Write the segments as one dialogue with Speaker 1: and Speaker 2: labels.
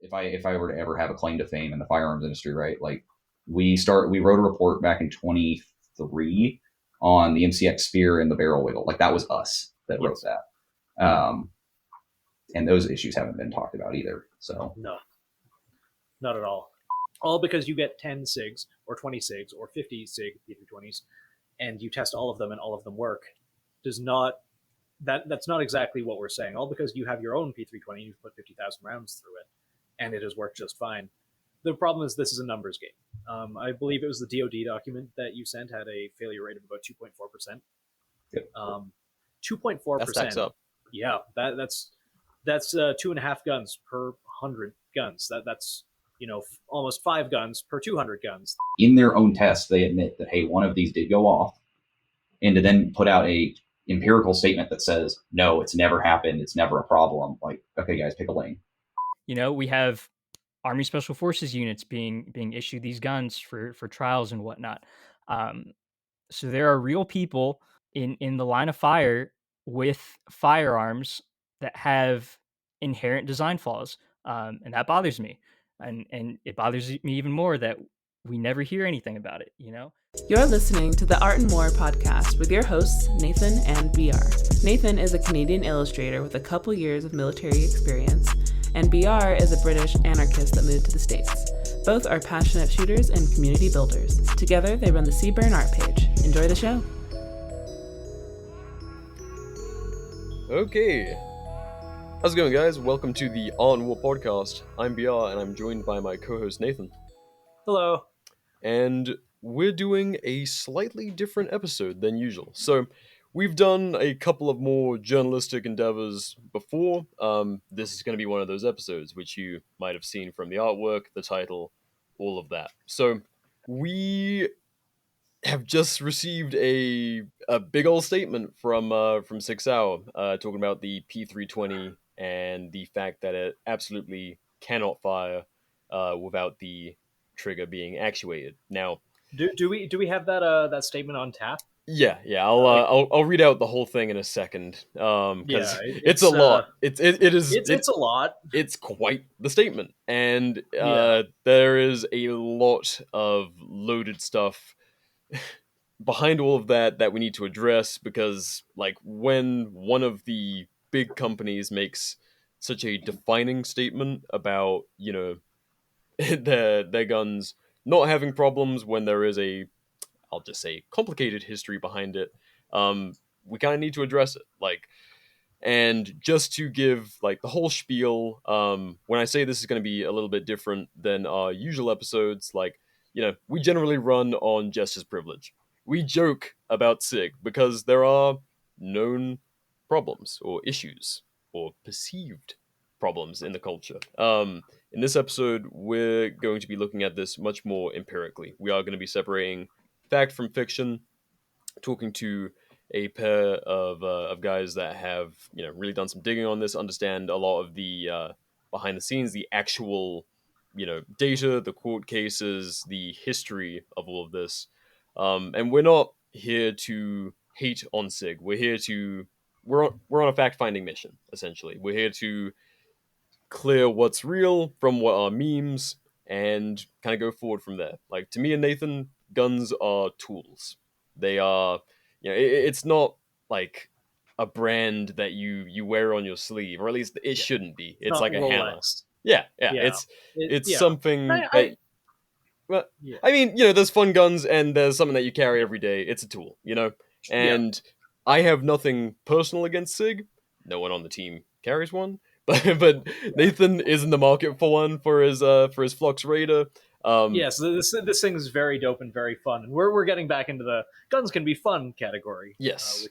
Speaker 1: if I were to ever have a claim to fame in the firearms industry, right? Like we wrote a report back in 23 on the MCX spear and the barrel wiggle. Like that was us that wrote
Speaker 2: Yes.
Speaker 1: that. And those issues haven't been talked about either. So
Speaker 2: No, not at all because you get 10 SIGs or 20 SIGs or 50 SIG P320s and you test all of them and all of them work does not that's not exactly what we're saying. All because you have your own P320, you've put 50,000 rounds through it, and it has worked just fine. The problem is this is a numbers game. I believe it was the DoD document that you sent had a failure rate of about 2.4%.
Speaker 1: yep.
Speaker 2: 2.4%.
Speaker 3: That stacks up.
Speaker 2: Yeah, that's 2.5 guns per 100 guns. That's almost 5 guns per 200 guns.
Speaker 1: In their own tests, they admit that, hey, one of these did go off, and to then put out a empirical statement that says, no, it's never happened, it's never a problem. Like, okay, guys, pick a lane.
Speaker 4: We have Army Special Forces units being issued these guns for trials and whatnot. So there are real people in the line of fire with firearms that have inherent design flaws, and that bothers me. And it bothers me even more that we never hear anything about it.
Speaker 5: You're listening to the Art and More podcast with your hosts, Nathan and BR. Nathan is a Canadian illustrator with a couple years of military experience, and BR is a British anarchist that moved to the States. Both are passionate shooters and community builders. Together, they run the Seaburn art page. Enjoy the show.
Speaker 3: Okay. How's it going, guys? Welcome to the Art and War podcast. I'm BR, and I'm joined by my co-host, Nathan.
Speaker 2: Hello.
Speaker 3: And we're doing a slightly different episode than usual. So, we've done a couple of more journalistic endeavors before. This is going to be one of those episodes, which you might have seen from the artwork, the title, all of that. So, we have just received a big old statement from Sig Sauer, talking about the P320 and the fact that it absolutely cannot fire without the trigger being actuated. Now,
Speaker 2: do we have that statement on tap?
Speaker 3: Yeah. I'll read out the whole thing in a second. Because it's a lot. It's
Speaker 2: a lot.
Speaker 3: It's quite the statement, and there is a lot of loaded stuff behind all of that we need to address, because like when one of the big companies makes such a defining statement about their guns not having problems when there is I'll just say complicated history behind it, we kind of need to address it. And just to give the whole spiel, when I say this is going to be a little bit different than our usual episodes, we generally run on Jester's privilege. We joke about SIG because there are known problems or issues or perceived problems in the culture. In this episode, we're going to be looking at this much more empirically. We are going to be separating fact from fiction, talking to a pair of guys that have really done some digging on this, understand a lot of the behind the scenes, the actual data, the court cases, the history of all of this. And we're not here to hate on SIG. We're on a fact finding mission, essentially. We're here to clear what's real from what are memes and kind of go forward from there. Like, to me and Nathan, guns are tools. They are, it's not like a brand that you wear on your sleeve, or at least it shouldn't be. It's like a hammer. Yeah. It's something that. Well, I mean, there's fun guns and there's something that you carry every day. It's a tool, And I have nothing personal against SIG. No one on the team carries one. But Nathan is in the market for one for his Flux Raider.
Speaker 2: Yes, this thing is very dope and very fun. And we're getting back into the guns can be fun category.
Speaker 3: Yes,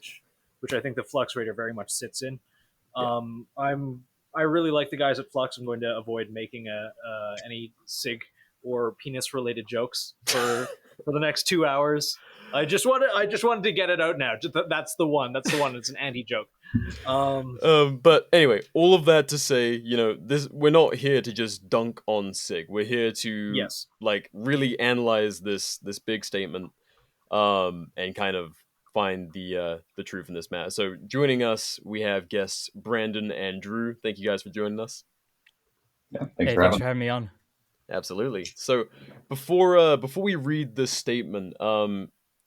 Speaker 2: which I think the Flux Raider very much sits in. I really like the guys at Flux. I'm going to avoid making any SIG or penis related jokes for the next 2 hours. I just wanted to get it out now. That's the one. It's an anti joke.
Speaker 3: But anyway, all of that to say, we're not here to just dunk on SIG. We're here to really analyze this big statement, and kind of find the truth in this matter. So joining us, we have guests Brandon and Drew. Thank you guys for joining us.
Speaker 1: Yeah, thanks
Speaker 4: Hey,
Speaker 1: for
Speaker 4: thanks
Speaker 1: having
Speaker 4: for
Speaker 1: me.
Speaker 4: having me on.
Speaker 3: Absolutely. So before we read this statement,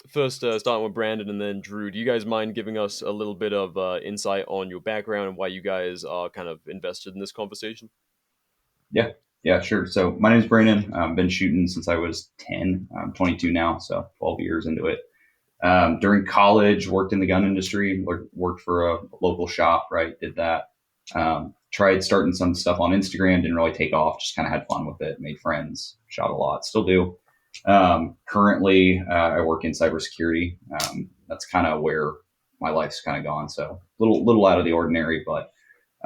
Speaker 3: first starting with Brandon and then Drew, do you guys mind giving us a little bit of insight on your background and why you guys are kind of invested in this conversation?
Speaker 1: Yeah, yeah, sure. So my name is Brandon. I've been shooting since I was 10. I'm 22 now, so 12 years into it. During college, worked in the gun industry, worked for a local shop, right? Did that. Tried starting some stuff on Instagram, didn't really take off, just kind of had fun with it, made friends, shot a lot, still do. Currently, I work in cybersecurity. That's kind of where my life's kind of gone. So little out of the ordinary, but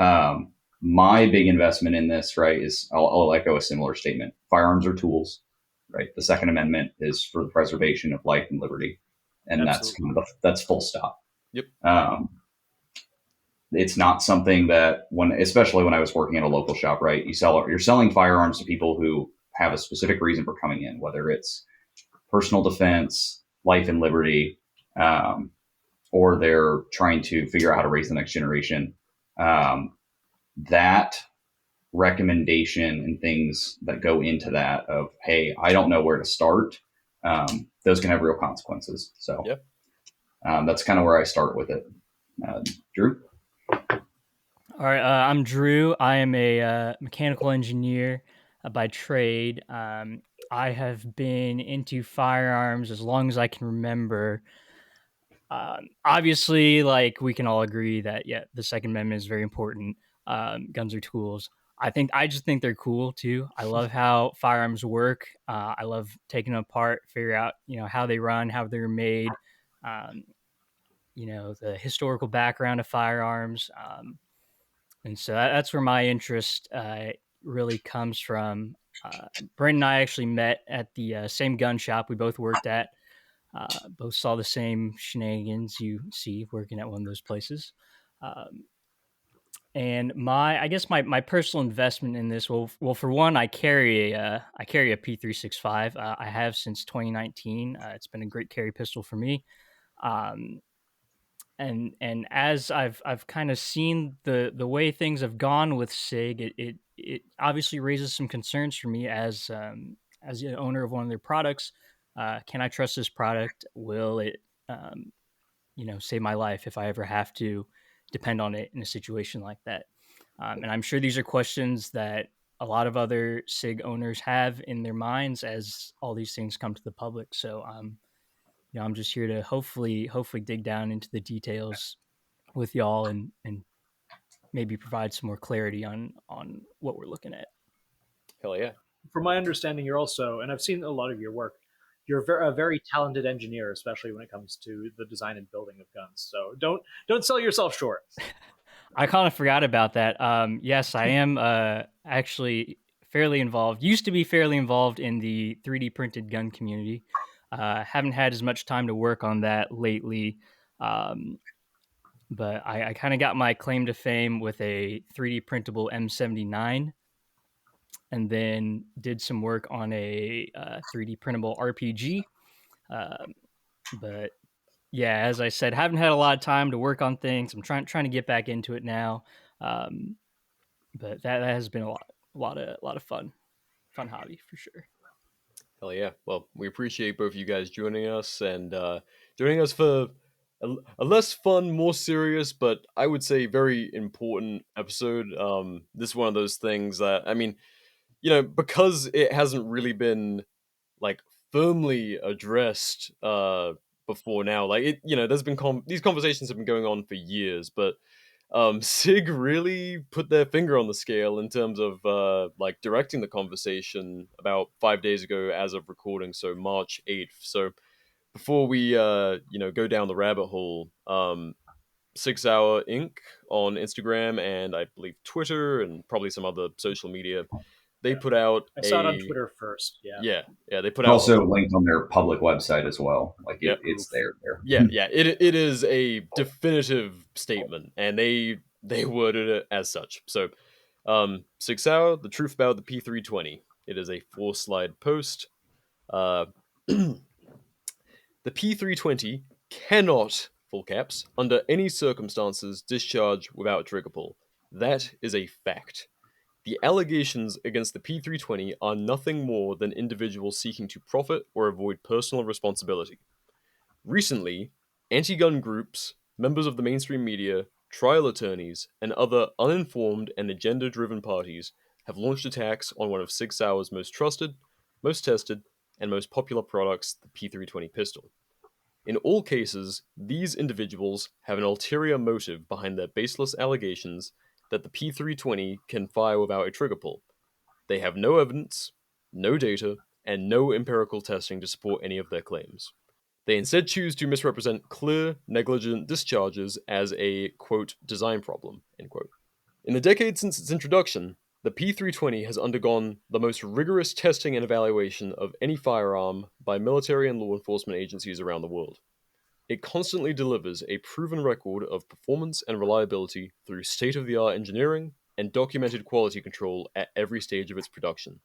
Speaker 1: um, my big investment in this, right, is I'll echo a similar statement. Firearms are tools, right? The Second Amendment is for the preservation of life and liberty, and that's
Speaker 2: Absolutely.
Speaker 1: kind of that's full stop.
Speaker 3: Yep.
Speaker 1: Um, it's not something that especially when I was working at a local shop, right? You're selling firearms to people who have a specific reason for coming in, whether it's personal defense, life and liberty, um, or they're trying to figure out how to raise the next generation. That recommendation and things that go into that of, hey, I don't know where to start, those can have real consequences. So
Speaker 3: Yep.
Speaker 1: that's kind of where I start with it. Drew?
Speaker 4: All right, I'm Drew. I am a mechanical engineer by trade. I have been into firearms as long as I can remember. Obviously, like we can all agree that the Second Amendment is very important. Guns are tools. I just think they're cool too. I love how firearms work. I love taking them apart, figure out how they run, how they're made. Um, the historical background of firearms. And so that's where my interest really comes from. Brent and I actually met at the same gun shop we both worked at. Both saw the same shenanigans you see working at one of those places. Um, and I guess my personal investment in this, well, for one, I carry a P365. I have since 2019. It's been a great carry pistol for me. Um, and as I've kind of seen the way things have gone with Sig, it obviously raises some concerns for me as the owner of one of their products. Can I trust this product? Will it save my life if I ever have to depend on it in a situation like that? And I'm sure these are questions that a lot of other Sig owners have in their minds as all these things come to the public. So I'm just here to hopefully dig down into the details with y'all and maybe provide some more clarity on what we're looking at.
Speaker 3: Hell yeah.
Speaker 2: From my understanding, you're also, and I've seen a lot of your work, you're a very talented engineer, especially when it comes to the design and building of guns. So don't sell yourself short.
Speaker 4: I kind of forgot about that. Yes, I am actually fairly involved. Used to be fairly involved in the 3D printed gun community. Haven't had as much time to work on that lately. But I kind of got my claim to fame with a 3D printable M79, and then did some work on a 3D printable RPG. But yeah, as I said, haven't had a lot of time to work on things. I'm trying to get back into it now. But that has been a lot of fun hobby for sure.
Speaker 3: Hell yeah. Well, we appreciate both of you guys joining us and joining us for a less fun, more serious, but I would say very important episode. This is one of those things that, I mean, because it hasn't really been like firmly addressed before now. Like there's been these conversations have been going on for years, but Sig really put their finger on the scale in terms of like directing the conversation about 5 days ago as of recording, so March 8th. So before we go down the rabbit hole, Sig Sauer Inc. on Instagram and I believe Twitter and probably some other social media, they put out
Speaker 2: I saw it on Twitter first. Yeah.
Speaker 3: They put
Speaker 1: It's
Speaker 3: out
Speaker 1: also linked on their public website as well. Like
Speaker 3: Yep.
Speaker 1: it's there.
Speaker 3: Yeah. It is a definitive statement, and they worded it as such. So, Sig Sauer, the truth about the P320. It is a 4-slide post. The P320 cannot, full caps, under any circumstances discharge without trigger pull. That is a fact. The allegations against the P320 are nothing more than individuals seeking to profit or avoid personal responsibility. Recently, anti-gun groups, members of the mainstream media, trial attorneys, and other uninformed and agenda-driven parties have launched attacks on one of Sig Sauer's most trusted, most tested, and most popular products, the P320 pistol. In all cases, these individuals have an ulterior motive behind their baseless allegations that the P320 can fire without a trigger pull. They have no evidence, no data, and no empirical testing to support any of their claims. They instead choose to misrepresent clear, negligent discharges as a, quote, design problem, end quote. In the decade since its introduction, the P320 has undergone the most rigorous testing and evaluation of any firearm by military and law enforcement agencies around the world. It constantly delivers a proven record of performance and reliability through state-of-the-art engineering and documented quality control at every stage of its production.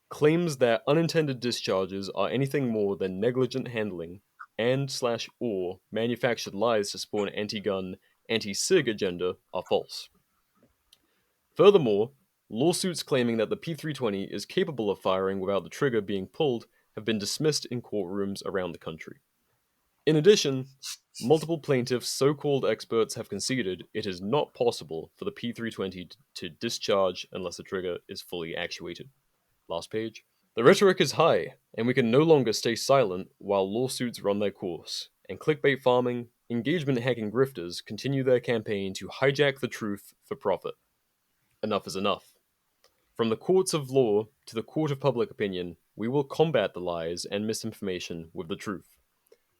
Speaker 3: Claims that unintended discharges are anything more than negligent handling and/or manufactured lies to support an anti-gun, anti-SIG agenda are false. Furthermore, lawsuits claiming that the P320 is capable of firing without the trigger being pulled have been dismissed in courtrooms around the country. In addition, multiple plaintiffs' so-called experts have conceded it is not possible for the P320 to discharge unless the trigger is fully actuated. Last page. The rhetoric is high, and we can no longer stay silent while lawsuits run their course, and clickbait farming, engagement hacking grifters continue their campaign to hijack the truth for profit. Enough is enough. From the courts of law to the court of public opinion, we will combat the lies and misinformation with the truth.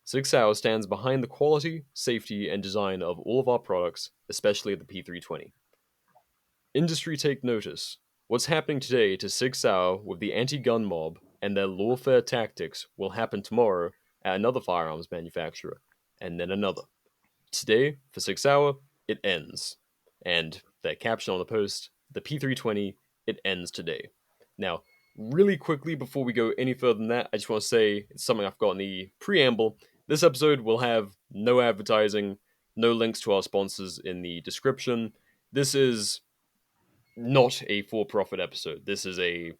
Speaker 3: Sig Sauer stands behind the quality, safety, and design of all of our products, especially the P320. Industry take notice. What's happening today to Sig Sauer with the anti-gun mob and their lawfare tactics will happen tomorrow at another firearms manufacturer, and then another. Today, for Sig Sauer, it ends. And their caption on the post, the P320, it ends today. Now, really quickly before we go any further than that, I just want to say it's something I've got in the preamble. This episode will have no advertising, no links to our sponsors in the description. This is not a for-profit episode. This is a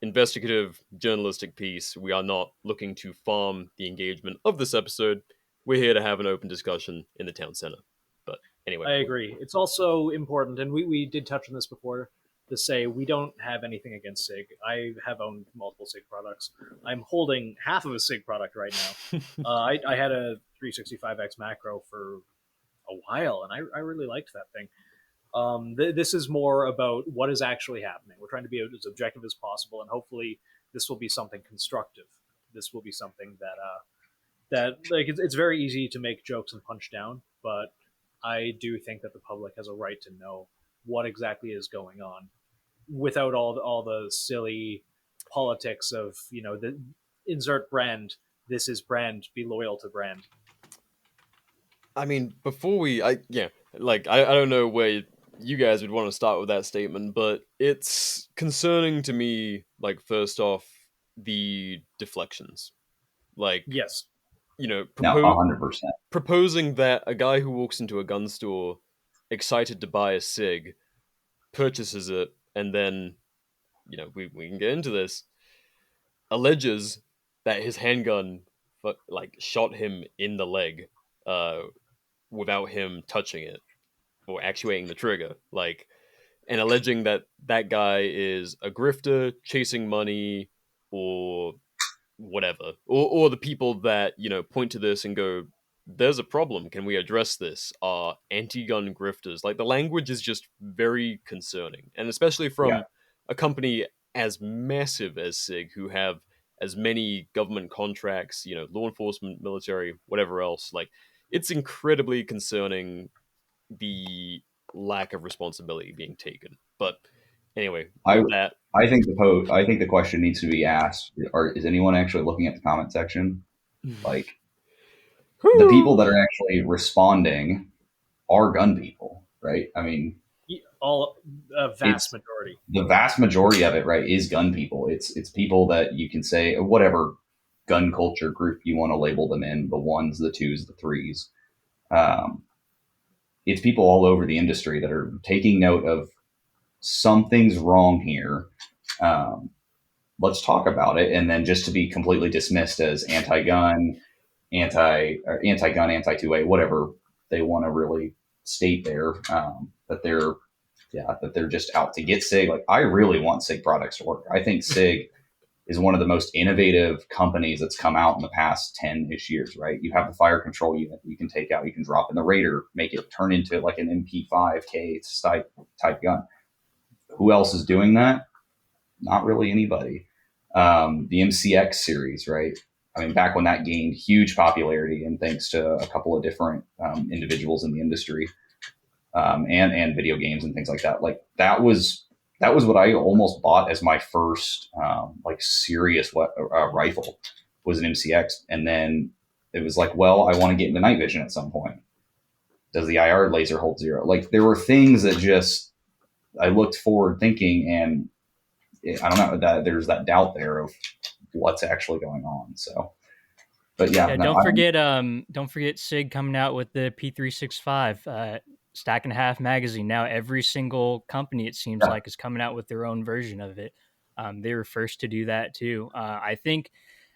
Speaker 3: investigative, journalistic piece. We are not looking to farm the engagement of this episode. We're here to have an open discussion in the town center. But anyway.
Speaker 2: I agree. It's also important, and we did touch on this before, to say we don't have anything against SIG. I have owned multiple SIG products. I'm holding half of a SIG product right now. I had a 365X macro for a while, and I really liked that thing. This is more about what is actually happening. We're trying to be as objective as possible, and hopefully this will be something constructive. This will be something that like it's very easy to make jokes and punch down, but I do think that the public has a right to know what exactly is going on without all the silly politics of, you know, the insert brand, this is brand, be loyal to brand.
Speaker 3: I mean, before I don't know where you guys would want to start with that statement, but it's concerning to me, like, first off, the deflections. Like,
Speaker 2: yes,
Speaker 3: you know,
Speaker 1: No, 100%.
Speaker 3: proposing that a guy who walks into a gun store excited to buy a SIG purchases it, and then, you know, we can get into this, alleges that his handgun shot him in the leg without him touching it or actuating the trigger, like, and alleging that that guy is a grifter chasing money or whatever, or the people that, you know, point to this and go, there's a problem, can we address this, are anti-gun grifters. Like, the language is just very concerning, and especially from a company as massive as SIG, who have as many government contracts, you know, law enforcement, military, whatever else. Like, it's incredibly concerning, the lack of responsibility being taken. But anyway, with that,
Speaker 1: I think the question needs to be asked: is anyone actually looking at the comment section? Like, the people that are actually responding are gun people, right? I mean,
Speaker 2: vast majority.
Speaker 1: The vast majority of it, right, is gun people. It's people that you can say, whatever gun culture group you want to label them in, the ones, the twos, the threes. It's people all over the industry that are taking note of something's wrong here. Let's talk about it. And then just to be completely dismissed as anti-gun, anti-2A, whatever they want to really state there, that they're just out to get Sig. Like, I really want Sig products to work. I think Sig is one of the most innovative companies that's come out in the past 10-ish years, right? You have the fire control unit you can take out, you can drop in the Raider, make it turn into like an MP5K type gun. Who else is doing that? Not really anybody. The MCX series, right? I mean, back when that gained huge popularity, and thanks to a couple of different individuals in the industry, and video games and things like that. Like, that was what I almost bought as my first like serious rifle, was an MCX, and then it was like, well, I want to get into night vision at some point. Does the IR laser hold 0? Like, there were things that just I looked forward thinking, and I don't know, that there's that doubt there of what's actually going on. So, but yeah,
Speaker 4: Yeah,
Speaker 1: no,
Speaker 4: don't forget Sig coming out with the P365 stack and a half magazine. Now every single company, it seems
Speaker 1: yeah,
Speaker 4: like, is coming out with their own version of it. They were first to do that too. I think,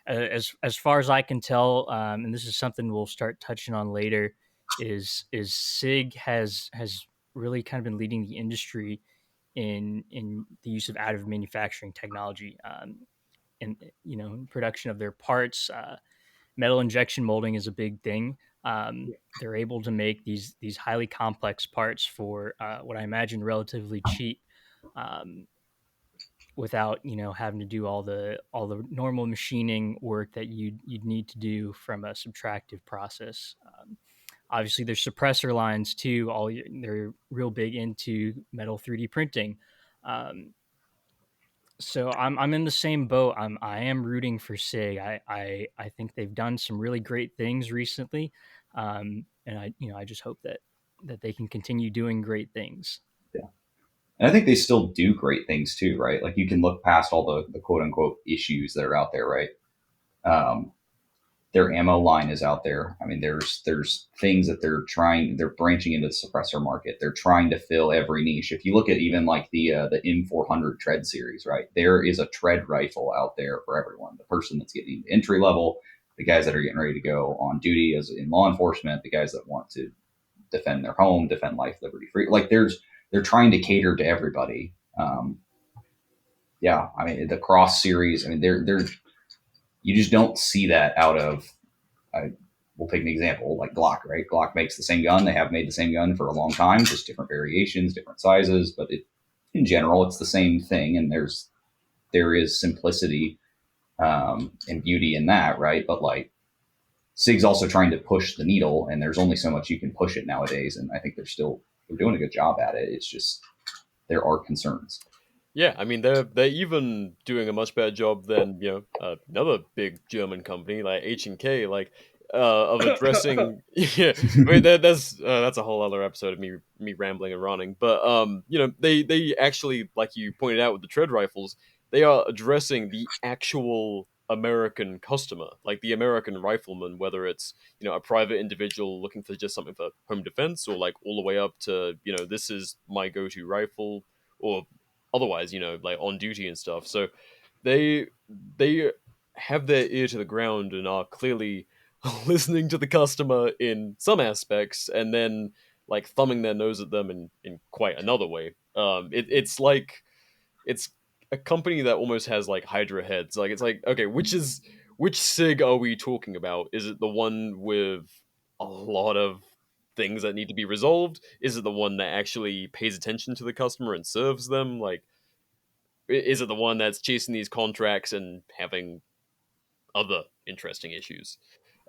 Speaker 4: as far as I can tell, and this is something we'll start touching on later, is Sig has really kind of been leading the industry in the use of additive manufacturing technology, and production of their parts. Metal injection molding is a big thing. They're able to make these highly complex parts for what I imagine relatively cheap, without having to do all the normal machining work that you'd need to do from a subtractive process. Obviously, there's suppressor lines too. They're real big into metal 3D printing. Um, so I'm in the same boat. I am rooting for Sig. I think they've done some really great things recently, and I just hope that they can continue doing great things.
Speaker 1: yeah. And I think they still do great things too, right? Like, you can look past all the quote unquote issues that are out there, right? Um, their ammo line is out there. I mean, there's things that they're branching into the suppressor market. They're trying to fill every niche. If you look at even like the M400 tread series, right? There is a tread rifle out there for everyone. The person that's getting entry level, the guys that are getting ready to go on duty as in law enforcement, the guys that want to defend their home, defend life, liberty, free. Like, they're trying to cater to everybody. Yeah, I mean, the cross series. I mean, they're you just don't see that out of. We'll take an example like Glock, right? Glock makes the same gun. They have made the same gun for a long time, just different variations, different sizes, but in general, it's the same thing. And there is simplicity and beauty in that, right? But like, Sig's also trying to push the needle, and there's only so much you can push it nowadays. And I think they're doing a good job at it. It's just there are concerns.
Speaker 3: Yeah, I mean they're even doing a much better job than another big German company like H&K, like of addressing. Yeah, I mean that's a whole other episode of me rambling and running. But they actually, like you pointed out with the tread rifles, they are addressing the actual American customer, like the American rifleman, whether it's a private individual looking for just something for home defense, or like all the way up to this is my go-to rifle, or otherwise, like on duty and stuff. So they have their ear to the ground and are clearly listening to the customer in some aspects, and then like thumbing their nose at them in quite another way. It's a company that almost has like Hydra heads. Like, it's like, okay, which Sig are we talking about? Is it the one with a lot of things that need to be resolved? Is it the one that actually pays attention to the customer and serves them? Like, is it the one that's chasing these contracts and having other interesting issues?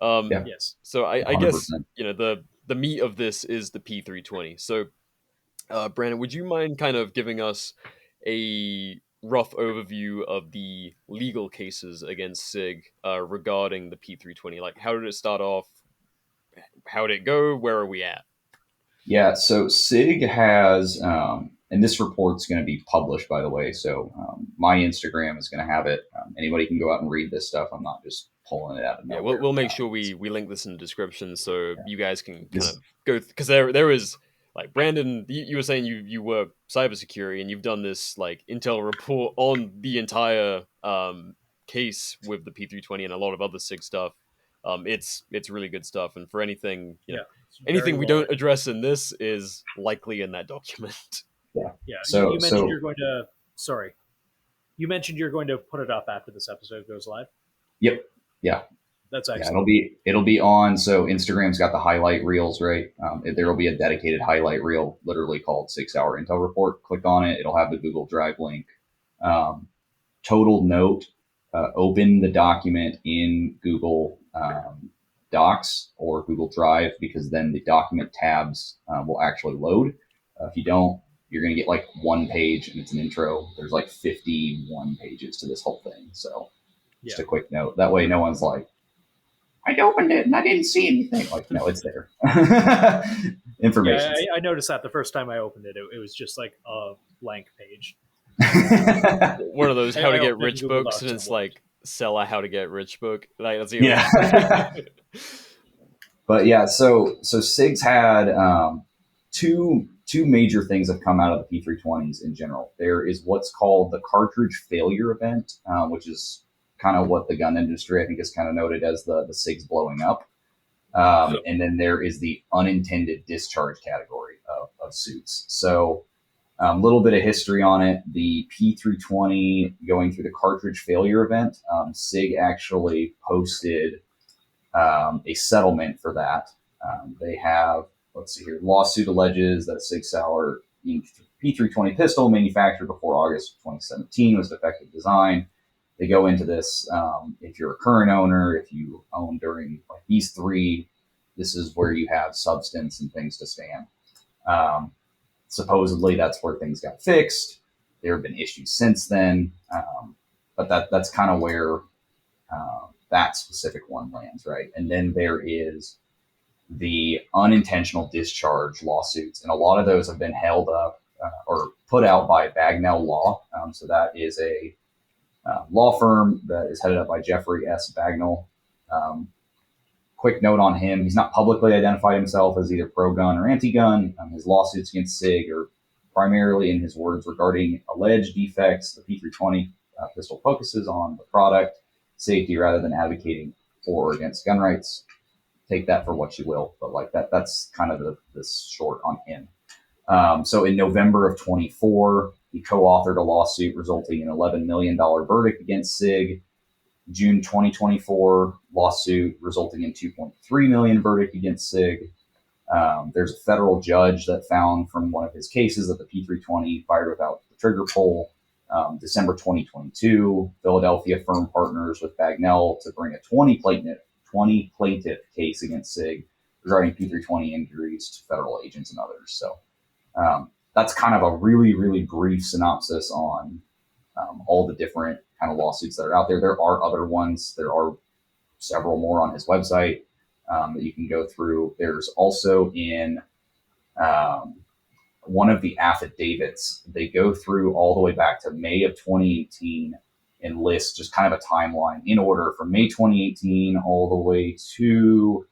Speaker 1: Yeah,
Speaker 2: Yes.
Speaker 3: So I guess
Speaker 1: 100%.
Speaker 3: the meat of this is the P320. So Brandon, would you mind kind of giving us a rough overview of the legal cases against Sig regarding the P320? Like, how did it start off? How did it go? Where are we at?
Speaker 1: Yeah, so Sig has, and this report's going to be published, by the way. So my Instagram is going to have it. Anybody can go out and read this stuff. I'm not just pulling it out of
Speaker 3: Yeah,
Speaker 1: nowhere.
Speaker 3: we'll make sure we link this in the description so you guys can kind
Speaker 1: This,
Speaker 3: of go, because there is like Brandon, you were saying you work cybersecurity and you've done this like intel report on the entire case with the P320 and a lot of other SIG stuff. It's really good stuff, and for anything
Speaker 2: it's very
Speaker 3: anything we
Speaker 2: well
Speaker 3: don't
Speaker 2: written.
Speaker 3: address in this is likely in that document.
Speaker 1: Yeah.
Speaker 2: Yeah,
Speaker 1: So
Speaker 2: you mentioned
Speaker 1: so
Speaker 2: you're going to. Sorry, you mentioned you're going to put it up after this episode goes live.
Speaker 1: yep. Yeah.
Speaker 2: That's
Speaker 1: Yeah,
Speaker 2: excellent.
Speaker 1: it'll be on. So Instagram's got the highlight reels, right? There will be a dedicated highlight reel, literally called 6 Hour Intel Report. Click on it; it'll have the Google Drive link. Um, total note: open the document in Google Docs or Google Drive, because then the document tabs will actually load. If you don't, you're going to get like one page, and it's an intro. There's like 51 pages to this whole thing. So just
Speaker 2: Yeah.
Speaker 1: a quick note. That way, no one's like, I opened it and I didn't see anything. Like, no, it's there. Information.
Speaker 2: I noticed that the first time I opened it, it was just like a blank page.
Speaker 3: One of those
Speaker 2: I-
Speaker 3: how to
Speaker 2: I
Speaker 3: get
Speaker 2: opened it in
Speaker 3: rich
Speaker 2: Google
Speaker 3: books,
Speaker 2: Docs
Speaker 3: and
Speaker 2: and
Speaker 3: it's
Speaker 2: it worked.
Speaker 3: like sell a how to get rich book. Like that's the
Speaker 1: Yeah. But yeah, so SIG's had two major things have come out of the P320s in general. There is what's called the cartridge failure event, which is kind of what the gun industry, I think, is kind of noted as the SIGs blowing up. And then there is the unintended discharge category of suits. So a little bit of history on it. The P320 going through the cartridge failure event, SIG actually posted a settlement for that. They have, let's see here, lawsuit alleges that a Sig Sauer P320 pistol manufactured before August 2017 was defective design. They go into this. If you're a current owner, if you own during like these three, this is where you have substance and things to stand. Supposedly, that's where things got fixed. There have been issues since then, but that's kind of where that specific one lands, right? And then there is the unintentional discharge lawsuits, and a lot of those have been held up or put out by Bagnell Law. So that is a law firm that is headed up by Jeffrey S. Bagnell. Quick note on him: he's not publicly identified himself as either pro-gun or anti-gun. His lawsuits against SIG are primarily, in his words, regarding alleged defects. The P320 pistol focuses on the product safety rather than advocating for or against gun rights. Take that for what you will, but like that's kind of the short on him. So in November of 24, he co-authored a lawsuit resulting in an $11 million verdict against SIG. June 2024 lawsuit resulting in 2.3 million verdict against SIG. There's a federal judge that found from one of his cases that the P320 fired without the trigger pull. December 2022, Philadelphia firm partners with Bagnell to bring a 20 plaintiff case against SIG regarding P320 injuries to federal agents and others. So that's kind of a really, really brief synopsis on all the different kind of lawsuits that are out there. There are other ones. There are several more on his website that you can go through. There's also in one of the affidavits, they go through all the way back to May of 2018 and list just kind of a timeline in order from May 2018 all the way to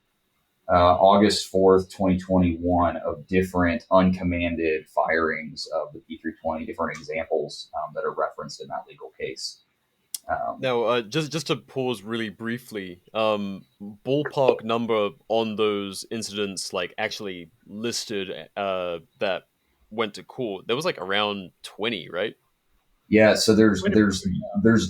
Speaker 1: August 4th, 2021 of different uncommanded firings of the P320, different examples that are referenced in that legal case.
Speaker 3: Now, just to pause really briefly, ballpark number on those incidents, like actually listed, that went to court. There was like around 20, right?
Speaker 1: Yeah, so there's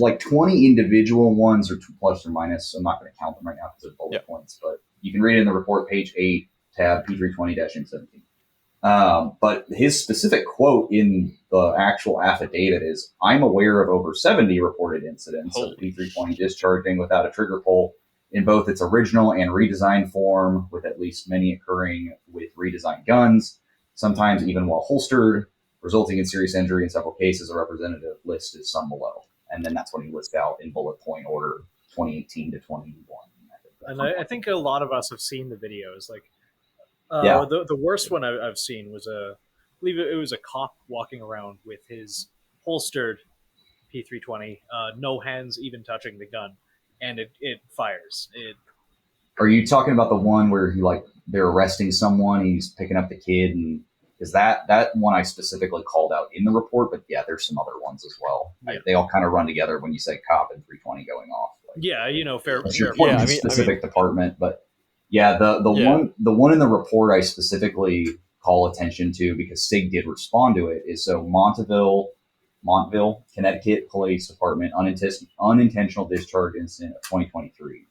Speaker 1: like 20 individual ones, or plus or minus. So I'm not going to count them right now because they're bullet points, but you can read it in the report, page 8, tab P320-M17. But his specific quote in the actual affidavit is, "I'm aware of over 70 reported incidents of P320 discharging without a trigger pull in both its original and redesigned form, with at least many occurring with redesigned guns, sometimes even while holstered, resulting in serious injury in several cases. A representative list is some below." And then that's when he lists out in bullet point order 2018 to 21.
Speaker 2: And I think a lot of us have seen the videos. Like,
Speaker 1: Yeah.
Speaker 2: the worst one I've seen was I believe it was a cop walking around with his holstered P320, no hands even touching the gun, and it fires.
Speaker 1: Are you talking about the one where they're arresting someone, he's picking up the kid, and because that one I specifically called out in the report. But yeah, there's some other ones as well.
Speaker 2: Yeah.
Speaker 1: They all kind of run together when you say cop and 320 going off. Like,
Speaker 2: Yeah, fair.
Speaker 1: it's
Speaker 2: fair
Speaker 1: reporting
Speaker 3: Yeah, I
Speaker 1: a
Speaker 3: mean-
Speaker 1: specific department, but yeah, the
Speaker 3: Yeah.
Speaker 1: one in the report I specifically call attention to because Sig did respond to it is so Montville, Connecticut Police Department unintentional discharge incident of 2023.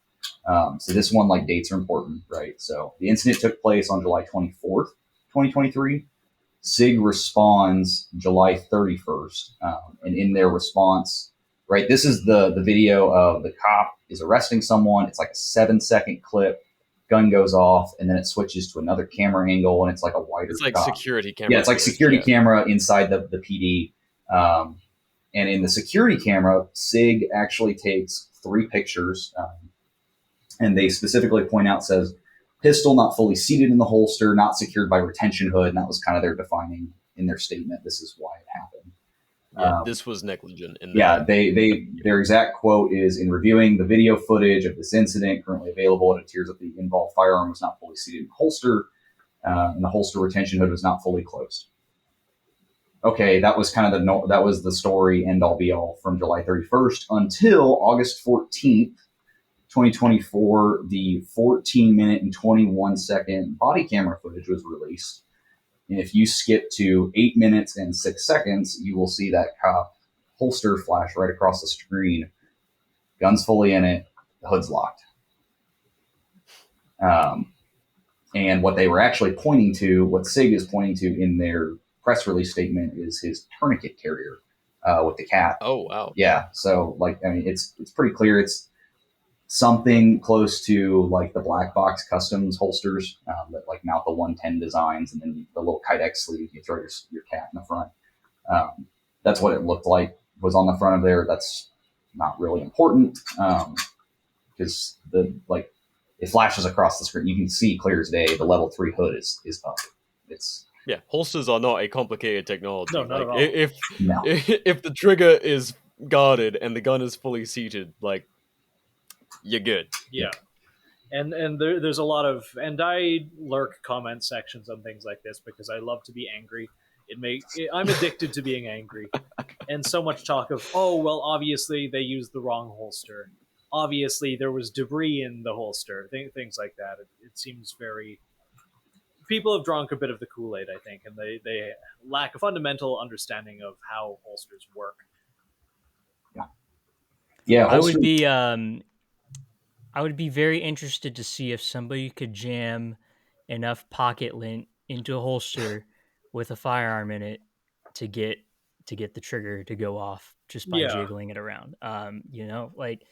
Speaker 1: So this one, like, dates are important, right? So the incident took place on July 24th, 2023. Sig responds July 31st, and in their response, right, this is the video of the cop is arresting someone. It's like a 7-second clip. Gun goes off, and then it switches to another camera angle, and it's like a wider
Speaker 3: It's like
Speaker 1: shot.
Speaker 3: security camera.
Speaker 1: Yeah, it's like
Speaker 3: footage,
Speaker 1: security
Speaker 3: yeah.
Speaker 1: camera inside the PD. And in the security camera, Sig actually takes 3 pictures, and they specifically point out, says, pistol not fully seated in the holster, not secured by retention hood, and that was kind of their defining in their statement. This is why it happened.
Speaker 3: Yeah, this was negligent.
Speaker 1: Yeah, their exact quote is, in reviewing the video footage of this incident currently available, it appears that the involved firearm was not fully seated in the holster, and the holster retention hood was not fully closed. Okay, that was kind of that was the story, end all be all, from July 31st until August 14th, 2024. The 14-minute and 21-second body camera footage was released. And if you skip to 8 minutes and 6 seconds, you will see that cop holster flash right across the screen. Gun's fully in it. The hood's locked. And what they were actually pointing to, what SIG is pointing to in their press release statement, is his tourniquet carrier with the cap.
Speaker 3: Oh, wow.
Speaker 1: Yeah. So, like, I mean, it's pretty clear. It's something close to like the black box customs holsters that like mount the 110 designs, and then the little Kydex sleeve, you throw your cat in the front. That's what it looked like was on the front of there. That's not really important because it flashes across the screen. You can see clear as day. The level 3 hood is up. It's
Speaker 3: holsters are not a complicated technology.
Speaker 2: No, not at all.
Speaker 3: If the trigger is guarded and the gun is fully seated, like, you're good.
Speaker 2: Yeah. And there's a lot of, and I lurk comment sections on things like this because I love to be angry. I'm addicted to being angry. And so much talk of, oh, well, obviously they used the wrong holster. Obviously there was debris in the holster. Things like that. It seems very... People have drunk a bit of the Kool-Aid, I think, and they lack a fundamental understanding of how holsters work.
Speaker 1: Yeah.
Speaker 4: I would be very interested to see if somebody could jam enough pocket lint into a holster with a firearm in it to get the trigger to go off just by jiggling it around. Like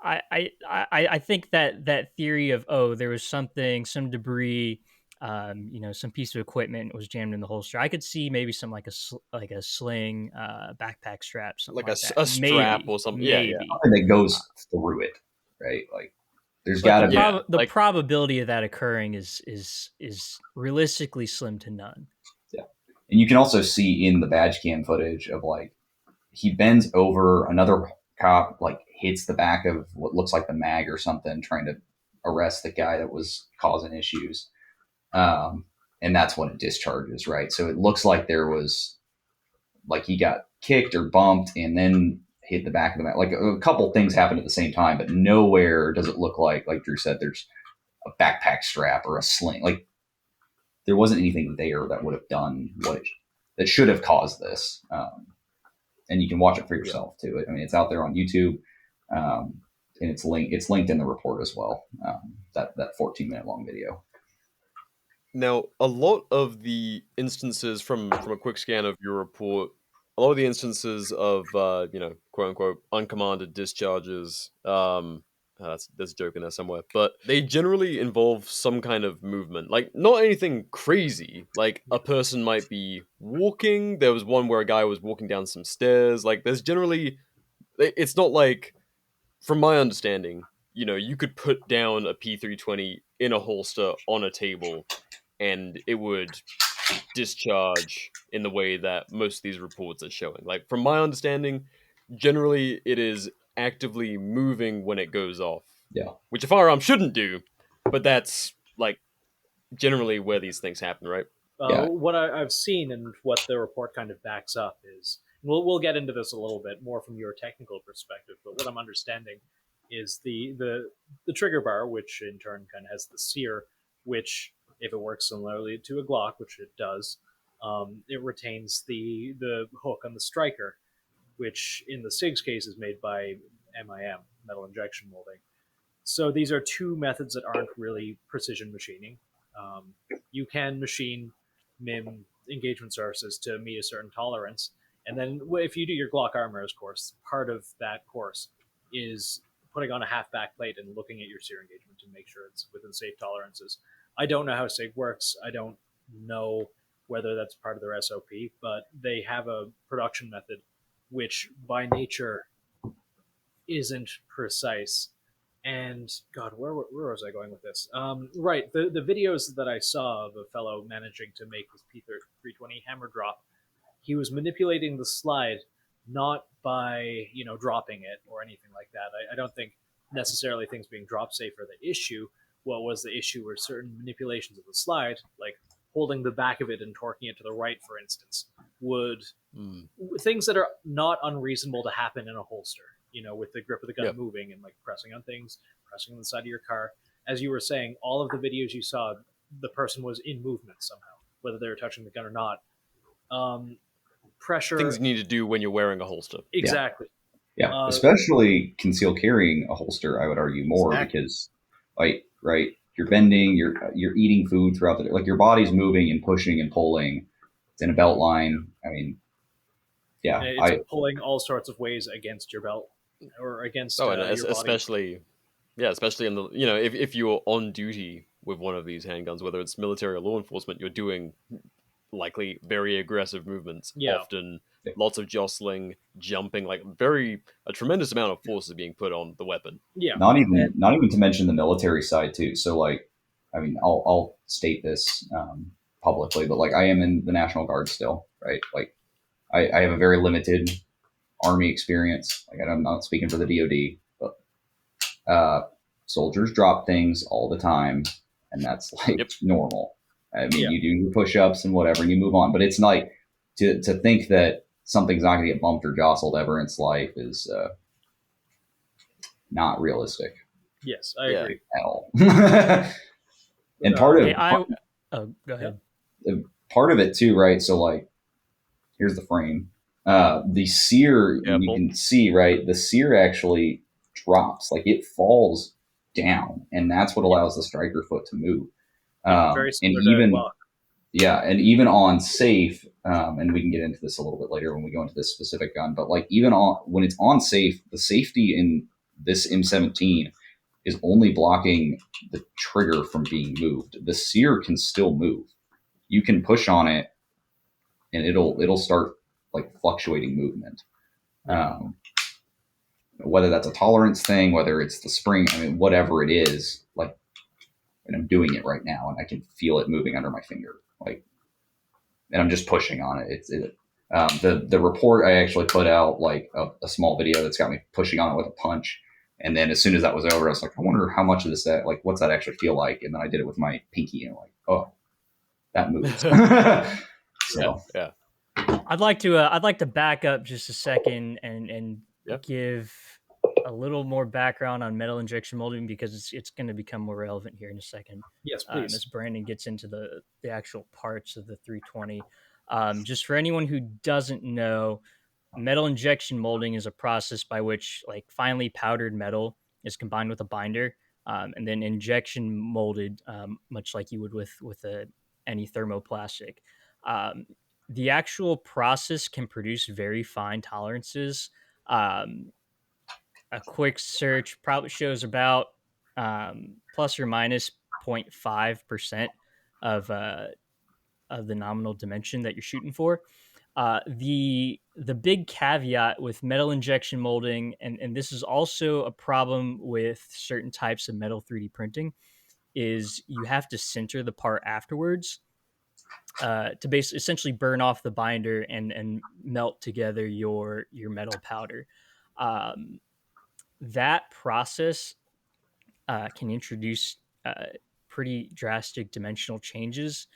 Speaker 4: I think that theory of, oh, there was some debris, some piece of equipment was jammed in the holster. I could see maybe some like a sling, backpack strap, something like
Speaker 3: a strap or something.
Speaker 4: Maybe.
Speaker 3: Yeah.
Speaker 1: Something that goes through it, right? Like, there's
Speaker 4: But
Speaker 1: got to be
Speaker 4: the probability of that occurring is realistically slim to none.
Speaker 1: Yeah, and you can also see in the badge cam footage of, like, he bends over, another cop like hits the back of what looks like the mag or something, trying to arrest the guy that was causing issues. And that's when it discharges, right? So it looks like there was, like, he got kicked or bumped and then hit the back of the mag. Like, a couple things happened at the same time, but nowhere does it look like Drew said, there's a backpack strap or a sling. Like, there wasn't anything there that would have done that should have caused this. And you can watch it for yourself too. I mean, it's out there on YouTube, and it's linked in the report as well. That 14-minute long video.
Speaker 3: Now, a lot of the instances from a quick scan of your report, a lot of the instances of quote unquote uncommanded discharges, there's a joke in there somewhere, but they generally involve some kind of movement, like not anything crazy. Like, a person might be walking. There was one where a guy was walking down some stairs. Like, there's generally, it's not like, from my understanding, you could put down a P320 in a holster on a table and it would discharge in the way that most of these reports are showing. Like, from my understanding, generally it is actively moving when it goes off.
Speaker 1: Yeah.
Speaker 3: Which a firearm shouldn't do, but that's, like, generally where these things happen, right?
Speaker 1: Yeah.
Speaker 2: What I've seen and what the report kind of backs up is we'll get into this a little bit more from your technical perspective, but what I'm understanding is the trigger bar, which in turn kind of has the sear, which if it works similarly to a Glock, which it does, it retains the hook on the striker, which in the SIG's case is made by MIM, metal injection molding. So these are two methods that aren't really precision machining. You can machine MIM engagement sources to meet a certain tolerance, and then if you do your Glock Armorers course, part of that course is putting on a half back plate and looking at your sear engagement to make sure it's within safe tolerances. I don't know how SIG works. I don't know whether that's part of their SOP, but they have a production method which by nature isn't precise. And God, where was I going with this? Right, the videos that I saw of a fellow managing to make his P320 hammer drop, he was manipulating the slide not by dropping it or anything like that. I don't think necessarily things being drop safe are the issue. What was the issue were certain manipulations of the slide, like holding the back of it and torquing it to the right, for instance, would things that are not unreasonable to happen in a holster. With the grip of the gun moving and like pressing on things, pressing on the side of your car. As you were saying, all of the videos you saw, the person was in movement somehow, whether they were touching the gun or not. Pressure.
Speaker 3: Things you need to do when you're wearing a holster.
Speaker 2: Exactly.
Speaker 1: Yeah, especially concealed carrying a holster, I would argue more because, right, you're bending, you're eating food throughout the day, like your body's moving and pushing and pulling. It's in a belt line. I mean, yeah,
Speaker 2: it's pulling all sorts of ways against your belt or against
Speaker 3: and
Speaker 2: your body.
Speaker 3: especially in the if you're on duty with one of these handguns, whether it's military or law enforcement, you're doing likely very aggressive movements. Often lots of jostling, jumping, like a tremendous amount of force is being put on the weapon.
Speaker 1: Not even to mention the military side too. So like, I mean, I'll state this publicly, but like I am in the National Guard still, right? Like I have a very limited Army experience. Like I'm not speaking for the DoD, but soldiers drop things all the time, and that's like normal. I mean, you do your push-ups and whatever, and you move on. But it's like to think that something's not going to get bumped or jostled ever in its life is not realistic.
Speaker 2: Yes, I agree
Speaker 1: at all. And part of
Speaker 4: go ahead.
Speaker 1: Part of it too, right? So like, here's the frame. The sear, you can see, right? The sear actually drops, like it falls down, and that's what allows the striker foot to move.
Speaker 2: Very similar
Speaker 1: and even on safe, and we can get into this a little bit later when we go into this specific gun, but like even on when it's on safe, the safety in this M17 is only blocking the trigger from being moved. The sear can still move. You can push on it, and it'll start like fluctuating movement. Whether that's a tolerance thing, whether it's the spring, I mean, whatever it is, like, and I'm doing it right now, and I can feel it moving under my finger, like, and I'm just pushing on it. The report I actually put out like a small video that's got me pushing on it with a punch, and then as soon as that was over, I was like, I wonder how much of this what's that actually feel like, and then I did it with my pinky, and like, oh, that moves. So
Speaker 3: yeah.
Speaker 4: I'd like to back up just a second and give a little more background on metal injection molding because it's going to become more relevant here in a second.
Speaker 2: Yes, please.
Speaker 4: As Brandon gets into the actual parts of the 320. Just for anyone who doesn't know, metal injection molding is a process by which like finely powdered metal is combined with a binder and then injection molded, much like you would with any thermoplastic. The actual process can produce very fine tolerances. A quick search probably shows about plus or minus 0.5% of the nominal dimension that you're shooting for. The big caveat with metal injection molding, and this is also a problem with certain types of metal 3D printing, is you have to sinter the part afterwards to basically essentially burn off the binder and melt together your metal powder. That process can introduce pretty drastic dimensional changes.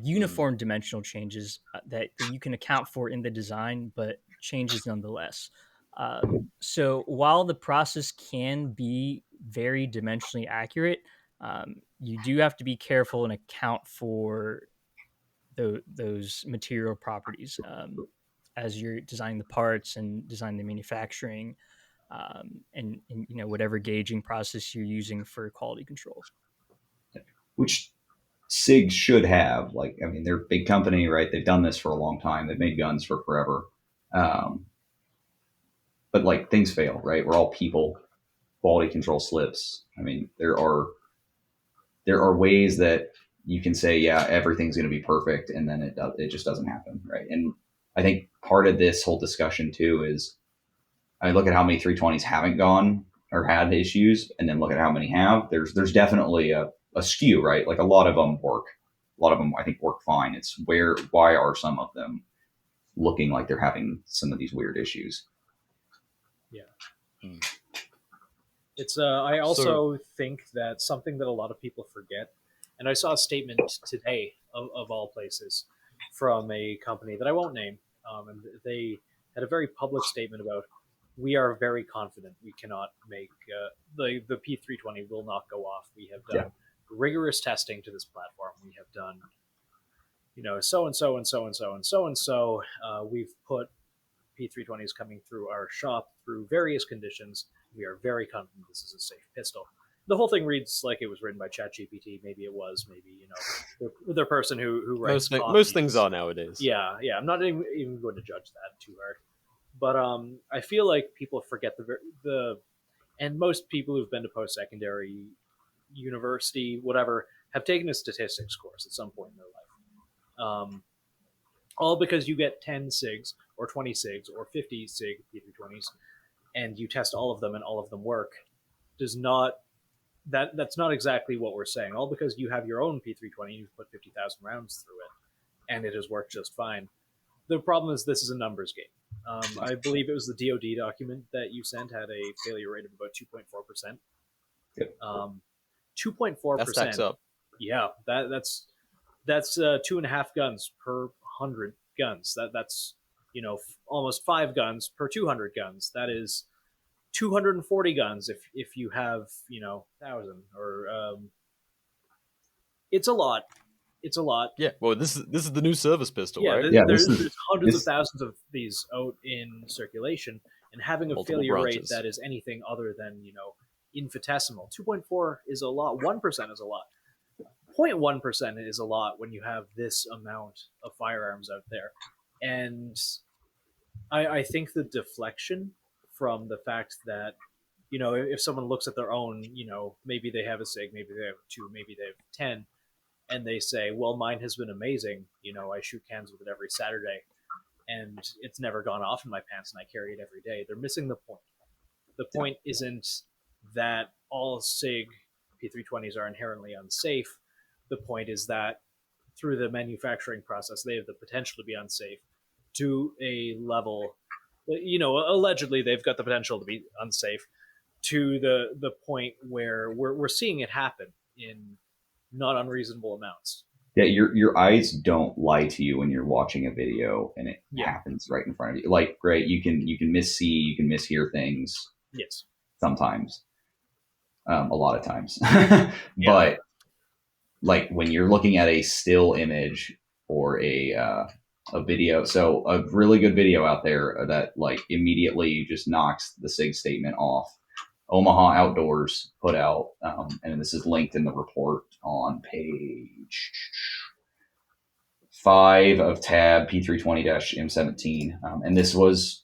Speaker 4: uniform dimensional changes that you can account for in the design, but changes nonetheless. So while the process can be very dimensionally accurate, you do have to be careful and account for those material properties as you're designing the parts and designing the manufacturing, and whatever gauging process you're using for quality control.
Speaker 1: Which SIG should have. Like, I mean, they're a big company, right? They've done this for a long time. They've made guns for forever. But like things fail, right? We're all people. Quality control slips. I mean, there are ways that you can say, yeah, everything's going to be perfect, and then it just doesn't happen, right? And I think part of this whole discussion too is I look at how many 320s haven't gone or had issues, and then look at how many have. There's definitely a skew, right? Like a lot of them work. A lot of them I think work fine. It's why are some of them looking like they're having some of these weird issues?
Speaker 2: Yeah. It's I also think that something that a lot of people forget, and I saw a statement today of all places from a company that I won't name, and they had a very public statement about, we are very confident we cannot make the P320 will not go off. We have done rigorous testing to this platform. We have done, so and so and so and so and so and so. We've put P320s coming through our shop through various conditions. We are very confident this is a safe pistol. The whole thing reads like it was written by ChatGPT. Maybe it was. Maybe the person who writes
Speaker 3: most things are nowadays.
Speaker 2: Yeah. I'm not even going to judge that too hard. But I feel like people forget and most people who've been to post-secondary, university, whatever, have taken a statistics course at some point in their life. All because you get 10 SIGs or 20 SIGs or 50 SIG P320s, and you test all of them and all of them work, that's not exactly what we're saying. All because you have your own P320, you've put 50,000 rounds through it, and it has worked just fine. The problem is this is a numbers game. I believe it was the DoD document that you sent had a failure rate of about 2.4%.
Speaker 1: Yep.
Speaker 2: 2.4%.
Speaker 3: That stacks up.
Speaker 2: Yeah, that's 2.5 guns per 100 guns. That's almost 5 guns per 200 guns. That is 240 guns if you have 1,000 or it's a lot. It's a lot.
Speaker 3: Yeah. Well, this is the new service pistol, right?
Speaker 2: There's hundreds of thousands of these out in circulation, and having a
Speaker 3: Multiple
Speaker 2: failure
Speaker 3: branches.
Speaker 2: rate that is anything other than infinitesimal. 2.4 is a lot. 1% is a lot. 0.1% is a lot when you have this amount of firearms out there. And I think the deflection from the fact that, if someone looks at their own, maybe they have a SIG, maybe they have 2, maybe they have 10, and they say, well, mine has been amazing. I shoot cans with it every Saturday, and it's never gone off in my pants, and I carry it every day. They're missing the point. The point isn't that all SIG P320s are inherently unsafe. The point is that through the manufacturing process, they have the potential to be unsafe to a level, allegedly they've got the potential to be unsafe to the point where we're seeing it happen in not unreasonable amounts.
Speaker 1: Yeah, your eyes don't lie to you when you're watching a video and it happens right in front of you. Like, great, you can missee, you can mishear things.
Speaker 2: Yes.
Speaker 1: Sometimes, a lot of times, but like when you're looking at a still image or a video, so a really good video out there that like immediately just knocks the SIG statement off. Omaha Outdoors put out, and this is linked in the report on page 5 of tab P320-M17. And this was,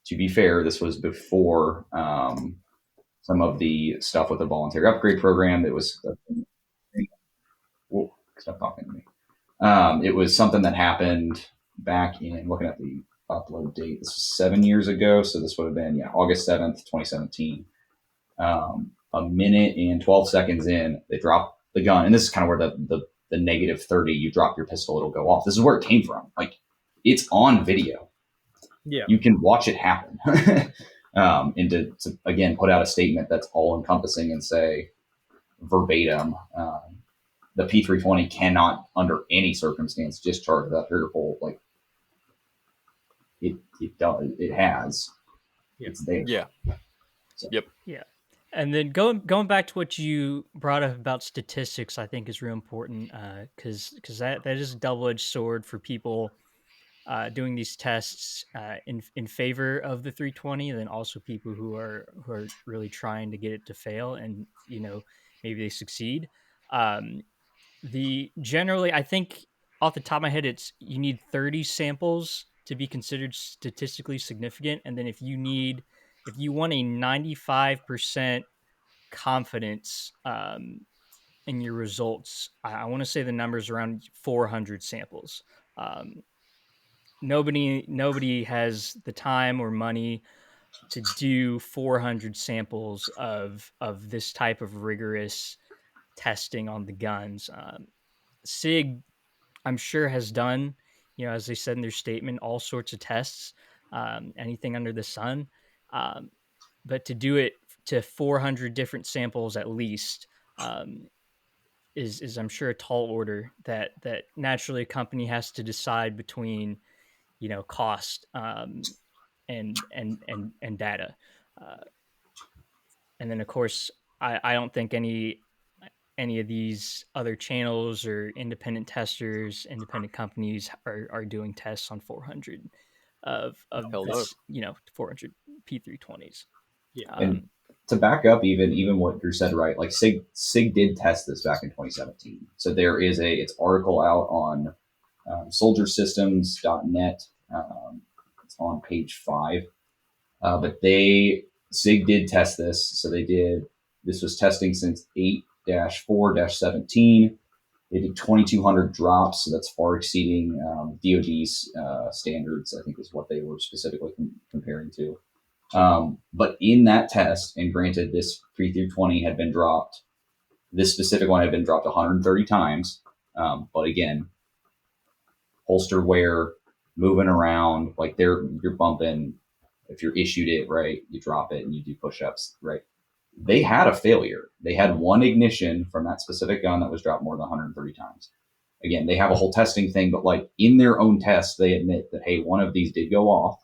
Speaker 1: to be fair, this was before some of the stuff with the voluntary upgrade program. It was, stop talking to me. It was something that happened back in, looking at the upload date, this was 7 years ago. So this would have been, August 7th, 2017. A minute and 12 seconds in, they drop the gun. And this is kind of where the -30, you drop your pistol, it'll go off. This is where it came from. Like, it's on video.
Speaker 2: Yeah.
Speaker 1: You can watch it happen. And to again, put out a statement that's all encompassing and say verbatim, the P320 cannot, under any circumstance, discharge that trigger pull. Like it does. It has.
Speaker 2: Yeah.
Speaker 1: It's there.
Speaker 3: Yeah.
Speaker 1: So.
Speaker 3: Yep.
Speaker 4: Yeah. And then going back to what you brought up about statistics, I think is real important because that is a double-edged sword for people doing these tests in favor of the 320, and then also people who are really trying to get it to fail, and maybe they succeed. The generally, I think off the top of my head, it's you need 30 samples to be considered statistically significant, and then if you want a 95% confidence in your results, I want to say the numbers around 400 samples. Um, nobody has the time or money to do 400 samples of this type of rigorous testing on the guns. Sig, I'm sure, has done, as they said in their statement, all sorts of tests, anything under the sun. But to do it to 400 different samples at least is I'm sure a tall order that naturally a company has to decide between, cost and data. Uh, and then of course, I don't think any of these other channels or independent testers, independent companies are doing tests on 400 of
Speaker 3: Hell no.
Speaker 4: this, 400 P320s.
Speaker 2: Yeah.
Speaker 1: And to back up even what Drew said, right? Like Sig did test this back in 2017. So there is it's article out on soldiersystems.net. It's on page 5. But Sig did test this. So this was testing since 8-4-17. They did 2,200 drops, so that's far exceeding DoD's standards, I think is what they were specifically comparing to. But in that test, and granted, this P320 had been dropped, this specific one had been dropped 130 times. But again, holster wear, moving around, like you're bumping. If you're issued it, right, you drop it and you do push-ups, right? They had a failure. They had one ignition from that specific gun that was dropped more than 130 times. Again, they have a whole testing thing, but like in their own test, they admit that, hey, one of these did go off.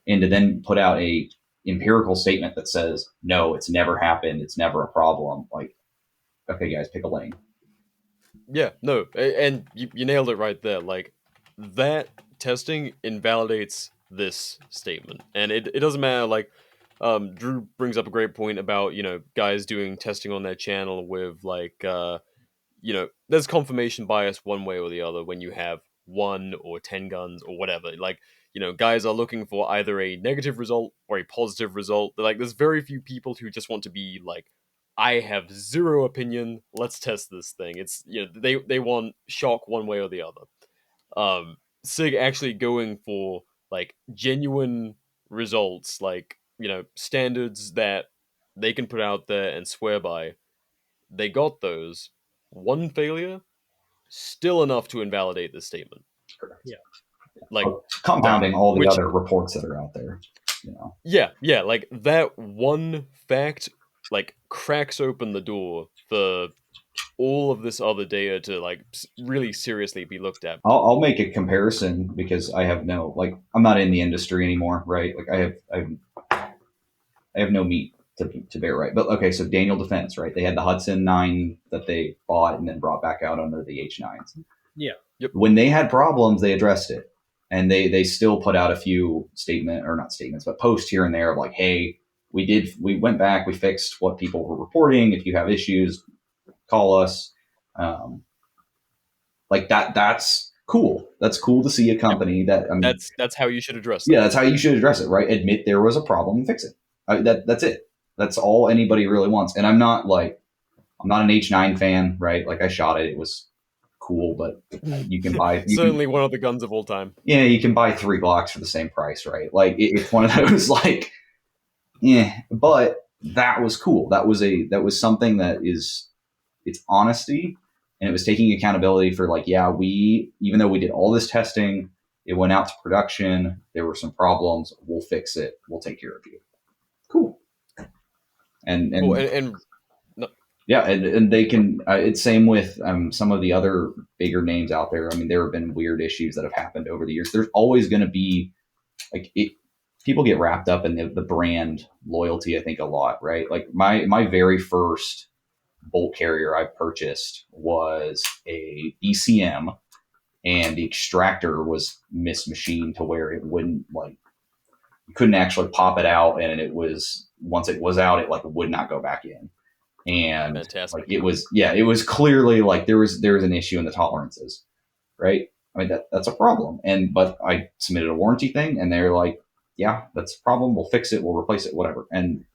Speaker 1: And to then put out a empirical statement that says, no, it's never happened. It's never a problem. Like, okay, guys, pick a lane.
Speaker 3: Yeah, no, and you nailed it right there. Like, that testing invalidates this statement, and it doesn't matter. Like, Drew brings up a great point about guys doing testing on their channel with like there's confirmation bias one way or the other when you have 1 or 10 guns or whatever. Like, guys are looking for either a negative result or a positive result. Like, there's very few people who just want to be like, I have zero opinion. Let's test this thing. It's they want shock one way or the other. Sig actually going for like genuine results, like standards that they can put out there and swear by. They got those. One failure, still enough to invalidate this statement.
Speaker 1: Correct.
Speaker 2: Yeah.
Speaker 3: Like
Speaker 1: compounding all the
Speaker 3: which-
Speaker 1: other reports that are out there.
Speaker 3: Yeah, like that one fact like cracks open the door for all of this other data to like really seriously be looked at.
Speaker 1: I'll make a comparison because I have I'm not in the industry anymore, right? Like I have no meat to bear, right? But okay, so Daniel Defense, right? They had the Hudson 9 that they bought and then brought back out under the H9s.
Speaker 2: Yeah.
Speaker 3: Yep.
Speaker 1: When they had problems, they addressed it. And they still put out a few not statements, but posts here and there of like, hey, we went back, we fixed what people were reporting. If you have issues, call us. Like that's cool. That's cool to see a company that, I mean,
Speaker 3: that's how you should address it.
Speaker 1: Yeah, that's how you should address it, right? Admit there was a problem and fix it. That's it. That's all anybody really wants. And I'm not an H9 fan, right? Like I shot it. It was cool, but you can buy
Speaker 3: certainly one of the guns of all time.
Speaker 1: Yeah, you can buy 3 Glocks for the same price, right? Like it's one of those like, yeah. But that was cool. That was something that it's honesty, and it was taking accountability for like, yeah, even though we did all this testing, it went out to production. There were some problems. We'll fix it. We'll take care of you. Cool. And
Speaker 3: cool. And no,
Speaker 1: Yeah, and they can. It's same with some of the other bigger names out there. I mean, there have been weird issues that have happened over the years. There's always going to be like it. People get wrapped up in the brand loyalty. I think a lot, right? Like my very first bolt carrier I purchased was a BCM, and the extractor was mismachined to where it wouldn't like you couldn't actually pop it out, and it was once it was out, it like would not go back in. And like
Speaker 3: Fantastic.
Speaker 1: it was clearly like there was an issue in the tolerances, right? I mean that's a problem. And but I submitted a warranty thing, and they're like, yeah, that's a problem. We'll fix it. We'll replace it. Whatever. And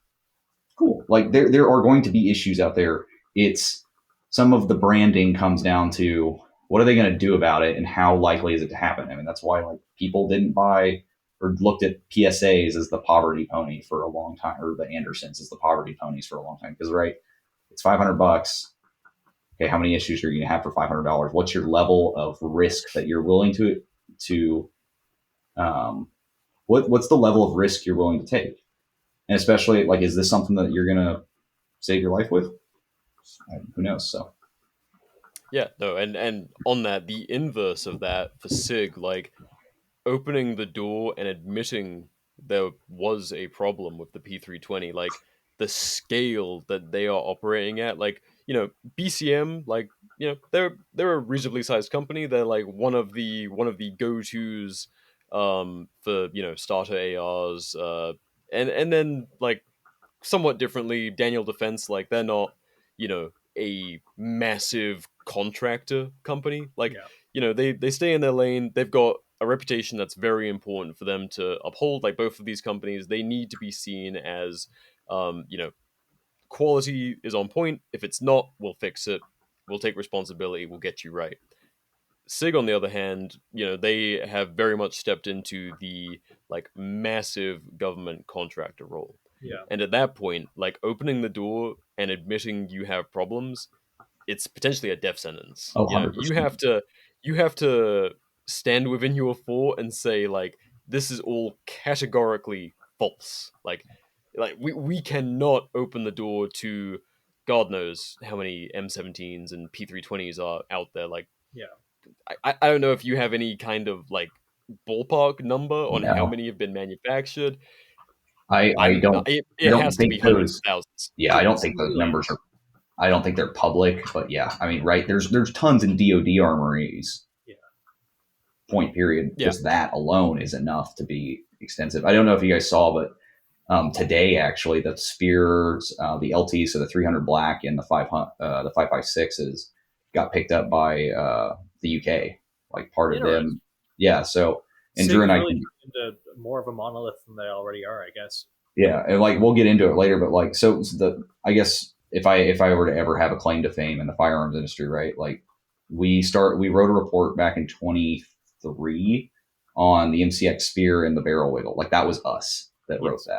Speaker 1: cool. Like there are going to be issues out there. It's some of the branding comes down to what are they going to do about it, and how likely is it to happen. I mean that's why like people didn't buy or looked at PSAs as the poverty pony for a long time, or the Andersons as the poverty ponies for a long time. Because right, it's $500. Okay, how many issues are you going to have for $500? What's your level of risk that you're willing to um, what's the level of risk you're willing to take? And especially like, is this something that you're going to save your life with? Who knows? So
Speaker 3: Yeah, no, and on that, the inverse of that for Sig, like opening the door and admitting there was a problem with the P320, like the scale that they are operating at, like BCM, like they're a reasonably sized company. They're like one of the go tos for starter ARs, and then like somewhat differently, Daniel Defense, like they're not, a massive contractor company. Like,
Speaker 2: Yeah.
Speaker 3: they stay in their lane. They've got a reputation that's very important for them to uphold. Like both of these companies, they need to be seen as, quality is on point. If it's not, we'll fix it. We'll take responsibility. We'll get you right. Sig, on the other hand, they have very much stepped into the like massive government contractor role.
Speaker 2: Yeah.
Speaker 3: And at that point, like opening the door and admitting you have problems, it's potentially a death sentence.
Speaker 1: oh,
Speaker 3: You
Speaker 1: 100%.
Speaker 3: have to stand within your fort and say like this is all categorically false. Like we cannot open the door to God knows how many M17s and P320s are out there. Like
Speaker 2: Yeah.
Speaker 3: I don't know if you have any kind of like ballpark number on how
Speaker 1: No,
Speaker 3: many have been manufactured.
Speaker 1: I don't. I
Speaker 3: It
Speaker 1: don't
Speaker 3: has to be
Speaker 1: think
Speaker 3: hundreds
Speaker 1: those.
Speaker 3: of thousands.
Speaker 1: Yeah, I don't think those numbers
Speaker 2: Millions.
Speaker 1: are. I don't think they're public, but yeah, I mean, right? There's tons in DoD armories.
Speaker 2: Yeah.
Speaker 1: Point period.
Speaker 3: Yeah.
Speaker 1: Just that alone is enough to be extensive. I don't know if you guys saw, but today actually the Spears, the LT, so the 300 black and the 556s got picked up by the UK, like part of
Speaker 2: Interesting.
Speaker 1: them. Yeah. So and
Speaker 2: Sig's
Speaker 1: Drew and I
Speaker 2: really
Speaker 1: can,
Speaker 2: turned into more of a monolith than they already are, I guess.
Speaker 1: yeah, and like we'll get into it later, but like so the I guess if I were to ever have a claim to fame in the firearms industry, right? Like we wrote a report back in 23 on the MCX spear and the barrel wiggle. Like that was us that wrote
Speaker 2: Yes.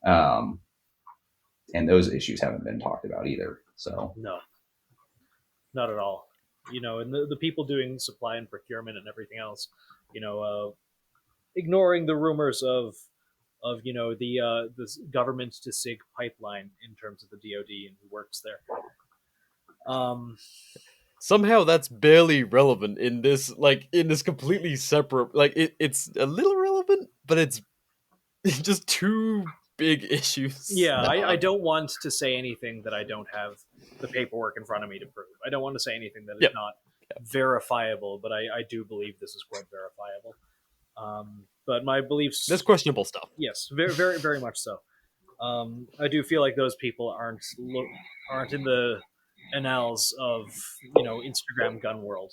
Speaker 1: that. And those issues haven't been talked about either. So
Speaker 2: No, not at all. And the people doing supply and procurement and everything else, ignoring the rumors of the government to SIG pipeline in terms of the DoD and who works there.
Speaker 3: Somehow that's barely relevant in this completely separate, like it's a little relevant, but it's just two big issues.
Speaker 2: Yeah, I don't want to say anything that I don't have the paperwork in front of me to prove. I don't want to say anything that is
Speaker 3: Yep.
Speaker 2: not verifiable, but I do believe this is quite verifiable. But my beliefs,
Speaker 3: There's questionable stuff.
Speaker 2: yes, very, very, very much so. I do feel like those people aren't in the annals of Instagram gun world,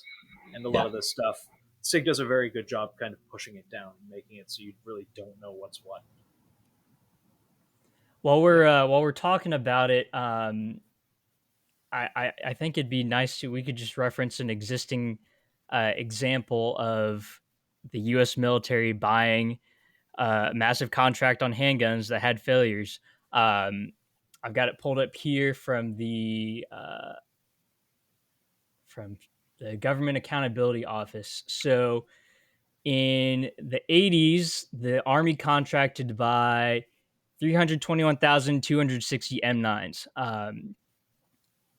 Speaker 2: and a lot of this stuff. Sig does a very good job kind of pushing it down, making it so you really don't know what's what.
Speaker 4: While we're talking about it, I think it'd be nice to we could just reference an existing example of the U.S. military buying a massive contract on handguns that had failures. I've got it pulled up here from the Government Accountability Office. So in the 80s, the Army contracted to buy 321,260 M9s.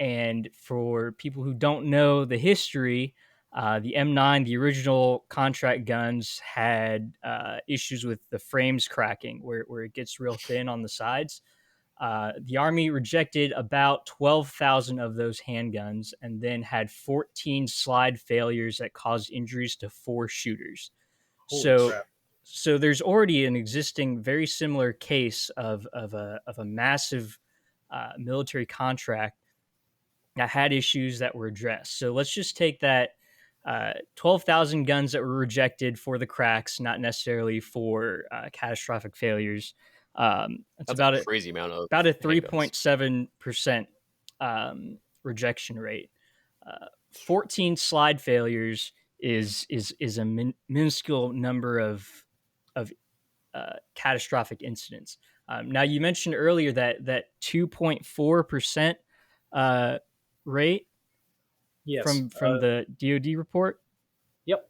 Speaker 4: And for people who don't know the history, the M9, the original contract guns, had issues with the frames cracking, where it gets real thin on the sides. The Army rejected about 12,000 of those handguns and then had 14 slide failures that caused injuries to 4 shooters.
Speaker 2: Holy crap.
Speaker 4: So there's already an existing very similar case of a massive military contract that had issues that were addressed. So let's just take that 12,000 guns that were rejected for the cracks, not necessarily for catastrophic failures. It's
Speaker 3: That's
Speaker 4: about
Speaker 3: a crazy amount of
Speaker 4: about a
Speaker 3: handguns.
Speaker 4: 3.7% rejection rate. 14 slide failures is a minuscule number of catastrophic incidents. Now, you mentioned earlier that 2.4% rate
Speaker 2: Yes.
Speaker 4: from the DoD report.
Speaker 2: Yep.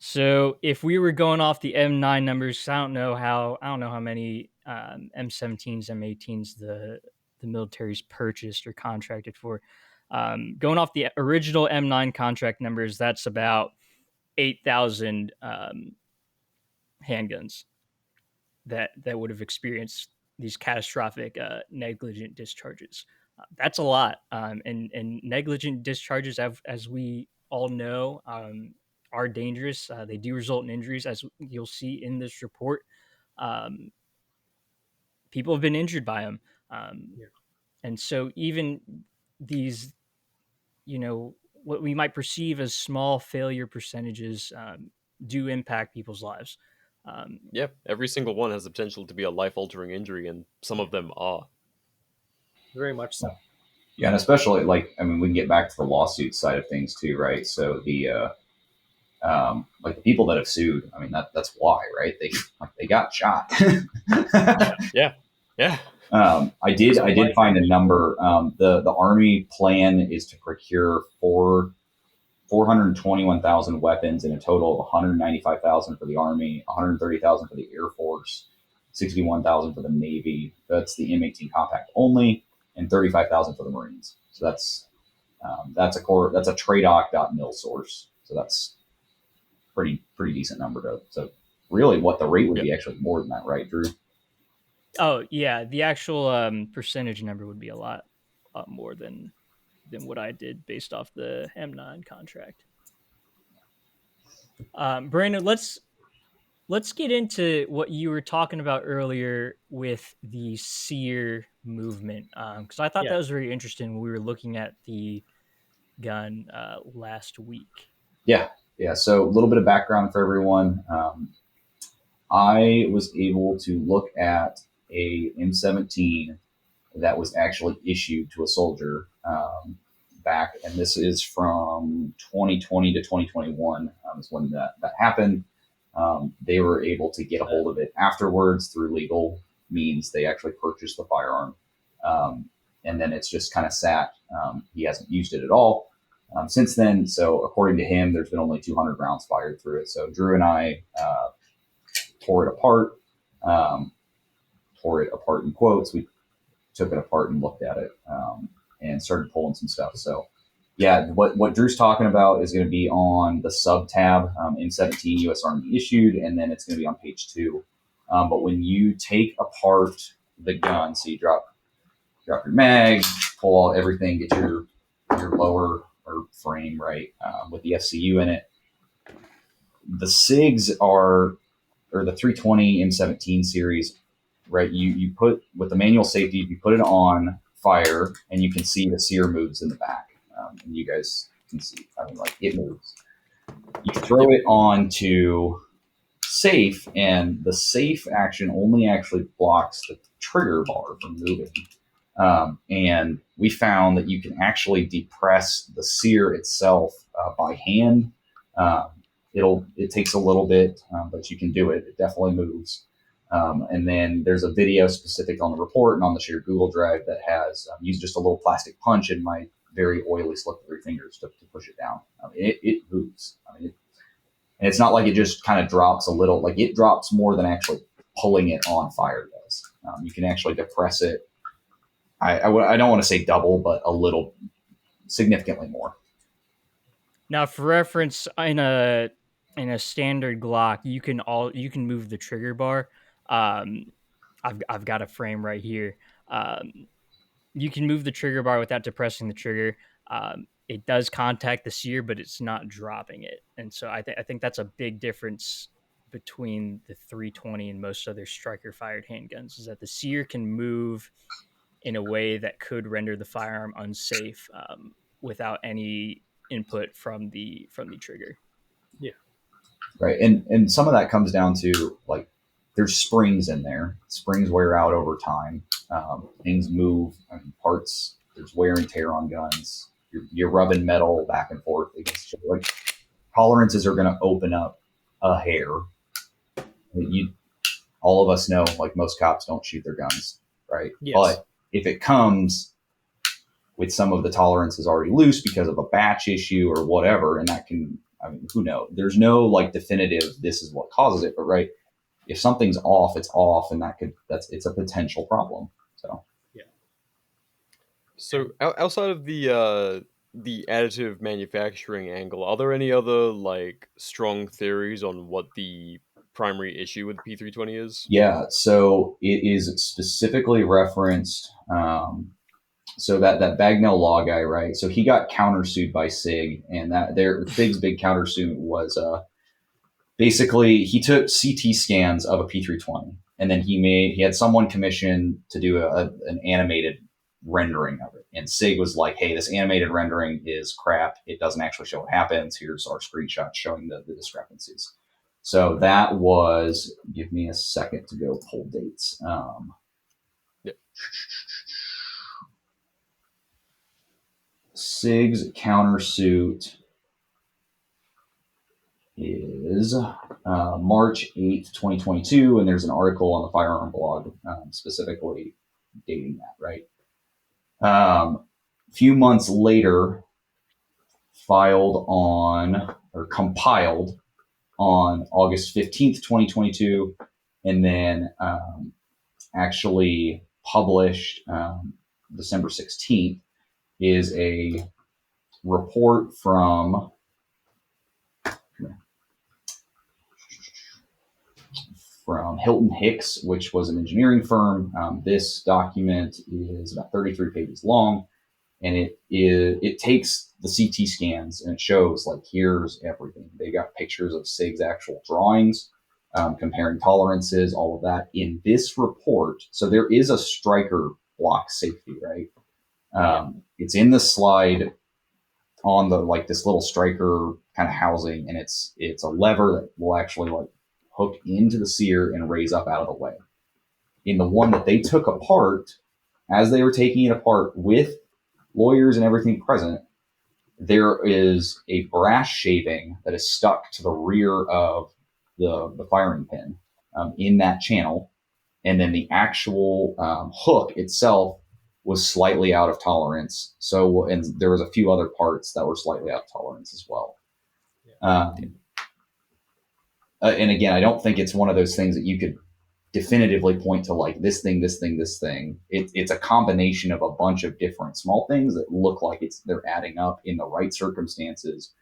Speaker 4: So if we were going off the M9 numbers, I don't know how many M17s, M18s the military's purchased or contracted for. Going off the original M9 contract numbers, that's about 8,000 handguns that would have experienced these catastrophic negligent discharges. That's a lot, and negligent discharges, as we all know, are dangerous. They do result in injuries, as you'll see in this report. People have been injured by them, and so even these, what we might perceive as small failure percentages, do impact people's lives.
Speaker 3: Yeah, every single one has the potential to be a life-altering injury, and some of them are.
Speaker 2: Very much so.
Speaker 1: Yeah, and especially we can get back to the lawsuit side of things too, right? So the the people that have sued, that's why, right? They got shot.
Speaker 3: Yeah.
Speaker 1: I did find a number. The Army plan is to procure 421,000 weapons in a total of 195,000 for the Army, 130,000 for the Air Force, 61,000 for the Navy. That's the M18 compact only, and 35,000 for the Marines. So that's a tradoc.mil source. So that's pretty decent number. So really, what the rate would be actually more than that, right, Drew?
Speaker 4: Oh yeah, the actual percentage number would be a lot more than what I did based off the M9 contract. Brandon, let's get into what you were talking about earlier with the SEER movement, because I thought that was very interesting when we were looking at the gun last week.
Speaker 1: Yeah. So a little bit of background for everyone. I was able to look at a M17 that was actually issued to a soldier back, and this is from 2020 to 2021 is when that happened. They were able to get a hold of it afterwards through legal means. They actually purchased the firearm, and then it's just kind of sat. He hasn't used it at all since then. So according to him, there's been only 200 rounds fired through it. So Drew and I tore it apart. Tore it apart in quotes. We took it apart and looked at it and started pulling some stuff. So yeah, what Drew's talking about is going to be on the sub tab, M17 U.S. Army issued, and then it's going to be on page 2. But when you take apart the gun, so you drop your mag, pull all everything, get your lower or frame right with the FCU in it. The SIGs or the 320 M17 series, right? You put with the manual safety, you put it on fire, and you can see the SEER moves in the back, and you guys can see. It moves. You throw it onto safe, and the safe action only actually blocks the trigger bar from moving. And we found that you can actually depress the SEER itself by hand. It takes a little bit, but you can do it. It definitely moves. And then there's a video specific on the report and on the shared Google Drive that has used just a little plastic punch in my very oily slippery fingers to push it down. It moves. And it's not like it just kind of drops a little. Like, it drops more than actually pulling it on fire does. You can actually depress it. I don't want to say double, but a little significantly more.
Speaker 4: Now, for reference, in a standard Glock, you can move the trigger bar. Um, I've got a frame right here. You can move the trigger bar without depressing the trigger. It does contact the sear, but it's not dropping it. And so I think that's a big difference between the 320 and most other striker fired handguns, is that the sear can move in a way that could render the firearm unsafe, without any input from the trigger.
Speaker 2: Yeah.
Speaker 1: Right. And some of that comes down to, like, there's springs in there. Springs wear out over time. Things move. I mean, parts. There's wear and tear on guns. You're rubbing metal back and forth against each other. Like, tolerances are going to open up a hair. All of us know, like, most cops don't shoot their guns, right?
Speaker 2: Yes.
Speaker 1: But if it comes with some of the tolerances already loose because of a batch issue or whatever, and that can, I mean, who knows? There's no, like, definitive, this is what causes it, but right, if something's off, it's off, and it's a potential problem. So
Speaker 2: yeah.
Speaker 3: So outside of the additive manufacturing angle, are there any other like strong theories on what the primary issue with the P320 is?
Speaker 1: yeah, so it is specifically referenced. So that Bagnell Law guy, right? So he got countersued by Sig, and Sig's big countersuit was basically he took CT scans of a P320, and then he had someone commissioned to do an animated rendering of it. And Sig was like, "Hey, this animated rendering is crap. It doesn't actually show what happens. Here's our screenshot showing the discrepancies." So that was. Give me a second to go pull dates.
Speaker 3: Yep.
Speaker 1: Sig's countersuit is March 8th, 2022, and there's an article on the Firearm blog specifically dating that, right? A few months later, compiled on August 15th, 2022, and then actually published December 16th, is a report from Hilton Hicks, which was an engineering firm. This document is about 33 pages long, and it takes the CT scans and it shows, like, here's everything. They got pictures of Sig's actual drawings, comparing tolerances, all of that in this report. So there is a striker block safety, right? It's in the slide on the, like, this little striker kind of housing, and it's a lever that will actually, like, hook into the sear and raise up out of the way. In the one that they took apart, as they were taking it apart with lawyers and everything present, there is a brass shaving that is stuck to the rear of the firing pin in that channel. And then the actual hook itself was slightly out of tolerance. So, and there was a few other parts that were slightly out of tolerance as well. And again, I don't think it's one of those things that you could definitively point to, like, this thing, this thing, this thing. It's a combination of a bunch of different small things that look like they're adding up in the right circumstances,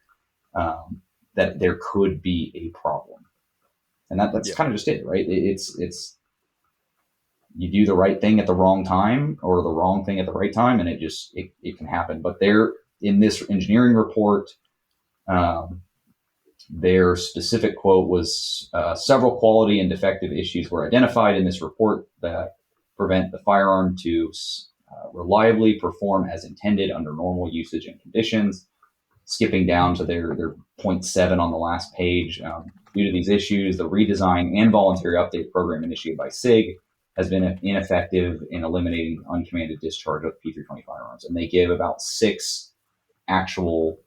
Speaker 1: that there could be a problem. And that's kind of just it, right? It's you do the right thing at the wrong time or the wrong thing at the right time, and it can happen. But there, in this engineering report, their specific quote was, several quality and defective issues were identified in this report that prevent the firearm to reliably perform as intended under normal usage and conditions. Skipping down to their 0.7 on the last page, due to these issues, the redesign and voluntary update program initiated by SIG has been ineffective in eliminating uncommanded discharge of P320 firearms. And they give about 6 actual,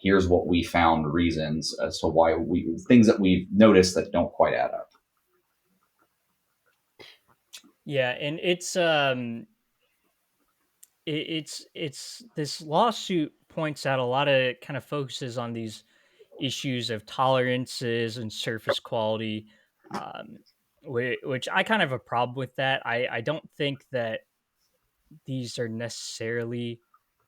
Speaker 1: here's what we found, reasons as to why things that we've noticed that don't quite add up.
Speaker 4: Yeah, and it's this lawsuit points out a lot of, kind of focuses on these issues of tolerances and surface quality, which I kind of have a problem with that. I don't think that these are necessarily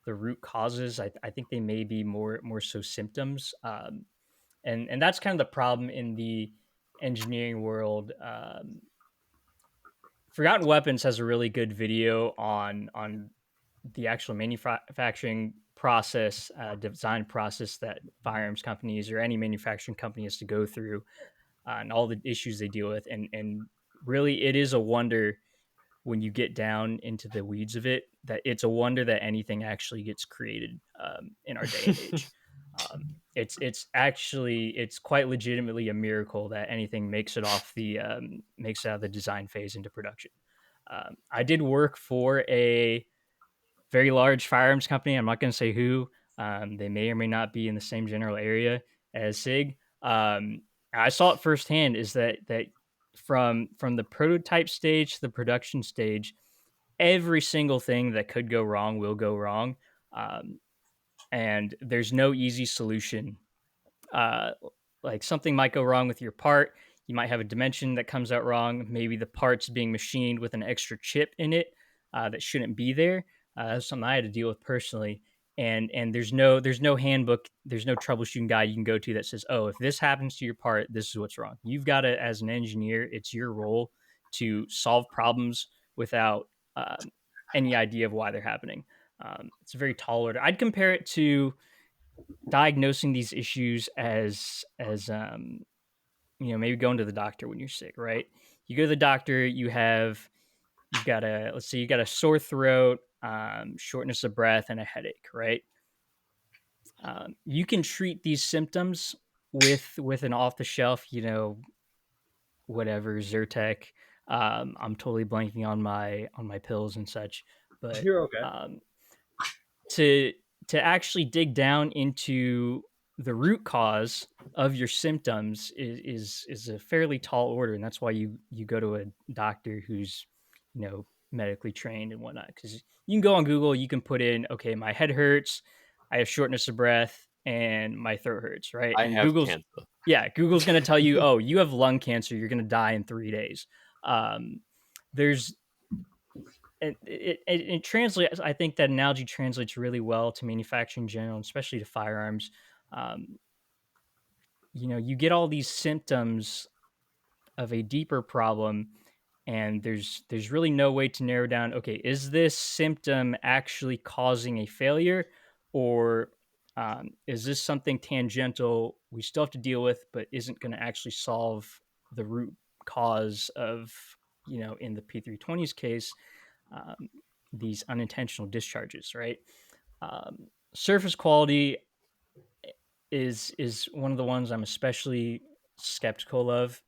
Speaker 4: the root causes. I think they may be more so symptoms, and that's kind of the problem in the engineering world. Forgotten Weapons has a really good video on the actual manufacturing process, design process that firearms companies or any manufacturing company has to go through, and all the issues they deal with. And really, it is a wonder when you get down into the weeds of it that it's a wonder that anything actually gets created in our day and age. It's quite legitimately a miracle that anything makes it makes it out of the design phase into production. I did work for a very large firearms company. I'm not going to say who. They may or may not be in the same general area as Sig. I saw it firsthand. Is that from the prototype stage to the production stage, every single thing that could go wrong will go wrong, and there's no easy solution. uh, like something might go wrong with your part. You might have a dimension that comes out wrong. Maybe the part's being machined with an extra chip in it that shouldn't be there. That's something I had to deal with personally. And there's no handbook, there's no troubleshooting guide you can go to that says, oh, if this happens to your part, this is what's wrong. You've got to, as an engineer, it's your role to solve problems without any idea of why they're happening. It's a very tall order. I'd compare it to diagnosing these issues as maybe going to the doctor when you're sick, right? You go to the doctor, you've got a, let's say you got a sore throat, shortness of breath, and a headache, right? You can treat these symptoms with an off the shelf, whatever Zyrtec. I'm totally blanking on my pills and such, but
Speaker 2: You're okay.
Speaker 4: to to actually dig down into the root cause of your symptoms is a fairly tall order, and that's why you go to a doctor who's medically trained and whatnot. Because you can go on Google, you can put in, okay, my head hurts, I have shortness of breath, and my throat hurts, right?
Speaker 3: I
Speaker 4: And
Speaker 3: have cancer.
Speaker 4: Google's going to tell you, oh, you have lung cancer, you're going to die in 3 days. There's it translates. I think that analogy translates really well to manufacturing in general, especially to firearms. Um, you get all these symptoms of a deeper problem, and there's really no way to narrow down, okay, is this symptom actually causing a failure, or is this something tangential we still have to deal with but isn't going to actually solve the root cause of, in the P320's case, um, these unintentional discharges, right? Surface quality is one of the ones I'm especially skeptical of.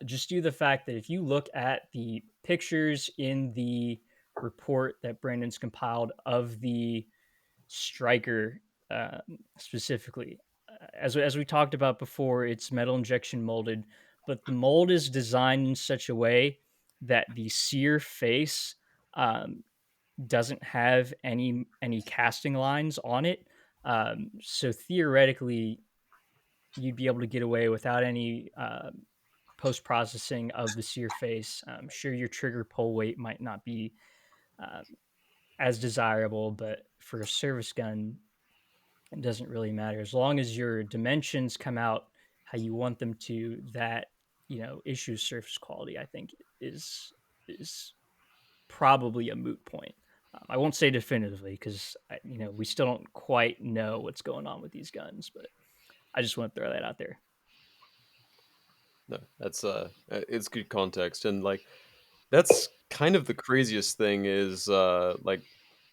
Speaker 4: Just due to the fact that if you look at the pictures in the report that Brandon's compiled of the striker, uh, specifically, as we talked about before, it's metal injection molded, but the mold is designed in such a way that the sear face um, doesn't have any casting lines on it. So theoretically, you'd be able to get away without any post processing of the sear face. Sure, your trigger pull weight might not be uh, as desirable, but for a service gun, it doesn't really matter as long as your dimensions come out how you want them to. That issue surface quality, I think, is probably a moot point. I won't say definitively because we still don't quite know what's going on with these guns, but I just want to throw that out there.
Speaker 3: No, that's it's good context, and like that's kind of the craziest thing is like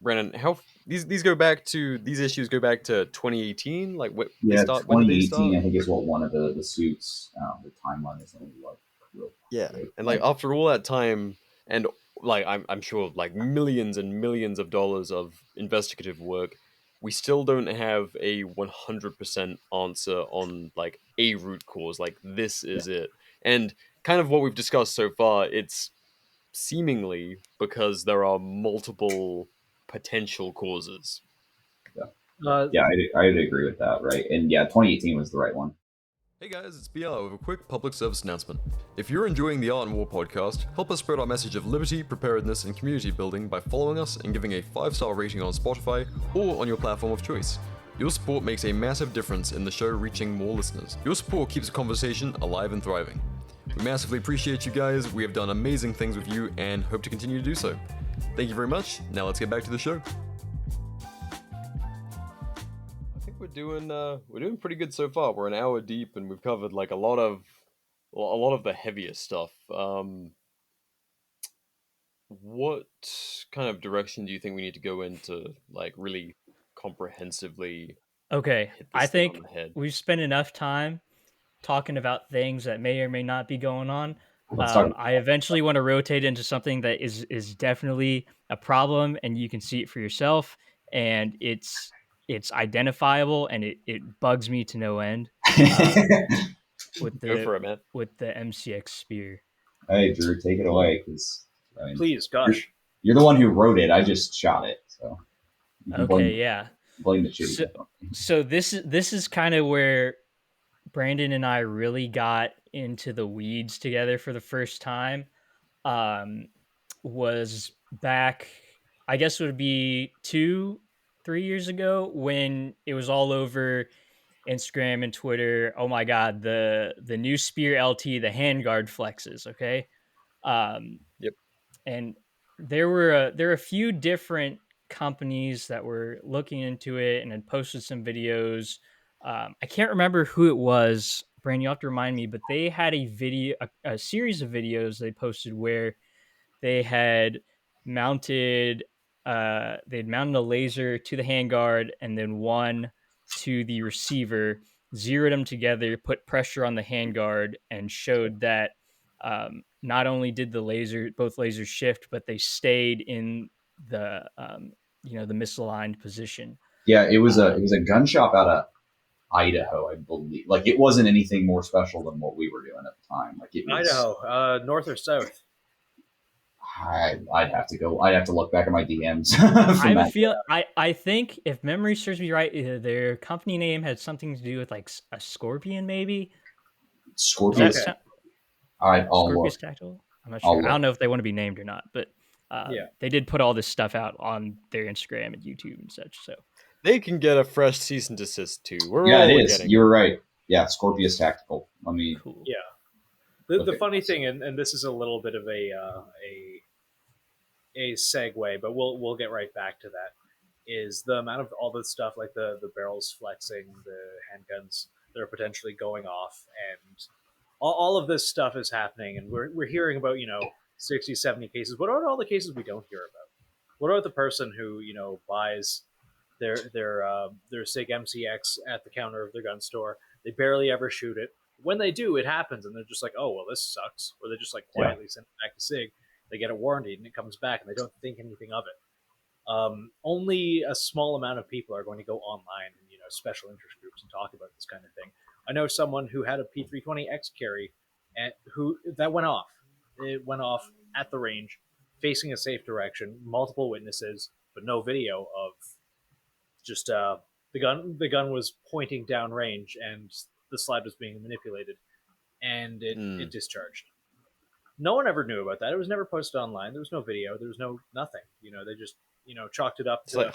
Speaker 3: Brandon, how these go back to these issues go back to 2018. Like what they
Speaker 1: Yeah,
Speaker 3: start? When did they
Speaker 1: 2018,
Speaker 3: start?
Speaker 1: I think is what one of the suits. The timeline is only like real
Speaker 3: Yeah,
Speaker 1: quick.
Speaker 3: and like after all that time, and like I'm sure like millions and millions of dollars of investigative work, we still don't have a 100% answer on like a root cause. Like this is it, and kind of what we've discussed so far. It's seemingly because there are multiple potential causes.
Speaker 1: Yeah,
Speaker 2: Uh,
Speaker 1: yeah, I'd agree with that, right? And yeah, 2018 was the right one.
Speaker 3: Hey guys, it's BR with a quick public service announcement. If you're enjoying the Art and War podcast, help us spread our message of liberty, preparedness, and community building by following us and giving a 5-star rating on Spotify or on your platform of choice. Your support makes a massive difference in the show reaching more listeners. Your support keeps the conversation alive and thriving. We massively appreciate you guys, we have done amazing things with you and hope to continue to do so. Thank you very much, now let's get back to the show. I think we're doing pretty good so far. We're an hour deep and we've covered like a lot of the heaviest stuff. What kind of direction do you think we need to go into, like really comprehensively
Speaker 4: Okay,
Speaker 3: hit
Speaker 4: I
Speaker 3: this thing
Speaker 4: think
Speaker 3: on the head?
Speaker 4: we've spent enough time talking about things that may or may not be going on.
Speaker 1: Let's talk.
Speaker 4: I eventually want to rotate into something that is definitely a problem, and you can see it for yourself, and it's identifiable, and it bugs me to no end. With
Speaker 3: Go for
Speaker 4: the
Speaker 3: it, man.
Speaker 4: with the MCX spear.
Speaker 1: Hey, Drew, take it away, because
Speaker 2: Please, gosh.
Speaker 1: you're the one who wrote it. I just shot it, so you can
Speaker 4: Okay, yeah.
Speaker 1: blame the shooter.
Speaker 4: So this is kind of where Brandon and I really got into the weeds together for the first time. Was back, I guess it would be 2-3 years ago, when it was all over Instagram and Twitter. Oh my God, the new Spear LT, the handguard flexes. Okay.
Speaker 3: Yep.
Speaker 4: And there were a few different companies that were looking into it and had posted some videos. I can't remember who it was. Brandon, you have to remind me, but they had a series of videos they posted where they had mounted they'd mounted a laser to the handguard and then one to the receiver, zeroed them together, put pressure on the handguard, and showed that not only did both lasers shift, but they stayed in the the misaligned position.
Speaker 1: Yeah, it was a gun shop out of Idaho, I believe. Like, it wasn't anything more special than what we were doing at the time. Like, it was
Speaker 2: Idaho, north or south?
Speaker 1: I'd have to go. I'd have to look back at my DMs.
Speaker 4: I have a feel. I think if memory serves me right, their company name had something to do with like a scorpion, maybe.
Speaker 1: Scorpius.
Speaker 2: Okay.
Speaker 1: All right, I'll
Speaker 4: Scorpius
Speaker 1: look.
Speaker 4: Tactical. I'm not sure. I don't know if they want to be named or not, but
Speaker 2: Yeah.
Speaker 4: they did put all this stuff out on their Instagram and YouTube and such. So
Speaker 3: They can get a fresh cease and desist too.
Speaker 1: Yeah, it is. You were right. Yeah, Scorpius Tactical. Let me.
Speaker 4: cool.
Speaker 2: Yeah. The
Speaker 1: Okay.
Speaker 2: funny thing, and this is a little bit of a segue, but we'll get right back to that, is the amount of all this stuff, like the barrels flexing, the handguns that are potentially going off, and all of this stuff is happening, and we're hearing about 60, 70 cases. What are all the cases we don't hear about? What about the person who buys their Sig MCX at the counter of their gun store? They barely ever shoot it. When they do, it happens, and they're just like, "Oh well, this sucks," or they just like quietly send it back to Sig. They get a warranty, and it comes back, and they don't think anything of it. Only a small amount of people are going to go online and special interest groups and talk about this kind of thing. I know someone who had a P320 X carry, and that went off. It went off at the range, facing a safe direction, multiple witnesses, but no video of just the gun. The gun was pointing downrange, and the slide was being manipulated, and it discharged. No one ever knew about that. It was never posted online. There was no video. There was no nothing. They just chalked it up
Speaker 3: It's
Speaker 2: to,
Speaker 3: like,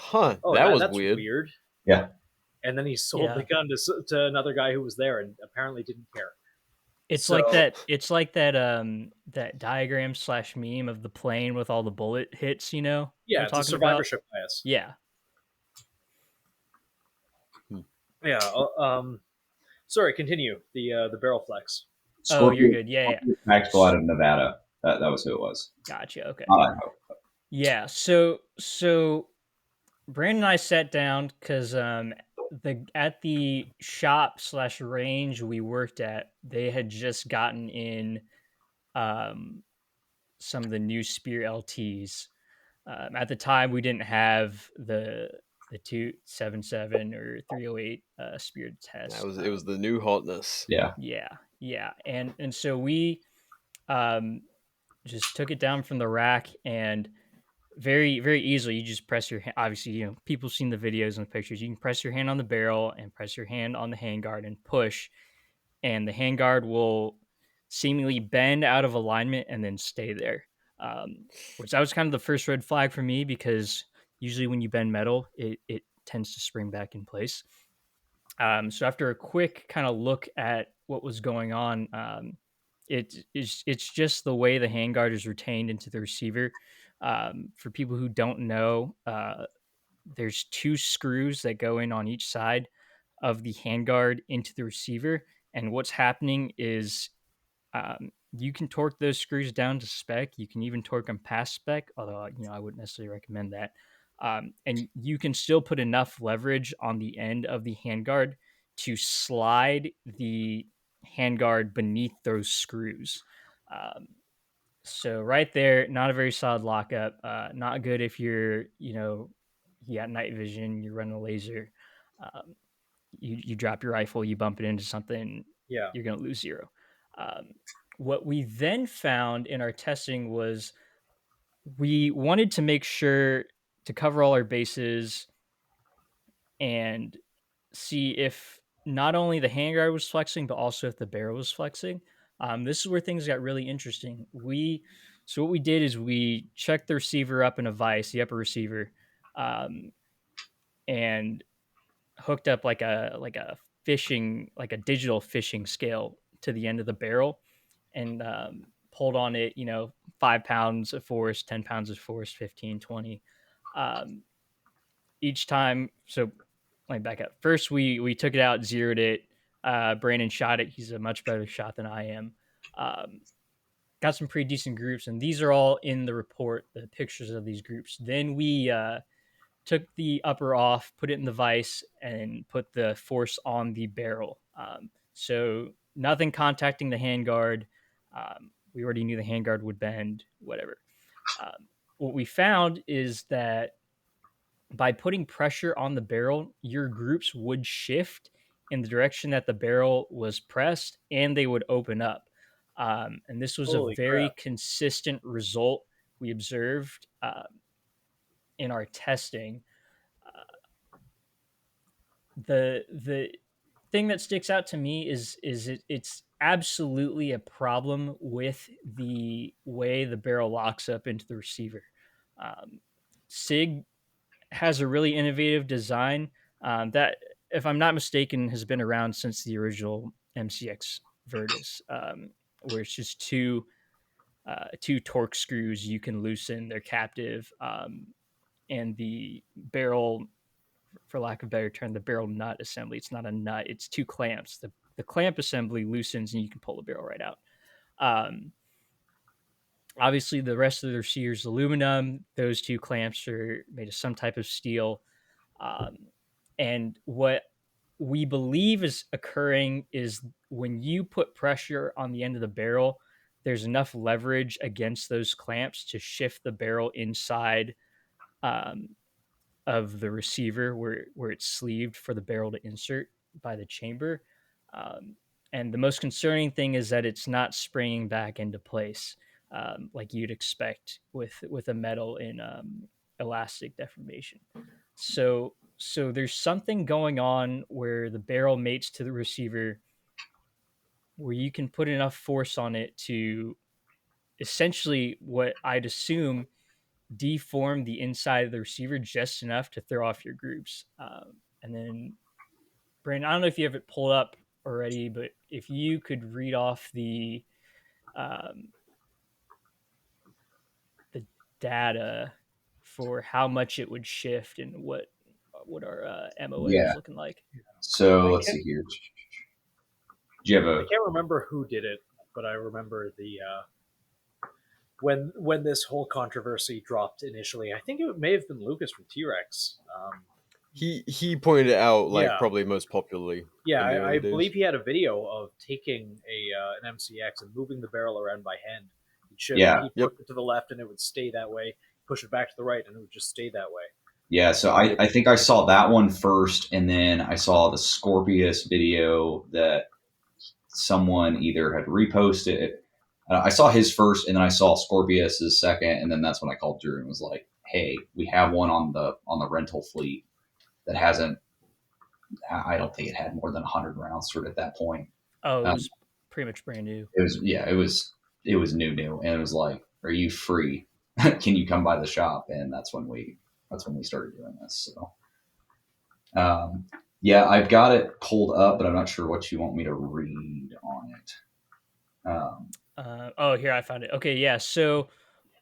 Speaker 2: that's
Speaker 3: weird.
Speaker 1: Yeah.
Speaker 2: And then he sold the gun to another guy who was there and apparently didn't care.
Speaker 4: It's like that. It's like that. That diagram / meme of the plane with all the bullet hits.
Speaker 2: Yeah, it's a survivorship bias.
Speaker 4: Yeah.
Speaker 2: Yeah. Sorry. Continue the barrel flex.
Speaker 4: Oh, you're good. Yeah.
Speaker 1: Tactical out of Nevada. That was who it was.
Speaker 4: Gotcha. Okay.
Speaker 1: Not Idaho.
Speaker 4: Yeah. So Brandon and I sat down because at the shop / range we worked at, they had just gotten in some of the new Spear LTs. At the time, we didn't have the 277 or 308 Spear test.
Speaker 3: It was the new hotness.
Speaker 4: Yeah. And so we just took it down from the rack, and very, very easily, you just press your hand. Obviously, people seen the videos and the pictures. You can press your hand on the barrel and press your hand on the handguard and push. and the handguard will seemingly bend out of alignment and then stay there. Which that was kind of the first red flag for me, because usually when you bend metal, it tends to spring back in place. So after a quick kind of look at what was going on, it's just the way the handguard is retained into the receiver. For people who don't know, there's 2 screws that go in on each side of the handguard into the receiver, and what's happening is you can torque those screws down to spec. You can even torque them past spec, although I wouldn't necessarily recommend that. And you can still put enough leverage on the end of the handguard to slide the handguard beneath those screws. So right there, not a very solid lockup. Not good if you got night vision, you're running a laser. Um, you drop your rifle, you bump it into something,
Speaker 2: Yeah.
Speaker 4: you're going to lose 0. Um, what we then found in our testing was we wanted to make sure to cover all our bases and see if not only the handguard was flexing, but also if the barrel was flexing. This is where things got really interesting. So what we did is we checked the receiver up in a vise, the upper receiver, um, and hooked up like a fishing, like a digital fishing scale to the end of the barrel, and pulled on it, 5 pounds of force, 10 pounds of force, 15, 20 um, each time. So like back up, first we took it out, zeroed it. Brandon shot it. He's a much better shot than I am. um, Got some pretty decent groups, and these are all in the report, the pictures of these groups. Then we took the upper off, put it in the vise, and put the force on the barrel. So nothing contacting the handguard. We already knew the handguard would bend, whatever. What we found is that by putting pressure on the barrel, your groups would shift in the direction that the barrel was pressed, and they would open up. And this was a
Speaker 2: Holy
Speaker 4: very
Speaker 2: crap.
Speaker 4: consistent result we observed in our testing. The thing that sticks out to me is it's absolutely a problem with the way the barrel locks up into the receiver. Sig has a really innovative design that, if I'm not mistaken, has been around since the original MCX Virtus, where it's just two torque screws you can loosen. They're captive, and the barrel, for lack of a better term, the barrel nut assembly. It's not a nut; it's 2 clamps. The clamp assembly loosens, and you can pull the barrel right out. Um, Obviously, the rest of the receiver is aluminum. Those 2 clamps are made of some type of steel. Um, and what we believe is occurring is when you put pressure on the end of the barrel, there's enough leverage against those clamps to shift the barrel inside um, of the receiver where it's sleeved for the barrel to insert by the chamber. Um, and the most concerning thing is that it's not springing back into place like you'd expect with a metal in elastic deformation. So there's something going on where the barrel mates to the receiver, where you can put enough force on it to essentially, what I'd assume, deform the inside of the receiver just enough to throw off your groups. And then, Brandon, I don't know if you have it pulled up already, but if you could read off um, the data for how much it would shift and what our MOA
Speaker 1: Yeah.
Speaker 4: was looking like.
Speaker 1: So
Speaker 2: I
Speaker 1: let's
Speaker 2: can't,
Speaker 1: see here. Do you have
Speaker 2: I
Speaker 1: a?
Speaker 2: can't remember who did it, but I remember the when this whole controversy dropped initially. I think it may have been Lucas from T-Rex.
Speaker 3: He pointed it out like
Speaker 2: Yeah.
Speaker 3: probably most popularly
Speaker 2: Yeah,
Speaker 3: in the
Speaker 2: I
Speaker 3: early days.
Speaker 2: believe he had a video of taking an MCX and moving the barrel around by hand.
Speaker 1: Yeah.
Speaker 2: He'd
Speaker 3: Yep.
Speaker 2: push it to the left and it would stay that way. Push it back to the right and it would just stay that way.
Speaker 1: Yeah, so I think I saw that one first, and then I saw the Scorpius video that someone either had reposted. I saw his first, and then I saw Scorpius's second, and then that's when I called Drew and was like, "Hey, we have one on the rental fleet that hasn't. I don't think it had more than 100 rounds through it at that point."
Speaker 4: Oh, it
Speaker 1: Um,
Speaker 4: was pretty much brand new.
Speaker 1: it was new, and it was like, are you free? Can you come by the shop? And that's when we started doing this. So yeah, I've got it pulled up, but I'm not sure what you want me to read on it.
Speaker 4: Oh, here I found it. Okay, yeah. So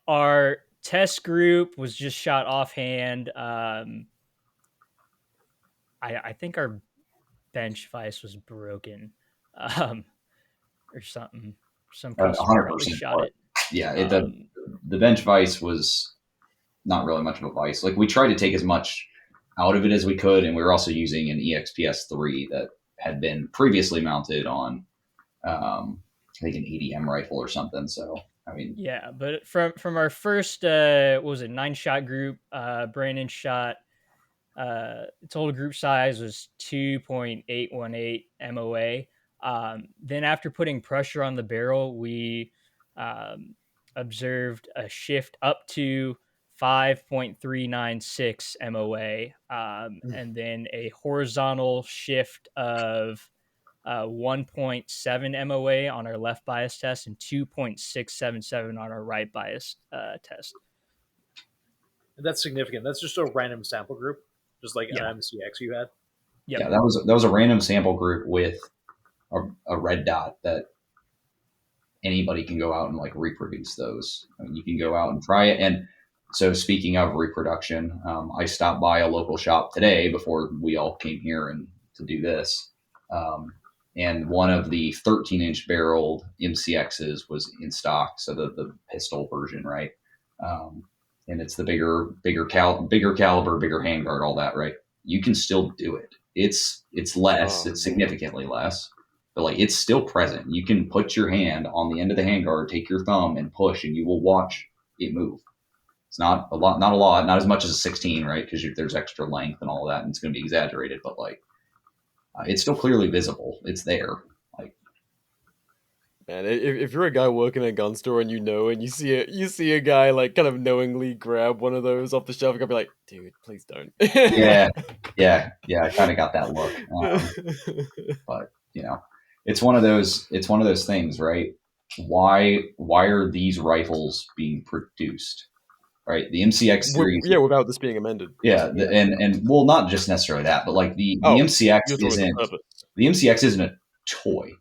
Speaker 4: our test group was just shot offhand. I think our bench vise was broken, um, or something. Some customer probably
Speaker 1: 100%.
Speaker 4: shot it.
Speaker 1: Yeah,
Speaker 4: Um,
Speaker 1: the bench vice was not really much of a vice. Like we tried to take as much out of it as we could, and we were also using an EXPS3 that had been previously mounted on, I think, an ADM rifle or something. So I mean,
Speaker 4: yeah, but from our first what was it, 9-shot group, Brandon shot total group size was 2.818 MOA. Then after putting pressure on the barrel, we um, observed a shift up to 5.396 MOA, and then a horizontal shift of 1.7 MOA on our left bias test and 2.677 on our right bias test.
Speaker 2: And that's significant. That's just a random sample group, just like
Speaker 4: Yeah.
Speaker 2: an MCX you had.
Speaker 4: Yep.
Speaker 1: yeah, that was a random sample group with a red dot that anybody can go out and like reproduce those. I mean, you can go out and try it. And so, speaking of reproduction, I stopped by a local shop today before we all came here and to do this. Um, and one of the 13-inch barreled MCXs was in stock, so the pistol version, right? Um, and it's the bigger caliber, bigger handguard, all that, right? You can still do it. It's less,
Speaker 3: Oh
Speaker 1: it's
Speaker 3: man.
Speaker 1: significantly less, but like it's still present. You can put your hand on the end of the handguard, take your thumb and push, and you will watch it move. It's not a lot, not as much as a 16, right? Because there's extra length and all of that, and it's going to be exaggerated, but like it's still clearly visible. It's there. Like,
Speaker 3: Man, if you're a guy working at a gun store and and you see a guy like kind of knowingly grab one of those off the shelf, you gotta be like, dude, please don't.
Speaker 1: yeah, yeah. I kind of got that look, but it's one of those things, right? Why are these rifles being produced? Right, the MCX series.
Speaker 3: Yeah, without this being amended.
Speaker 1: Yeah, and well, not just necessarily that, but like the
Speaker 3: Oh,
Speaker 1: MCX
Speaker 3: you're talking about the purpose.
Speaker 1: isn't a toy,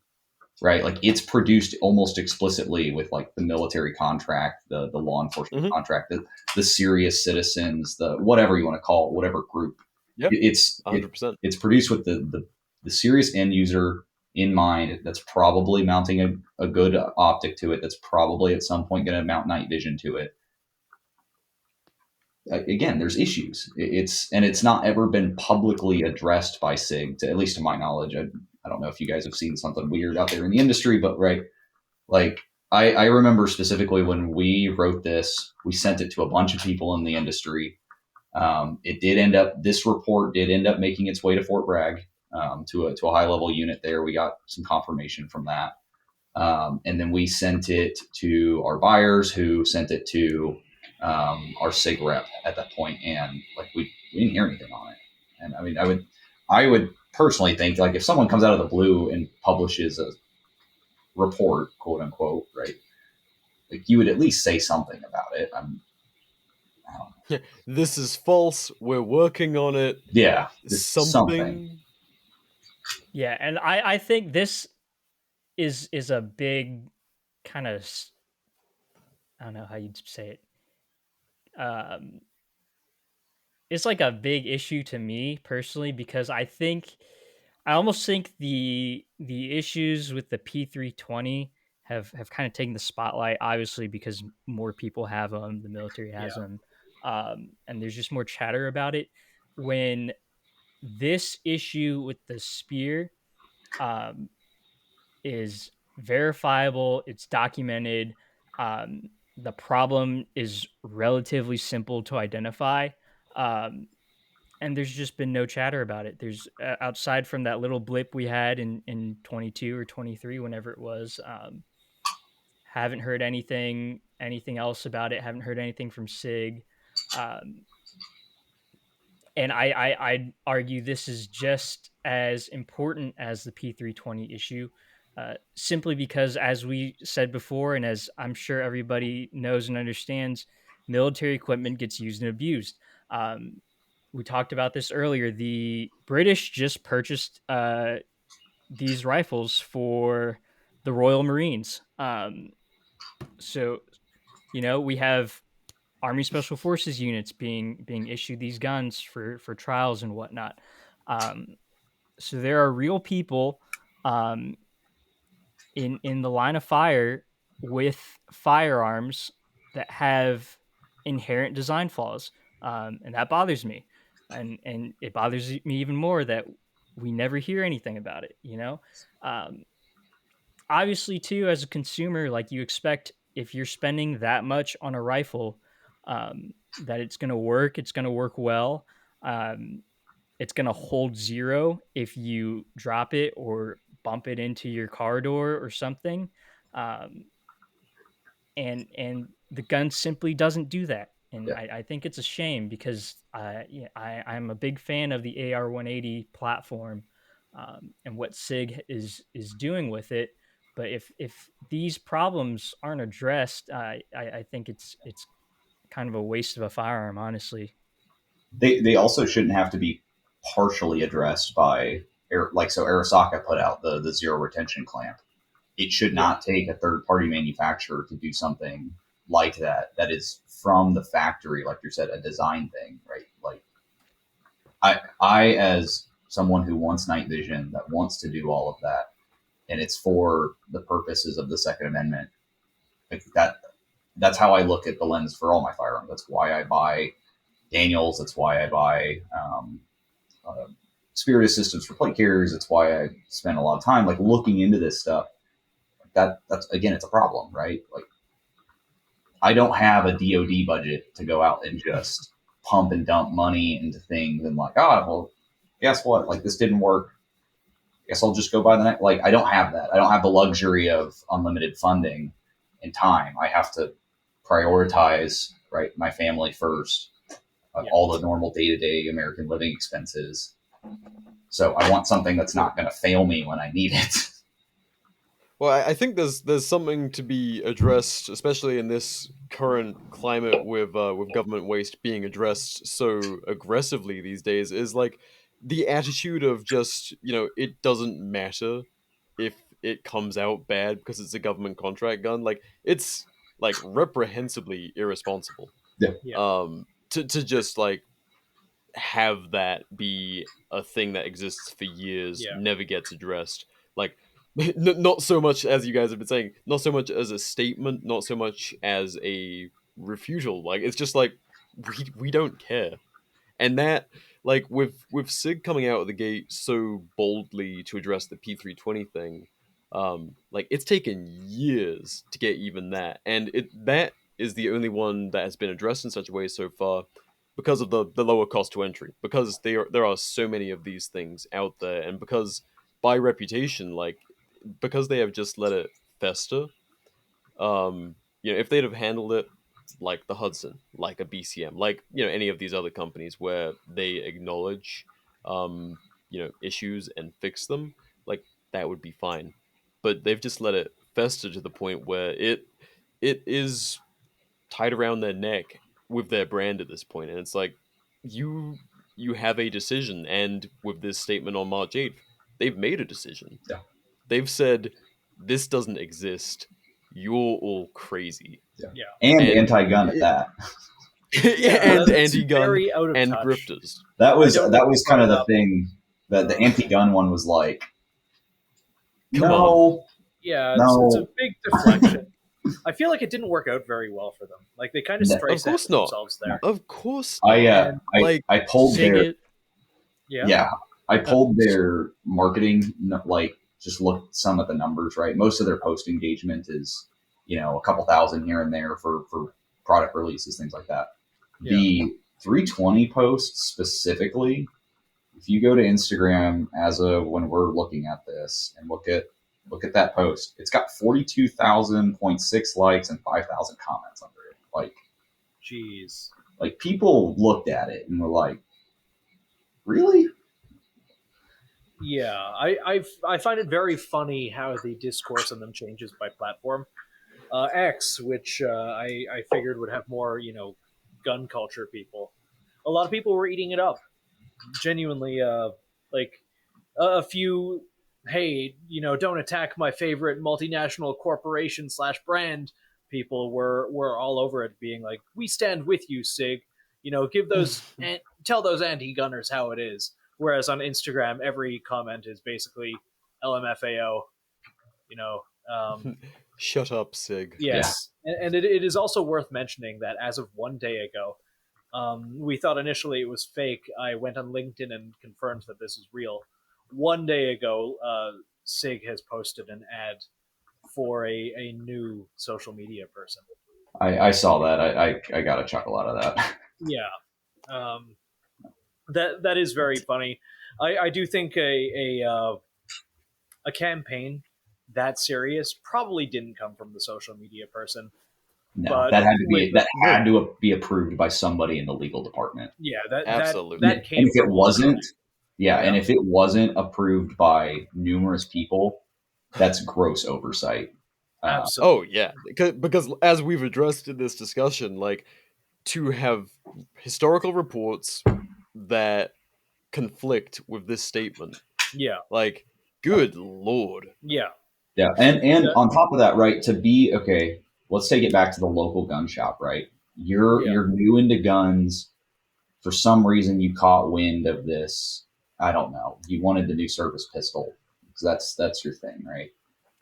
Speaker 1: right? Like it's produced almost explicitly with like the military contract, the law enforcement
Speaker 3: Hmm.
Speaker 1: contract, the serious citizens, the whatever you want to call it, whatever group.
Speaker 3: Yeah,
Speaker 1: It's
Speaker 3: 100%.
Speaker 1: it's produced with the serious end user in mind. That's probably mounting a good optic to it. That's probably at some point going to mount night vision to it. Again, there's issues. It's not ever been publicly addressed by SIG, at least to my knowledge. I don't know if you guys have seen something weird out there in the industry, but right, like I remember specifically when we wrote this, we sent it to a bunch of people in the industry. This report did end up making its way to Fort Bragg, to a high level unit there. We got some confirmation from that. And then we sent it to our buyers, who sent it to our SIG rep at that point, and like we didn't hear anything on it. And I mean, I would personally think like if someone comes out of the blue and publishes a report, quote unquote, right? Like you would at least say something about it. I don't know.
Speaker 3: This is false. We're working on it.
Speaker 1: Yeah, just something.
Speaker 3: Something.
Speaker 4: Yeah, and I think this is a big kind of, I don't know how you'd say it. It's like a big issue to me personally, because I almost think the issues with the P320 have kind of taken the spotlight, obviously because more people have them, the military has
Speaker 2: Yeah.
Speaker 4: them, and there's just more chatter about it. When this issue with the spear um, is verifiable, it's documented. The problem is relatively simple to identify. Um, and there's just been no chatter about it. There's outside from that little blip we had in 22 or 23, whenever it was. Haven't heard anything else about it. Haven't heard anything from SIG. Um, and I'd argue this is just as important as the P320 issue. simply because, as we said before, and as I'm sure everybody knows and understands, military equipment gets used and abused. We talked about this earlier. The British just purchased these rifles for the Royal Marines. So, we have Army Special Forces units being issued these guns for trials and whatnot. So there are real people um, in the line of fire with firearms that have inherent design flaws, and that bothers me. And it bothers me even more that we never hear anything about it. Um, Obviously, too, as a consumer, like, you expect, if you're spending that much on a rifle, that it's going to work. It's going to work well. Um, it's going to hold zero if you drop it or bump it into your car door or something. Um, and the gun simply doesn't do that. And
Speaker 1: Yeah.
Speaker 4: I think it's a shame because I'm a big fan of the AR 180 platform, and what SIG is doing with it. But if these problems aren't addressed, I think it's kind of a waste of a firearm, honestly.
Speaker 1: They also shouldn't have to be partially addressed by so Arasaka put out the zero retention clamp. It should not take a third party manufacturer to do something like that. That is from the factory, like you said, a design thing, right? Like I as someone who wants night vision, that wants to do all of that, and it's for the purposes of the Second Amendment. Like that's how I look at the lens for all my firearms. That's why I buy Daniels. That's why I buy uh, Spirit systems for plate carriers. It's why I spend a lot of time like looking into this stuff. That's again, it's a problem, right? Like I don't have a DoD budget to go out and just pump and dump money into things and like, oh, well, guess what? Like this didn't work. Guess I'll just go buy the next. Like I don't have that. I don't have the luxury of unlimited funding and time. I have to prioritize right my family first, all the normal day to day American living expenses. So I want something that's not going to fail me when I need it.
Speaker 3: Well, I think there's something to be addressed, especially in this current climate with government waste being addressed so aggressively these days. Is like the attitude of just it doesn't matter if it comes out bad because it's a government contract gun. Like it's like reprehensibly irresponsible.
Speaker 1: Yeah.
Speaker 3: To just like have that be a thing that exists for years, never gets addressed. Like not so much as you guys have been saying, not so much as a statement, not so much as a refusal. Like it's just like we don't care. And that, like with Sig coming out of the gate so boldly to address the P320 thing, like it's taken years to get even that, and that is the only one that has been addressed in such a way so far because of the lower cost to entry, because there are so many of these things out there, and because by reputation, like because they have just let it fester. If they'd have handled it like the Hudson, like a BCM, like any of these other companies where they acknowledge issues and fix them, like that would be fine. But they've just let it fester to the point where it is tied around their neck with their brand at this point, and it's like you have a decision, and with this statement on March 8th, they've made a decision.
Speaker 1: Yeah.
Speaker 3: They've said this doesn't exist. You're all crazy.
Speaker 1: Yeah. And anti-gun at that.
Speaker 3: And anti-gun and
Speaker 2: touch.
Speaker 3: grifters.
Speaker 1: That was kind of the thing. That the anti-gun one was like, no.
Speaker 2: It's a big deflection. I feel like it didn't work out very well for them. Like they kind of straight themselves there.
Speaker 3: Of course
Speaker 1: not. I pulled their I pulled their marketing, like just looked some of the numbers, right? Most of their post engagement is, a couple thousand here and there for product releases, things like that. Yeah. The 320 posts specifically, if you go to Instagram as of when we're looking at this and look at that post, it's got 42,000.6 likes and 5,000 comments under it. Like,
Speaker 2: jeez.
Speaker 1: Like people looked at it and were like, really?
Speaker 2: Yeah, I find it very funny how the discourse on them changes by platform. X, which I figured would have more, gun culture people. A lot of people were eating it up. Genuinely, like a few, hey, don't attack my favorite multinational corporation slash brand. People were all over it, being like, we stand with you, Sig. Give those and tell those anti-gunners how it is. Whereas on Instagram, every comment is basically LMFAO. You know, um,
Speaker 3: Shut up, Sig.
Speaker 1: Yeah.
Speaker 2: yes, and it is also worth mentioning that as of one day ago, we thought initially it was fake. I went on LinkedIn and confirmed that this is real. One day ago, Sig has posted an ad for a new social media person.
Speaker 1: I saw that. I got a chuckle out of that.
Speaker 2: Yeah, that is very funny. I do think a campaign that serious probably didn't come from the social media person,
Speaker 1: No,
Speaker 2: but
Speaker 1: that had to
Speaker 2: with
Speaker 1: be that had to be approved by somebody in the legal department.
Speaker 2: yeah, that
Speaker 3: Absolutely.
Speaker 2: that
Speaker 1: And
Speaker 2: came
Speaker 1: if it
Speaker 2: from
Speaker 1: wasn't, yeah, and
Speaker 2: Yeah.
Speaker 1: if it wasn't approved by numerous people, that's gross oversight.
Speaker 2: absolutely
Speaker 3: Oh yeah, because as we've addressed in this discussion, like to have historical reports that conflict with this statement,
Speaker 2: yeah
Speaker 3: like good lord.
Speaker 2: yeah
Speaker 1: Yeah, and
Speaker 2: that,
Speaker 1: on top of that, right, to be okay, let's take it back to the local gun shop, right?
Speaker 2: yeah
Speaker 1: You're new into guns. For some reason, you caught wind of this. I don't know. You wanted the new service pistol because that's your thing, right?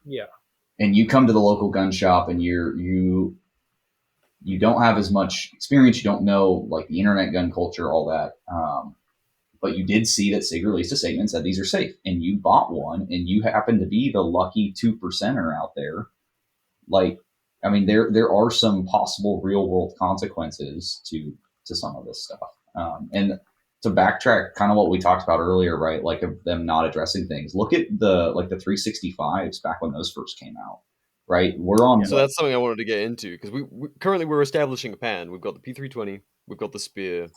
Speaker 2: yeah
Speaker 1: And you come to the local gun shop and you don't have as much experience. You don't know like the internet gun culture, all that. But you did see that Sig released a statement and said these are safe, and you bought one, and you happen to be the lucky 2%er out there. Like, I mean, there are some possible real world consequences to some of this stuff. And to backtrack, kind of what we talked about earlier, right? Like of them not addressing things. Look at the 365s back when those first came out, right? We're on
Speaker 3: So
Speaker 1: what?
Speaker 3: that's something I wanted to get into because we currently we're establishing a pan. We've got the P320, we've got the Spear,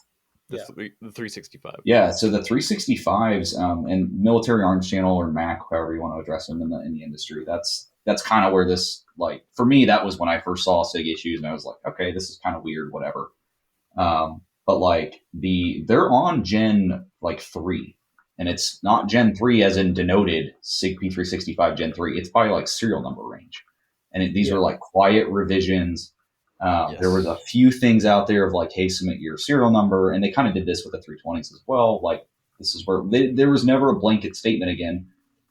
Speaker 2: yeah
Speaker 3: the 365.
Speaker 1: Yeah, so the 365s and Military Arms Channel or MAC, however you want to address them in the industry. That's kind of where this like for me that was when I first saw SIG issues and I was like, okay, this is kind of weird, whatever. But like they're on Gen like 3, and it's not Gen 3 as in denoted SIG P365 Gen 3. It's by like serial number range, and these
Speaker 2: yeah
Speaker 1: are like quiet revisions. There was a
Speaker 3: Yes.
Speaker 1: few things out there of like, hey, submit your serial number, and they kind of did this with the 320s as well. Like this is where there was never a blanket statement again,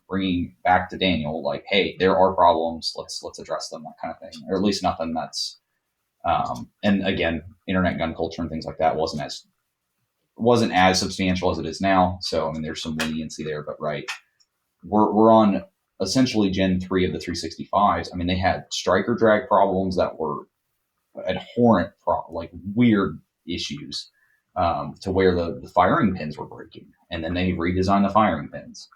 Speaker 1: bringing back to Daniel like, hey, there are problems. Let's address them, that kind of thing, or at least nothing that's and again, internet gun culture and things like that wasn't as substantial as it is now. So I mean, there's some leniency there, but right, we're on essentially Gen 3 of the 365s. I mean, they had striker drag problems that were abhorrent, like weird issues to where the firing pins were breaking, and then they redesigned the firing pins.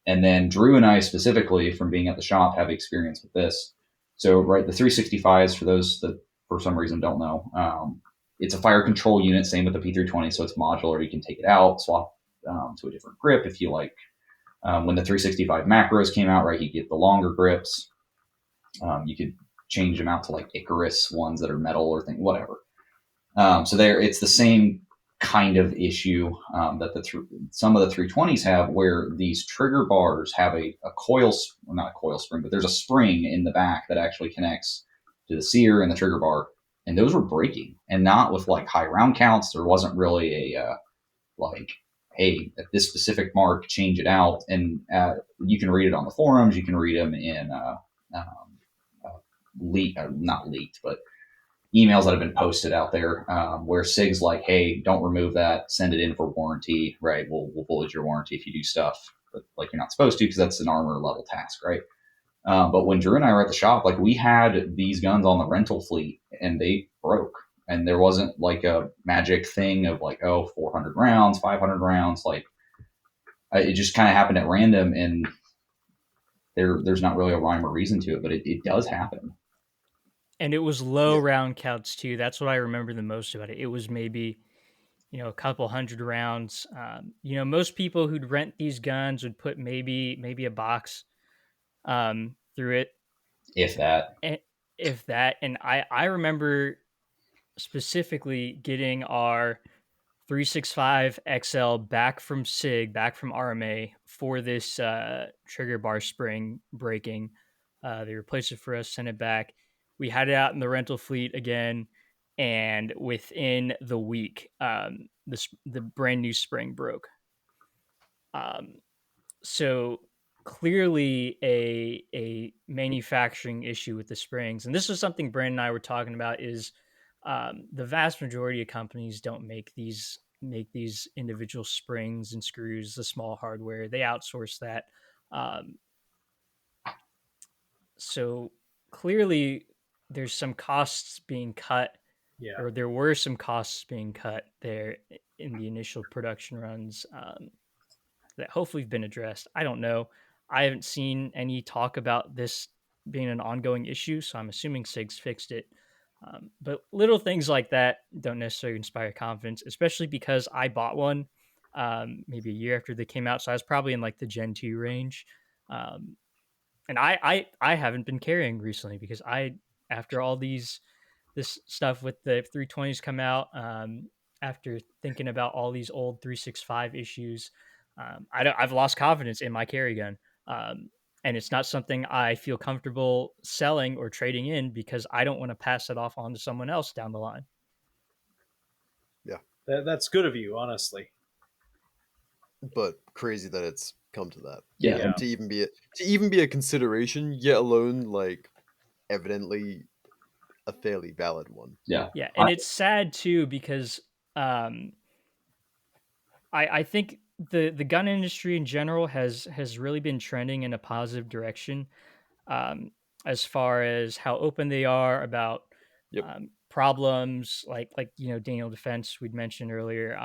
Speaker 1: And then Drew and I specifically, from being at the shop, have experience with this. So, right, the 365s, for those that for some reason don't know, it's a fire control unit, same with the P320, so it's modular. You can take it out, swap to a different grip if you like. When the 365 macros came out, right, you get the longer grips. You could change them out to like Icarus ones that are metal or thing, whatever. So there, it's the same kind of issue that some of the 320s have, where these trigger bars have a coil, well, not a coil spring, but there's a spring in the back that actually connects to the sear and the trigger bar, and those were breaking, and not with like high round counts. There wasn't really a like, hey, at this specific mark, change it out, and you can read it on the forums. You can read them in not leaked, but emails that have been posted out there where SIG's like, hey, don't remove that, send it in for warranty, right? We'll void your warranty if you do stuff but like you're not supposed to because that's an armor level task, right? But when Drew and I were at the shop, like we had these guns on the rental fleet and they broke. And there wasn't like a magic thing of like, oh, 400 rounds, 500 rounds. Like it just kind of happened at random, and there's not really a rhyme or reason to it, but it does happen.
Speaker 4: And it was low
Speaker 3: Yeah.
Speaker 4: round counts too. That's what I remember the most about it. It was maybe, a couple hundred rounds. Most people who'd rent these guns would put maybe a box through it,
Speaker 1: if that.
Speaker 4: if that. And I remember specifically getting our 365 XL back from RMA for this trigger bar spring breaking. They replaced it for us, sent it back. We had it out in the rental fleet again, and within the week, the brand new spring broke. So clearly a manufacturing issue with the springs, and this was something Brandon and I were talking about. Is the vast majority of companies don't make these individual springs and screws, the small hardware. They outsource that. Um, so clearly there's some costs being cut, or there were some costs being cut there in the initial production runs, that hopefully have been addressed. I don't know. I haven't seen any talk about this being an ongoing issue, so I'm assuming SIG's fixed it. But little things like that don't necessarily inspire confidence, especially because I bought one maybe a year after they came out, so I was probably in like the Gen 2 range. And I haven't been carrying recently because after all this stuff with the 320s come out, after thinking about all these old 365 issues, I've lost confidence in my carry gun. And it's not something I feel comfortable selling or trading in because I don't want to pass it off on to someone else down the line.
Speaker 3: Yeah.
Speaker 2: That's good of you, honestly.
Speaker 3: But crazy that it's come to that.
Speaker 1: Yeah.
Speaker 3: And to even be a consideration, yet alone like evidently a fairly valid one.
Speaker 1: Yeah.
Speaker 4: Yeah, and it's sad too because I think the gun industry in general has really been trending in a positive direction, as far as how open they are about problems like Daniel Defense we'd mentioned earlier.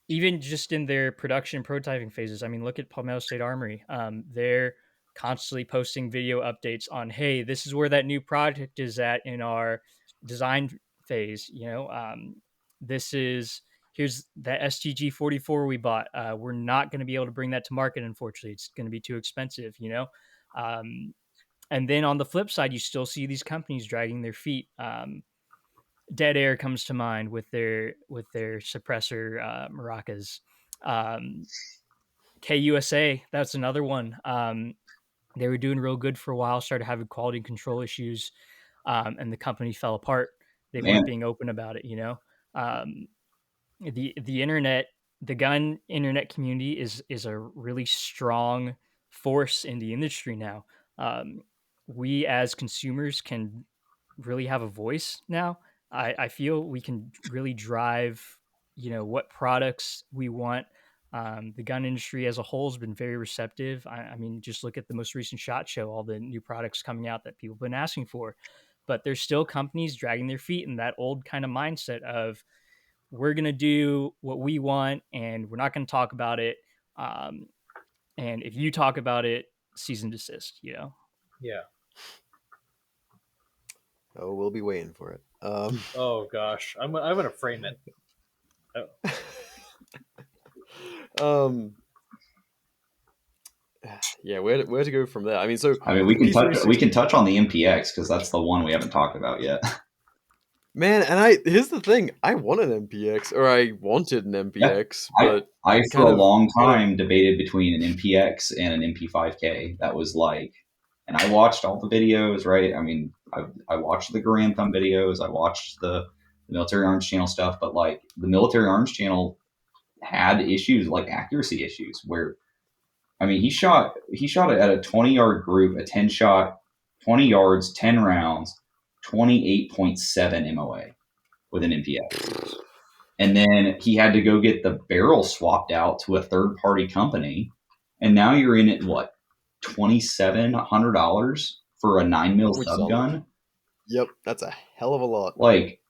Speaker 4: Even just in their production prototyping phases. I mean, look at Palmetto State Armory. They're constantly posting video updates on, hey, this is where that new project is at in our design phase. Here's that STG 44 we bought. We're not going to be able to bring that to market, unfortunately. It's going to be too expensive, and then on the flip side, you still see these companies dragging their feet. Dead Air comes to mind with their suppressor maracas. KUSA, that's another one. They were doing real good for a while, started having quality control issues, and the company fell apart. They weren't being open about it. The internet, the gun internet community is a really strong force in the industry now. We as consumers can really have a voice now. I feel we can really drive, what products we want. The gun industry as a whole has been very receptive. I mean, just look at the most recent SHOT Show, all the new products coming out that people have been asking for. But there's still companies dragging their feet in that old kind of mindset of, we're going to do what we want and we're not going to talk about it. And if you talk about it, cease and desist,
Speaker 2: Yeah.
Speaker 3: Oh, we'll be waiting for it.
Speaker 2: Oh gosh, I'm gonna frame it.
Speaker 3: Yeah, where to go from there? I mean,
Speaker 1: we can touch on the MPX because that's the one we haven't talked about yet.
Speaker 3: Man, and here's the thing: I want an MPX, or I wanted an MPX, but
Speaker 1: I for a long time debated between an MPX and an MP5K. That was like, and I watched all the videos, right? I mean, I watched the Garand Thumb videos, I watched the Military Arms Channel stuff, but like the Military Arms Channel had issues, like accuracy issues, where, I mean, he shot it at a 20-yard group, a 10-shot, 20 yards, 10 rounds, 28.7 MOA with an MPX. And then he had to go get the barrel swapped out to a third-party company. And now you're in at, what, $2,700 for a 9mm sub gun?
Speaker 3: Yep, that's a hell of a lot.
Speaker 1: Like,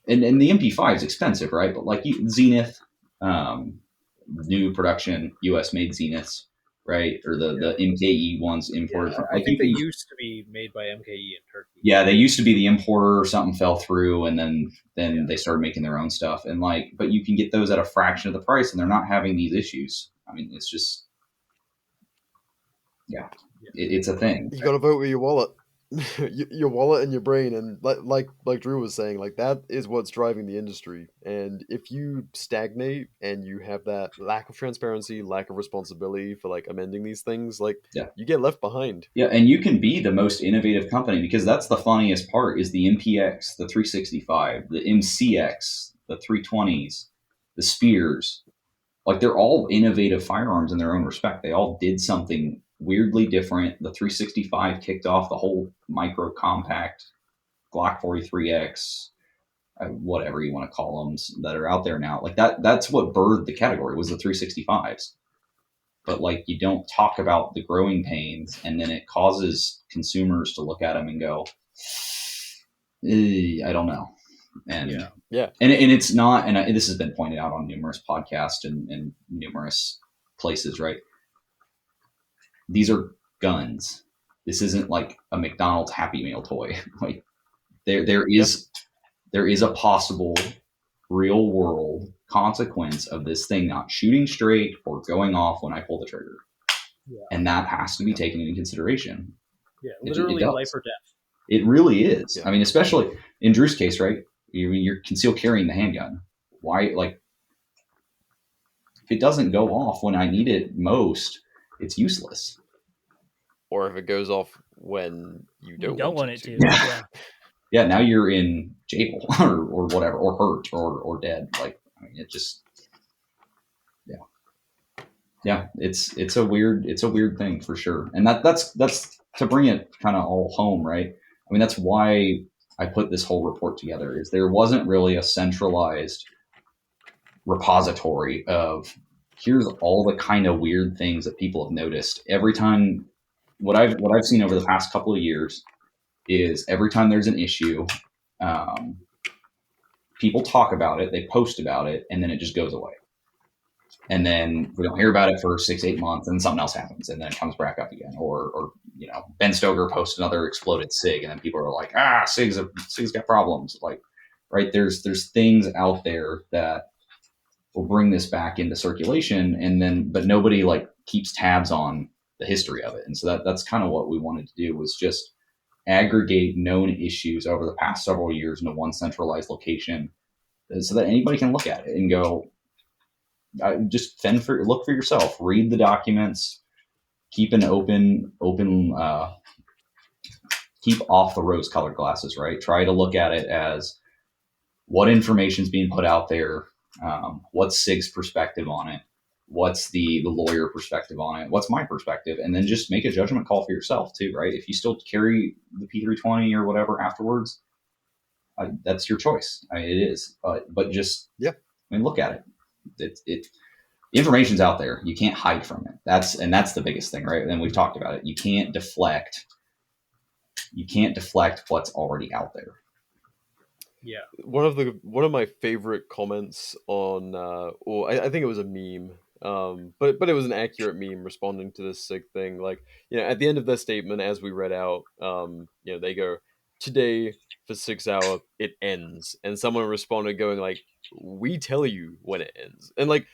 Speaker 1: and the MP5 is expensive, right? But like Zenith, new production, US-made Zeniths, right? Or the MKE ones imported from,
Speaker 2: I
Speaker 1: like,
Speaker 2: think
Speaker 1: you
Speaker 2: they
Speaker 1: can,
Speaker 2: used to be made by MKE in Turkey.
Speaker 1: yeah, they used to be the importer, or something fell through, and then
Speaker 2: Yeah.
Speaker 1: they started making their own stuff. And like, but you can get those at a fraction of the price, and they're not having these issues. I mean, it's just, yeah, it's a thing.
Speaker 3: You got to vote with your wallet. Your wallet and your brain, and like Drew was saying, like that is what's driving the industry. And if you stagnate and you have that lack of transparency, lack of responsibility for like amending these things, like
Speaker 1: Yeah.
Speaker 3: you get left behind.
Speaker 1: Yeah, and you can be the most innovative company, because that's the funniest part is the MPX, the 365, the MCX, the 320s, the Spears. Like, they're all innovative firearms in their own respect. They all did something weirdly different. The 365 kicked off the whole micro compact Glock 43X, whatever you want to call them, that are out there now. Like, that's what birthed the category, was the 365s. But like, you don't talk about the growing pains, and then it causes consumers to look at them and go, I don't know. And
Speaker 3: Yeah.
Speaker 1: and it's not, and this has been pointed out on numerous podcasts and numerous places, right? These are guns. This isn't like a McDonald's Happy Meal toy. Like, there is a possible real world consequence of this thing not shooting straight or going off when I pull the trigger.
Speaker 2: Yeah.
Speaker 1: And that has to be taken into consideration.
Speaker 2: Yeah, literally life or death.
Speaker 1: It really is.
Speaker 3: Yeah.
Speaker 1: I mean, especially in Drew's case, right? You're concealed carrying the handgun. Why, like, if it doesn't go off when I need it most, it's useless.
Speaker 3: Or if it goes off when you don't
Speaker 4: want it to.
Speaker 1: Yeah.
Speaker 4: Yeah.
Speaker 1: Yeah, now you're in jail or whatever, or hurt or dead. Like, I mean, it just, yeah, it's a weird thing for sure. And that's to bring it kind of all home, right? I mean, that's why I put this whole report together, is there wasn't really a centralized repository of, here's all the kind of weird things that people have noticed. Every time, what I've seen over the past couple of years is, every time there's an issue, people talk about it, they post about it, and then it just goes away. And then we don't hear about it for 6-8 months, and something else happens, and then it comes back up again. Or Ben Stoker posts another exploded Sig, and then people are like, Sig's got problems. Like, right, there's things out there that will bring this back into circulation, and then, but nobody like keeps tabs on the history of it. And so that's kind of what we wanted to do, was just aggregate known issues over the past several years into one centralized location, so that anybody can look at it and go, just look for yourself, read the documents, keep an open, keep off the rose colored glasses, right? Try to look at it as, what information is being put out there, what's Sig's perspective on it, what's the lawyer perspective on it, what's my perspective, and then just make a judgment call for yourself too, right? If you still carry the P320 or whatever afterwards, that's your choice. I mean, it is, but just, I mean, look at it. The information's out there. You can't hide from it. That's the biggest thing, right? And we've talked about it. You can't deflect what's already out there.
Speaker 2: Yeah.
Speaker 3: One of my favorite comments on, or I think it was a meme, but it was an accurate meme responding to this Sig thing. Like, at the end of their statement, as we read out, they go, "Today for 6 hour it ends," and someone responded going like, "We tell you when it ends," and like,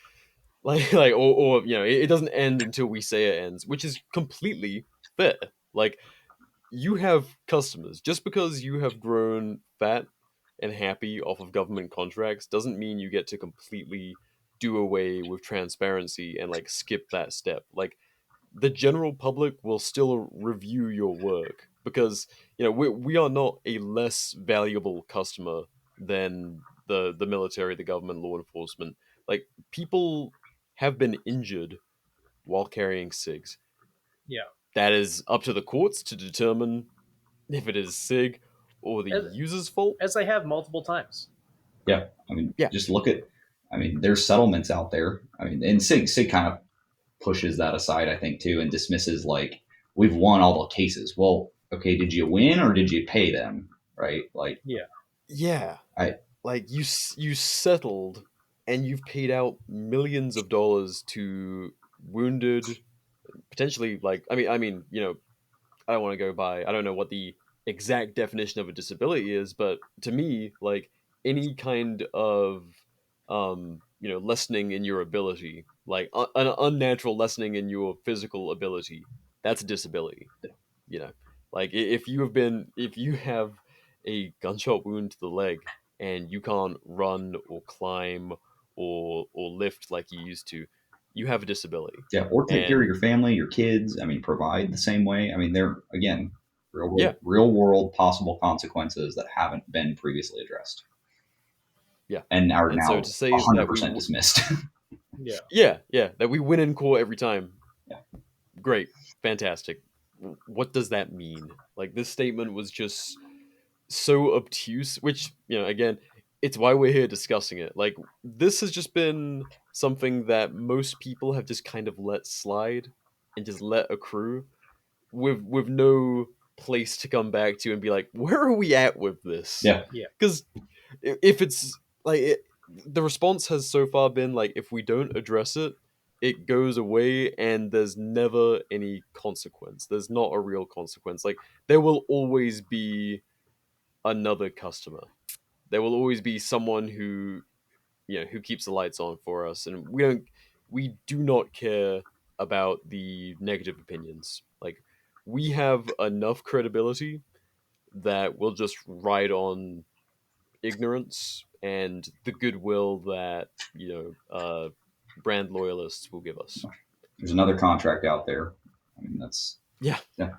Speaker 3: or it doesn't end until we say it ends, which is completely fair. Like, you have customers. Just because you have grown fat and happy off of government contracts doesn't mean you get to completely do away with transparency and like skip that step. Like, the general public will still review your work, because we are not a less valuable customer than the military, the government, law enforcement. Like, people have been injured while carrying SIGs.
Speaker 2: Yeah.
Speaker 3: That is up to the courts to determine if it is SIG or the user's fault.
Speaker 2: As I have multiple times.
Speaker 1: Yeah. I mean, just look at, there's settlements out there. I mean, and Sig kind of pushes that aside, I think, too, and dismisses, like, we've won all the cases. Well, okay, did you win or did you pay them? Right? Like,
Speaker 3: yeah. Like, you settled and you've paid out millions of dollars to wounded, potentially like I mean, I don't want to go by. I don't know what the exact definition of a disability is, but to me, like any kind of lessening in your ability, like an unnatural lessening in your physical ability, that's a disability. You know, like if you have a gunshot wound to the leg and you can't run or climb or lift like you used to, you have a disability.
Speaker 1: Yeah, or take care of
Speaker 3: And
Speaker 1: your family, your kids. I mean, provide the same way. I mean, they're again
Speaker 3: yeah,
Speaker 1: real world possible consequences that haven't been previously addressed
Speaker 3: yeah.
Speaker 1: and are
Speaker 3: And so
Speaker 1: now
Speaker 3: to say that
Speaker 1: 100% dismissed.
Speaker 2: Yeah.
Speaker 3: yeah, that we win in court every time,
Speaker 1: Yeah.
Speaker 3: great, fantastic. What does that mean? Like this statement was just so obtuse, which, again, it's why we're here discussing it. Like this has just been something that most people have just kind of let slide and just let accrue with no place to come back to and be like, where are we at with this?
Speaker 1: Yeah.
Speaker 2: Yeah.
Speaker 3: Because if it's like the response has so far been like, if we don't address it, it goes away and there's never any consequence. There's not a real consequence. Like there will always be another customer. There will always be someone who keeps the lights on for us, and we do not care about the negative opinions. Like we have enough credibility that we'll just ride on ignorance and the goodwill that brand loyalists will give us.
Speaker 1: There's another contract out there. I mean, that's
Speaker 3: Yeah.
Speaker 1: yeah.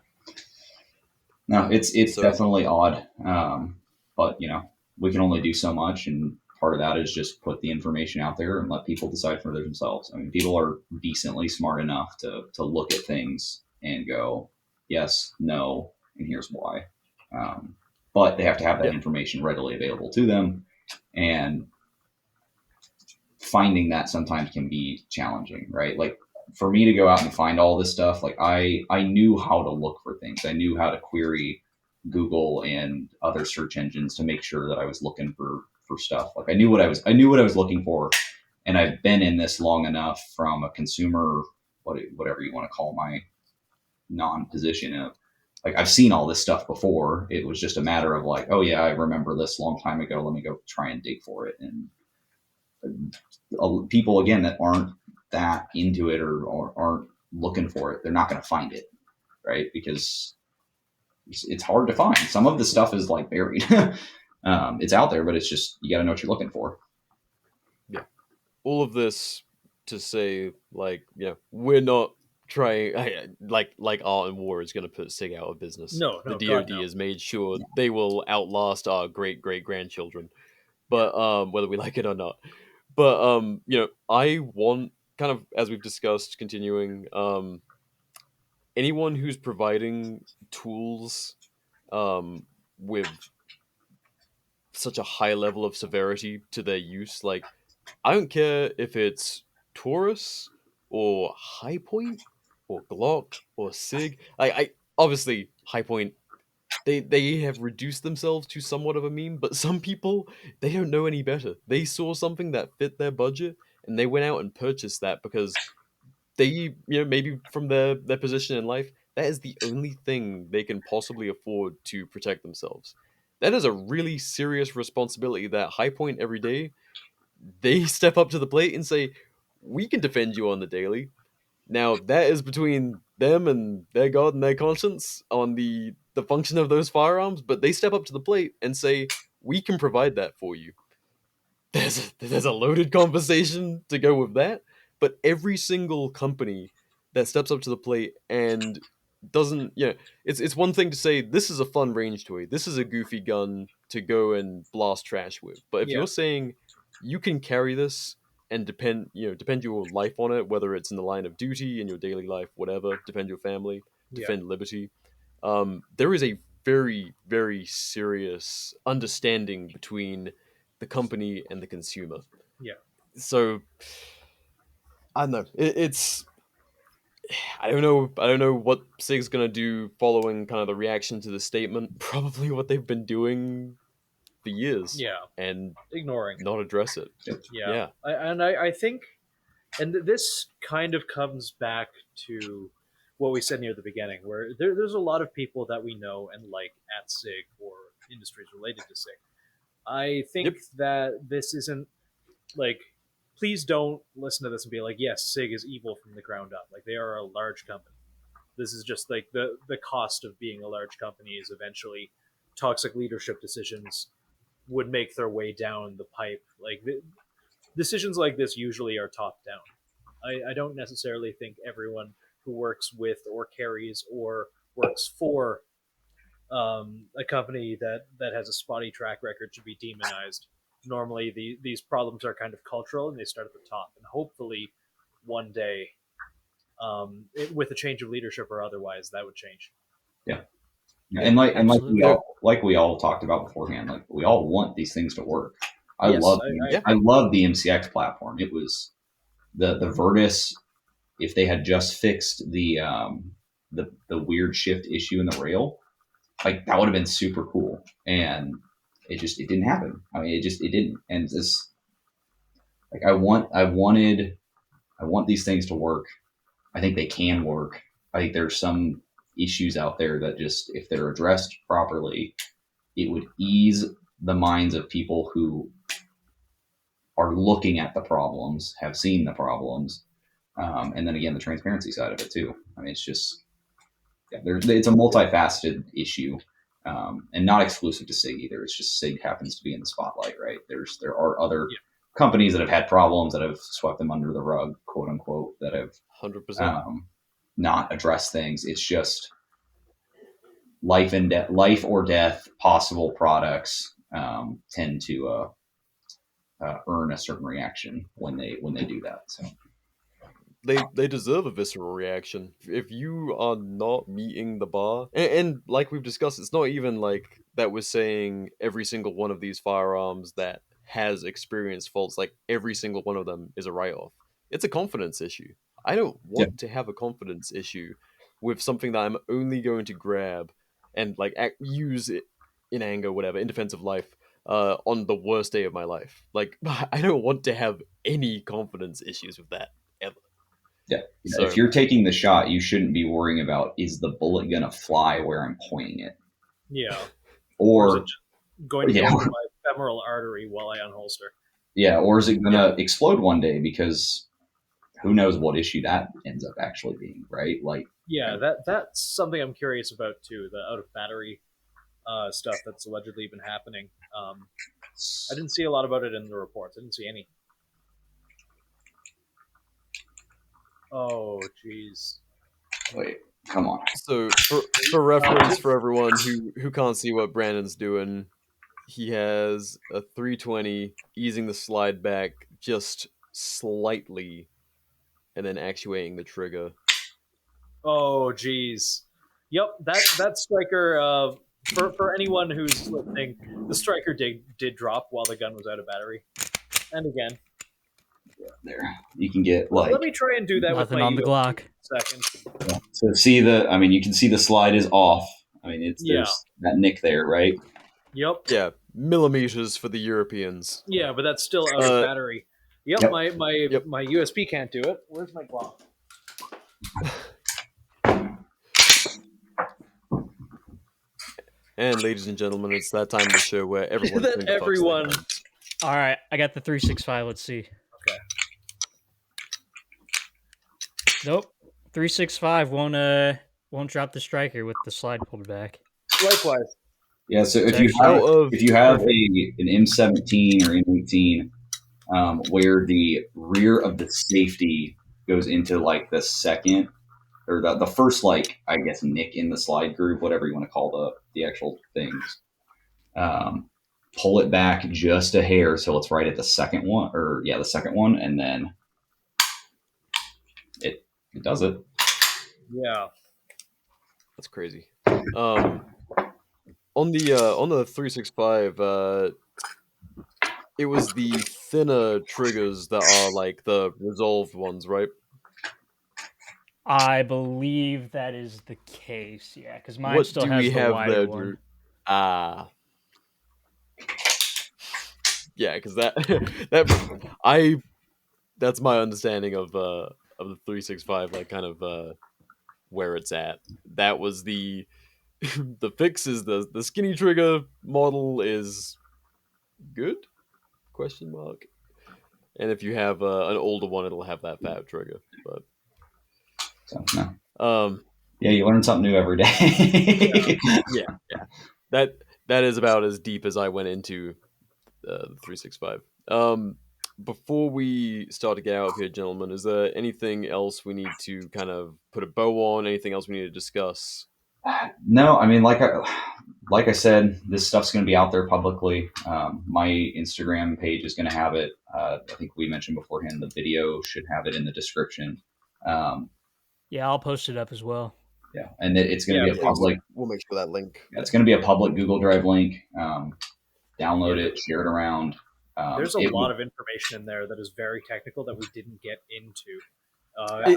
Speaker 1: No, it's
Speaker 3: So
Speaker 1: definitely odd, but we can only do so much, and part of that is just put the information out there and let people decide for themselves. I mean, people are decently smart enough to look at things and go, yes, no, and here's why. But they have to have that
Speaker 3: yeah,
Speaker 1: information readily available to them, and finding that sometimes can be challenging, right? Like for me to go out and find all this stuff, like I knew how to look for things. I knew how to query Google and other search engines to make sure that I was looking for stuff. Like I knew what I was looking for, and I've been in this long enough from a consumer, whatever you want to call my non-position of, like I've seen all this stuff before. It was just a matter of like, oh yeah, I remember this long time ago. Let me go try and dig for it. And people again that aren't that into it or aren't looking for it, they're not going to find it, right? Because it's hard to find. Some of the stuff is like buried. It's out there, but it's just you got to know what you're looking for.
Speaker 3: yeah. All of this to say, like, we're not trying like Art and War is going to put Sig out of business.
Speaker 2: No,
Speaker 3: The
Speaker 2: God,
Speaker 3: DoD
Speaker 2: no.
Speaker 3: has made sure they will outlast our great great grandchildren, but whether we like it or not. But I want, kind of as we've discussed, continuing, anyone who's providing tools with such a high level of severity to their use, like I don't care if it's Taurus or High Point or Glock or Sig. I obviously High Point, they have reduced themselves to somewhat of a meme, but some people, they don't know any better. They saw something that fit their budget and they went out and purchased that because they, maybe from their position in life, that is the only thing they can possibly afford to protect themselves. That is a really serious responsibility that High Point every day, they step up to the plate and say, we can defend you on the daily. Now that is between them and their god and their conscience on the function of those firearms, but they step up to the plate and say, we can provide that for you. There's a loaded conversation to go with that, but every single company that steps up to the plate and doesn't, it's one thing to say this is a fun range toy, this is a goofy gun to go and blast trash with, but if
Speaker 2: Yeah.
Speaker 3: you're saying you can carry this and depend your life on it, whether it's in the line of duty, in your daily life, whatever, defend your family,
Speaker 2: Yeah.
Speaker 3: defend liberty, there is a very very serious understanding between the company and the consumer.
Speaker 2: Yeah.
Speaker 3: So I don't know. It's I don't know. I don't know what Sig's gonna do following kind of the reaction to the statement. Probably what they've been doing for years,
Speaker 2: Yeah.
Speaker 3: and
Speaker 2: Ignoring.
Speaker 3: not address it.
Speaker 2: Yeah.
Speaker 3: Yeah.
Speaker 2: I think, and this kind of comes back to what we said near the beginning, where there's a lot of people that we know and like at SIG or industries related to SIG. I think that this isn't like, please don't listen to this and be like, yes, SIG is evil from the ground up. Like, they are a large company. This is just like the cost of being a large company is eventually toxic leadership decisions would make their way down the pipe. Like, decisions like this usually are top down. I don't necessarily think everyone who works with or carries or works for a company that has a spotty track record should be demonized. Normally, these problems are kind of cultural and they start at the top. And hopefully, one day, with a change of leadership or otherwise, that would change.
Speaker 1: Yeah. And like
Speaker 4: Absolutely.
Speaker 1: we all talked about beforehand, like we all want these things to work. I
Speaker 2: Yes,
Speaker 1: love the MCX platform. It was the Virtus. If they had just fixed the weird shift issue in the rail, like that would have been super cool. And it didn't happen. I mean, it didn't. And this, like I want these things to work. I think they can work. I think there's some issues out there that just, if they're addressed properly, it would ease the minds of people who are looking at the problems, have seen the problems, and then again the transparency side of it too. I mean, it's just it's a multifaceted issue, and not exclusive to SIG either. It's just SIG happens to be in the spotlight, right? There are other companies that have had problems that have swept them under the rug, quote unquote, that have
Speaker 3: 100%.
Speaker 1: Not addressed things. It's just life or death possible products tend to earn a certain reaction when they do that. So
Speaker 3: They deserve a visceral reaction. If you are not meeting the bar, and like we've discussed, it's not even like that we're saying every single one of these firearms that has experienced faults, like every single one of them is a write-off. It's a confidence issue. I don't want to have a confidence issue with something that I'm only going to grab and like use it in anger, whatever, in defense of life, on the worst day of my life. Like, I don't want to have any confidence issues with that ever.
Speaker 1: Yeah.
Speaker 3: So,
Speaker 1: if you're taking the shot, you shouldn't be worrying about, is the bullet going to fly where I'm pointing it?
Speaker 2: Yeah.
Speaker 1: Or
Speaker 2: is it going to go into my femoral artery while I unholster?
Speaker 1: Yeah. Or is it going to explode one day? Because who knows what issue that ends up actually being, right? Like,
Speaker 2: yeah, that's something I'm curious about too. The out of battery stuff that's allegedly been happening. I didn't see a lot about it in the reports. I didn't see any. Oh, jeez.
Speaker 1: Wait, come on.
Speaker 3: So for reference for everyone who can't see what Brandon's doing, he has a 320 easing the slide back just slightly, and then actuating the trigger.
Speaker 2: Oh, jeez. Yep, that striker. For anyone who's listening, the striker did drop while the gun was out of battery, and again.
Speaker 1: There, you can get like.
Speaker 2: Let me try and do that
Speaker 4: Nothing
Speaker 2: with my
Speaker 4: on the Glock.
Speaker 2: Second.
Speaker 1: Yeah. So you can see the slide is off. I mean, there's that nick there, right?
Speaker 2: Yep.
Speaker 3: Yeah, millimeters for the Europeans.
Speaker 2: Yeah, but that's still out of battery. Yep, my USB can't do it. Where's my Glock?
Speaker 3: And ladies and gentlemen, it's that time of the show where everyone.
Speaker 4: All right, I got the 365. Let's see.
Speaker 2: Okay.
Speaker 4: Nope, 365 won't drop the striker with the slide pulled back.
Speaker 2: Likewise.
Speaker 1: Yeah. So if you have an M17 or M18, where the rear of the safety goes into like the second or the first, like, I guess, nick in the slide groove, whatever you want to call the actual things. Pull it back just a hair so it's right at the second one, and then it does it.
Speaker 2: Yeah,
Speaker 3: that's crazy. On the 365, it was the thinner triggers that are like the resolved ones, right?
Speaker 4: I believe that is the case, yeah, because mine still has the wider one.
Speaker 3: Yeah, because that's my understanding of the 365, like kind of where it's at. That was the the fix is the skinny trigger model is good? Question mark. And if you have an older one, it'll have that fat trigger. But
Speaker 1: So no.
Speaker 3: um,
Speaker 1: Yeah, you learn something new every day.
Speaker 3: yeah, that is about as deep as I went into the 365. Before we start to get out of here, gentlemen, is there anything else we need to kind of put a bow on? Anything else we need to discuss?
Speaker 1: No, I mean, like I said, this stuff's going to be out there publicly. My Instagram page is going to have it. I think we mentioned beforehand the video should have it in the description. Um,
Speaker 4: Yeah, I'll post it up as well.
Speaker 1: yeah, and it's going to
Speaker 2: Yeah,
Speaker 1: be a
Speaker 2: please.
Speaker 1: public.
Speaker 3: We'll make sure that link.
Speaker 1: It's going to be a public Google Drive link. Download
Speaker 2: Yeah.
Speaker 1: it, share it around.
Speaker 2: There's a lot of information in there that is very technical that we didn't get into.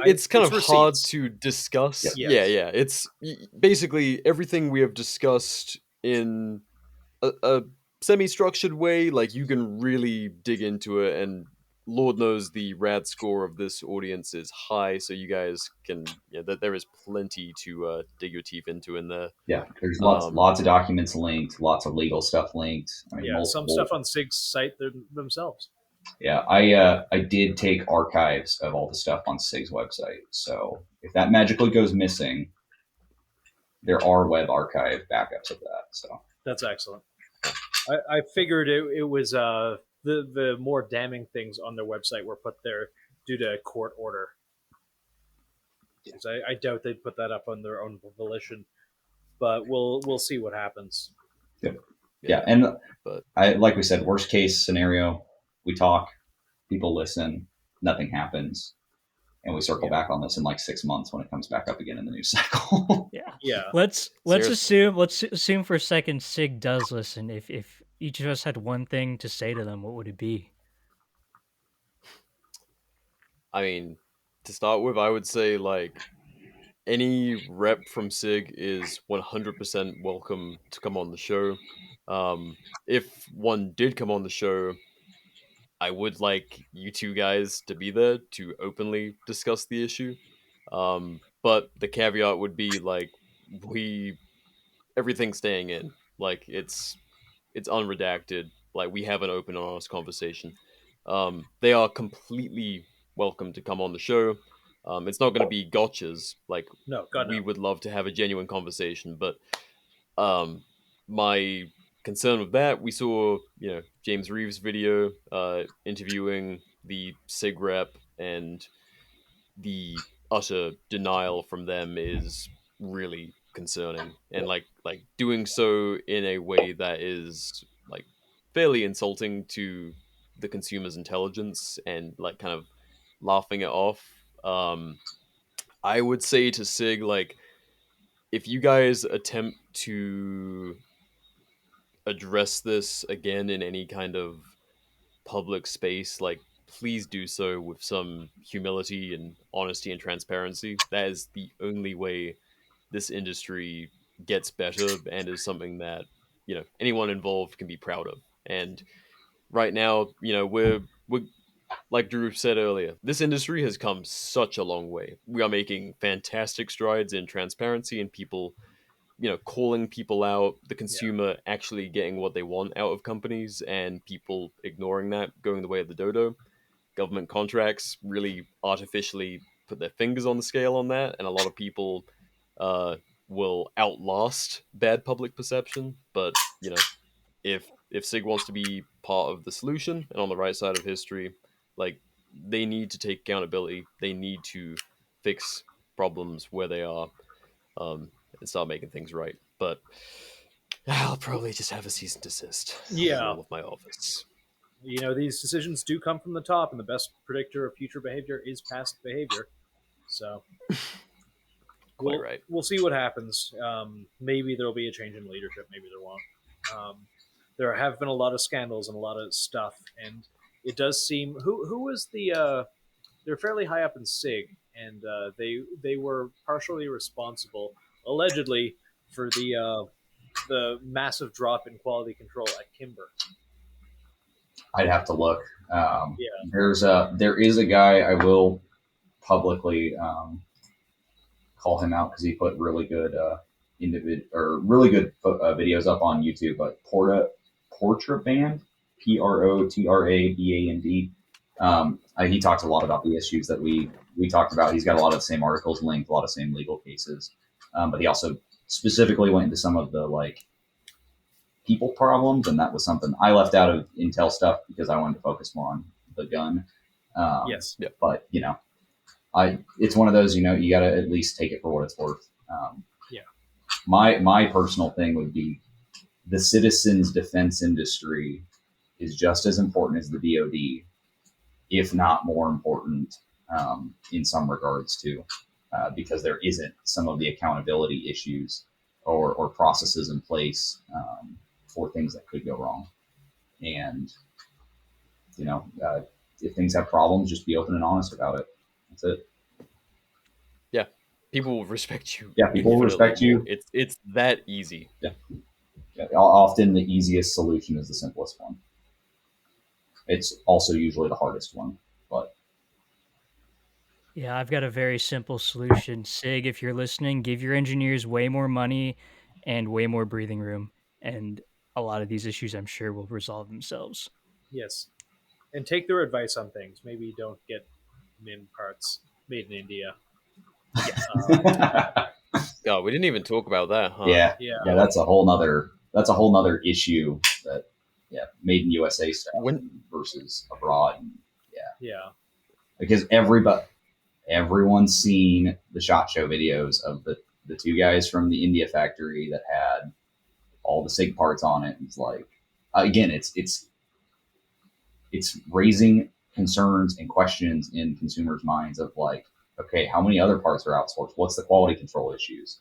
Speaker 3: It's kind of hard
Speaker 2: receipts.
Speaker 3: to discuss.
Speaker 2: Yes.
Speaker 3: Yeah. It's basically everything we have discussed in a semi-structured way. Like you can really dig into it, and Lord knows the rad score of this audience is high, so you guys can. That there is plenty to dig your teeth into in there.
Speaker 1: Yeah, there's lots of documents linked, lots of legal stuff linked. I mean,
Speaker 2: Yeah,
Speaker 1: multiple.
Speaker 2: some stuff on Sig's site themselves.
Speaker 1: Yeah, I did take archives of all the stuff on Sig's website. So if that magically goes missing, there are web archive backups of that. So
Speaker 2: That's excellent. I figured it was the more damning things on their website were put there due to court order. I doubt they'd put that up on their own volition, but we'll see what happens.
Speaker 1: yeah, and
Speaker 3: But
Speaker 1: like we said, worst case scenario, we talk, people listen, nothing happens, and we circle back on this in like 6 months when it comes back up again in the news cycle.
Speaker 2: Yeah.
Speaker 4: Let's assume for a second Sig does listen. If each of us had one thing to say to them, what would it be?
Speaker 3: I mean, to start with, I would say like any rep from Sig is 100% welcome to come on the show. If one did come on the show, I would like you two guys to be there to openly discuss the issue. But the caveat would be like everything's staying in. Like it's unredacted. Like we have an open and honest conversation. They are completely welcome to come on the show. It's not going to be gotchas. Like
Speaker 2: No, God
Speaker 3: we
Speaker 2: no.
Speaker 3: would love to have a genuine conversation, but my concern with that, we saw James Reeves' video interviewing the SIG rep, and the utter denial from them is really concerning, and like doing so in a way that is like fairly insulting to the consumer's intelligence and like kind of laughing it off. I would say to Sig, like, if you guys attempt to address this again in any kind of public space, like, please do so with some humility and honesty and transparency. That is the only way this industry gets better and is something that anyone involved can be proud of. And right now, we're like Drew said earlier, this industry has come such a long way. We are making fantastic strides in transparency and people, calling people out, the consumer actually getting what they want out of companies and people ignoring that, going the way of the dodo. Government contracts really artificially put their fingers on the scale on that, and a lot of people will outlast bad public perception. But if Sig wants to be part of the solution and on the right side of history, like they need to take accountability. They need to fix problems where they are, and start making things right. But I'll probably just have a cease and desist.
Speaker 2: Yeah.
Speaker 3: All of my office.
Speaker 2: These decisions do come from the top, and the best predictor of future behavior is past behavior. So
Speaker 3: Quite right.
Speaker 2: We'll see what happens. Maybe there'll be a change in leadership. Maybe there won't. There have been a lot of scandals and a lot of stuff, and it does seem who was they're fairly high up in SIG, and they were partially responsible, allegedly, for the massive drop in quality control at Kimber.
Speaker 1: I'd have to look.
Speaker 2: Yeah.
Speaker 1: There is a guy I will publicly call him out because he put really good videos up on YouTube. But Portra Band, PROTRABAND. He talks a lot about the issues that we talked about. He's got a lot of the same articles linked, a lot of same legal cases, but he also specifically went into some of the like people problems, and that was something I left out of Intel stuff because I wanted to focus more on the gun.
Speaker 2: Yes.
Speaker 3: Yeah.
Speaker 1: But it's one of those, you got to at least take it for what it's worth.
Speaker 2: Yeah.
Speaker 1: My personal thing would be the citizens defense industry is just as important as the DoD, if not more important in some regards too, because there isn't some of the accountability issues or processes in place for things that could go wrong. And, if things have problems, just be open and honest about it. That's it.
Speaker 3: Yeah. People will respect you.
Speaker 1: Yeah, people will respect you.
Speaker 3: It's that easy.
Speaker 1: Yeah. Often the easiest solution is the simplest one. It's also usually the hardest one, but
Speaker 4: Yeah, I've got a very simple solution. Sig, if you're listening, give your engineers way more money and way more breathing room, and a lot of these issues, I'm sure, will resolve themselves.
Speaker 2: Yes. And take their advice on things. Maybe don't get min parts made in India.
Speaker 3: Oh, we didn't even talk about that, huh?
Speaker 1: yeah,
Speaker 2: Yeah.
Speaker 1: that's a whole nother issue that, made in USA stuff versus abroad.
Speaker 2: Yeah.
Speaker 1: Because everyone's seen the SHOT Show videos of the two guys from the India factory that had all the SIG parts on it. It's like, again, it's raising concerns and questions in consumers' minds of like, okay, how many other parts are outsourced? What's the quality control issues?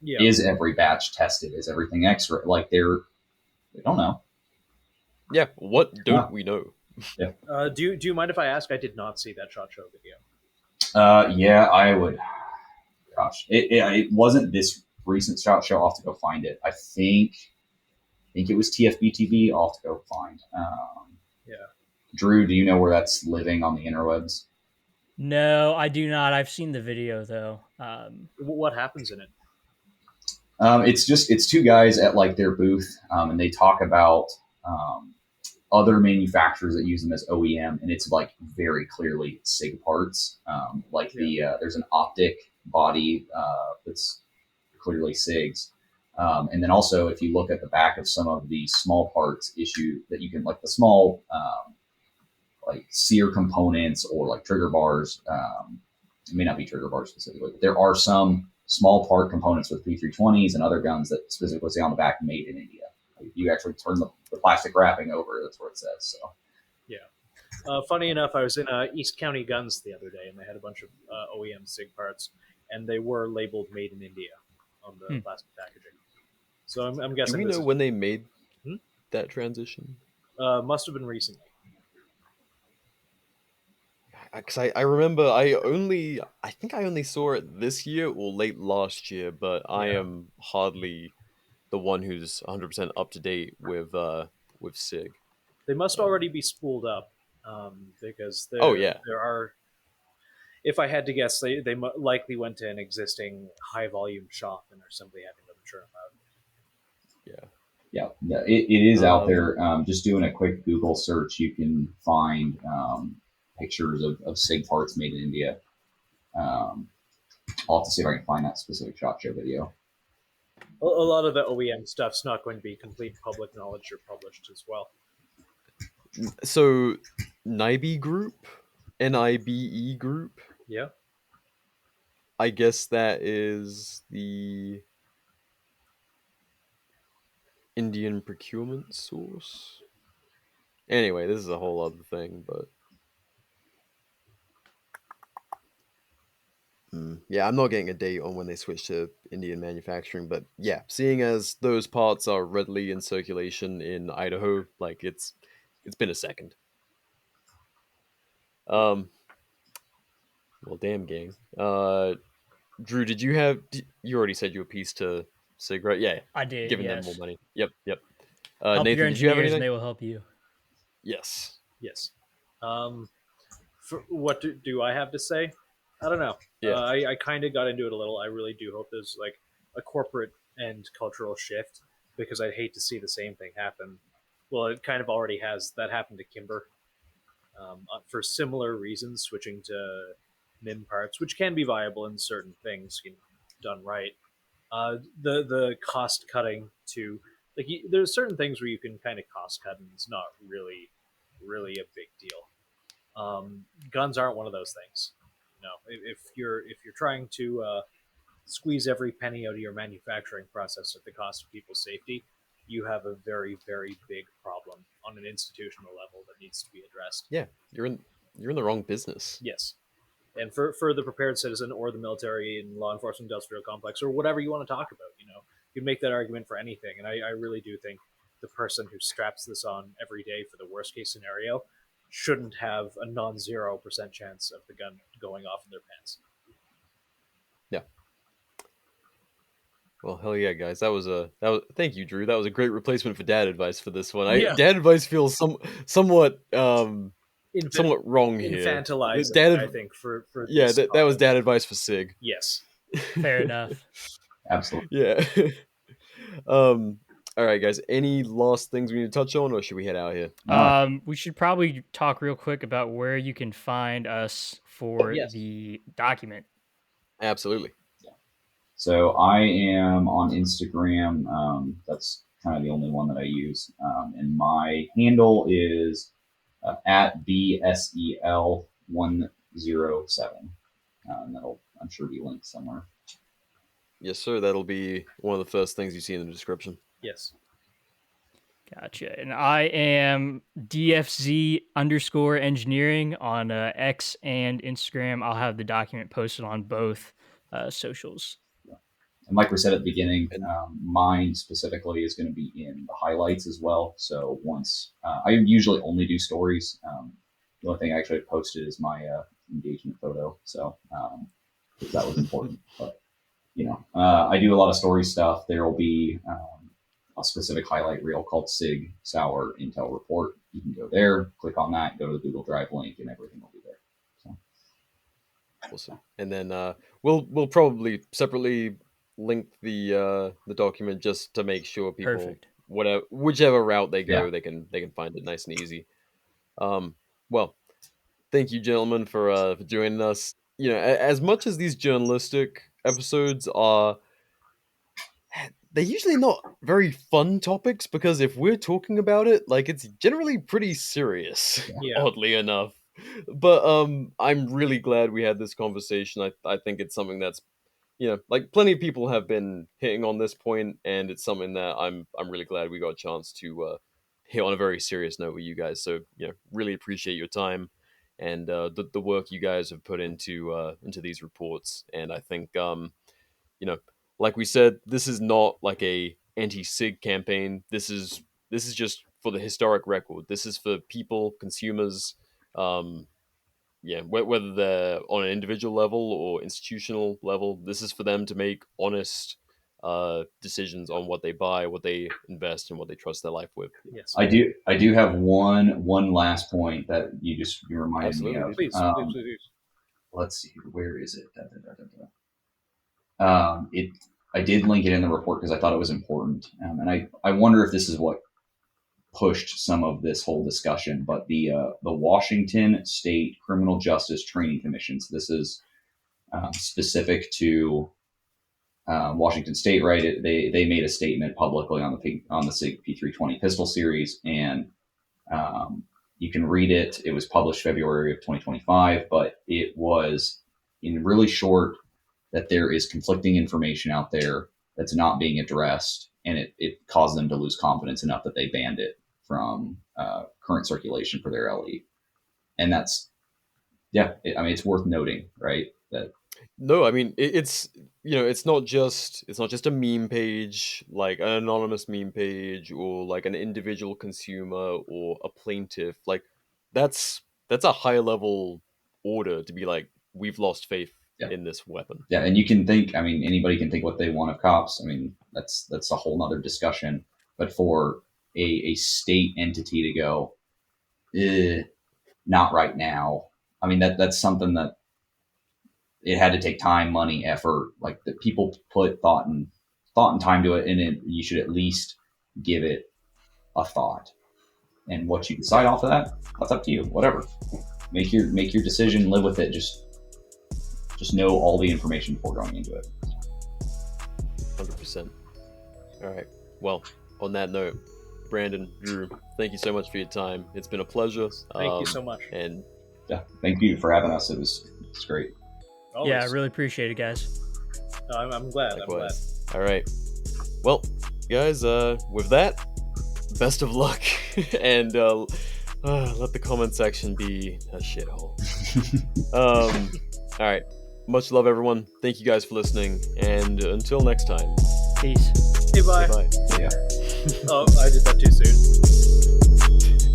Speaker 2: Yeah.
Speaker 1: Is every batch tested? Is everything X-ray? Like they don't know.
Speaker 3: Yeah. What don't we know?
Speaker 2: Do you mind if I ask? I did not see that SHOT Show video.
Speaker 1: Yeah, I would. Gosh, it wasn't this recent SHOT Show. I'll have to go find it. I think it was TFB TV. I'll have to go find.
Speaker 2: Yeah.
Speaker 1: Drew, do you know where that's living on the interwebs?
Speaker 4: No, I do not. I've seen the video though.
Speaker 2: What happens in it?
Speaker 1: It's two guys at like their booth, and they talk about other manufacturers that use them as OEM, and it's like very clearly SIG parts. There's an optic body that's clearly SIGs. And then also, if you look at the back of some of the small parts issue that you can, like the small like sear components or like trigger bars, it may not be trigger bars specifically, but there are some small part components with P320s and other guns that specifically say on the back made in India. You actually turn the plastic wrapping over, that's what it says. So,
Speaker 2: funny enough, I was in East County Guns the other day, and they had a bunch of OEM SIG parts, and they were labeled "Made in India" on the plastic packaging. So I'm guessing.
Speaker 3: Do we know when they made that transition?
Speaker 2: Must have been recently.
Speaker 3: Because I remember I think I only saw it this year or late last year, but I am hardly the one who's 100% up to date with SIG.
Speaker 2: They must already be spooled up because there are. If I had to guess, they likely went to an existing high volume shop and are simply having them churn them out.
Speaker 1: Yeah, it is out there. Just doing a quick Google search, you can find pictures of SIG parts made in India. I'll have to see if I can find that specific SHOT Show video.
Speaker 2: A lot of the OEM stuff's not going to be complete public knowledge or published as well.
Speaker 3: So, NIBE Group, NIBE Group.
Speaker 2: Yeah.
Speaker 3: I guess that is the Indian procurement source. Anyway, this is a whole other thing, but yeah, I'm not getting a date on when they switch to Indian manufacturing, but yeah, seeing as those parts are readily in circulation in Idaho, like it's been a second. Well, damn, gang. Drew, did you already said your piece to Sig, right? Yeah,
Speaker 4: I did.
Speaker 3: Giving
Speaker 4: yes.
Speaker 3: them more money. Yep.
Speaker 4: Help
Speaker 3: Nathan,
Speaker 4: your
Speaker 3: did you have
Speaker 4: engineers,
Speaker 3: anything?
Speaker 4: and they will help you.
Speaker 3: Yes.
Speaker 2: Yes. What do I have to say? I don't know.
Speaker 3: Yeah.
Speaker 2: I kind of got into it a little. I really do hope there's like a corporate and cultural shift because I'd hate to see the same thing happen. Well, it kind of already has. That happened to Kimber for similar reasons, switching to MIM parts, which can be viable in certain things done right. The cost cutting to like there's certain things where you can kind of cost cut and it's not really a big deal. Guns aren't one of those things. You know, if you're trying to squeeze every penny out of your manufacturing process at the cost of people's safety, you have a very very big problem on an institutional level that needs to be addressed.
Speaker 3: Yeah, you're in the wrong business.
Speaker 2: Yes. And for the prepared citizen or the military and law enforcement industrial complex or whatever you want to talk about, you can make that argument for anything. And I really do think the person who straps this on every day for the worst case scenario shouldn't have a non-0% chance of the gun going off in their pants.
Speaker 3: Yeah. Well, hell yeah, guys! That was thank you, Drew. That was a great replacement for dad advice for this one.
Speaker 2: Yeah.
Speaker 3: Dad advice feels somewhat somewhat wrong here.
Speaker 2: Infantilizing, I think, for
Speaker 3: yeah, that was dad advice for Sig.
Speaker 2: Yes.
Speaker 4: Fair enough.
Speaker 1: Absolutely.
Speaker 3: Yeah. All right, guys. Any last things we need to touch on, or should we head out here?
Speaker 4: We should probably talk real quick about where you can find us for the document.
Speaker 3: Absolutely.
Speaker 1: So I am on Instagram. That's kind of the only one that I use. And my handle is at BSEL107. And that'll, I'm sure, be linked somewhere.
Speaker 3: Yes, sir. That'll be one of the first things you see in the description.
Speaker 2: Yes.
Speaker 4: Gotcha. And I am DFZ_engineering on X and Instagram. I'll have the document posted on both socials.
Speaker 1: And like we said at the beginning, mine specifically is going to be in the highlights as well. So once I usually only do stories. The only thing I actually posted is my engagement photo. So that was important. But I do a lot of story stuff. There will be a specific highlight reel called Sig Sauer Intel Report. You can go there, click on that, go to the Google Drive link, and everything will be there. So.
Speaker 3: Awesome. And then we'll probably separately link the document just to make sure people, whichever route they go, they can find it nice and easy. Well, thank you, gentlemen, for joining us. As much as these journalistic episodes are, they're usually not very fun topics because if we're talking about it, like, it's generally pretty serious, oddly enough. But I'm really glad we had this conversation. I think it's something that's, like, plenty of people have been hitting on this point, and it's something that I'm really glad we got a chance to hit on a very serious note with you guys. So, really appreciate your time and the work you guys have put into these reports. And I think, like we said, this is not like a anti-SIG campaign. This is just for the historic record. This is for people, consumers, whether they're on an individual level or institutional level. This is for them to make honest decisions on what they buy, what they invest, and what they trust their life with.
Speaker 2: Yes,
Speaker 1: I do have one last point that you reminded me of.
Speaker 2: Please.
Speaker 1: Let's see, where is it? I did link it in the report because I thought it was important, and I wonder if this is what pushed some of this whole discussion. But the Washington State Criminal Justice Training Commission. So this is specific to Washington State, right? They made a statement publicly on the Sig P320 pistol series, and you can read it. It was published February of 2025, but it was in really short that there is conflicting information out there that's not being addressed, and it caused them to lose confidence enough that they banned it from current circulation for their LE. And that's, it's worth noting, right?
Speaker 3: No, I mean, it's not just a meme page, like an anonymous meme page, or like an individual consumer or a plaintiff. Like, that's a high level order to be like, we've lost faith in this weapon.
Speaker 1: Yeah, and you can think, anybody can think what they want of cops. That's a whole nother discussion. But for a state entity to go, not right now. That's something that it had to take time, money, effort. Like the people put thought and time to it, and you should at least give it a thought. And what you decide off of that, that's up to you. Whatever, make your decision, live with it. Just know all the information before going into it.
Speaker 3: 100%. All right. Well, on that note, Brandon, Drew, thank you so much for your time. It's been a pleasure.
Speaker 2: Thank you so much.
Speaker 3: And
Speaker 1: Yeah, thank you for having us. It's great.
Speaker 2: Always.
Speaker 4: Yeah, I really appreciate it, guys.
Speaker 2: No, I'm glad.
Speaker 3: likewise. All right. Well, guys, with that, best of luck, and let the comment section be a shithole. All right. Much love, everyone. Thank you guys for listening, and until next time.
Speaker 4: Peace.
Speaker 2: Hey, bye.
Speaker 3: Bye.
Speaker 1: Yeah.
Speaker 2: Oh, I did that too soon.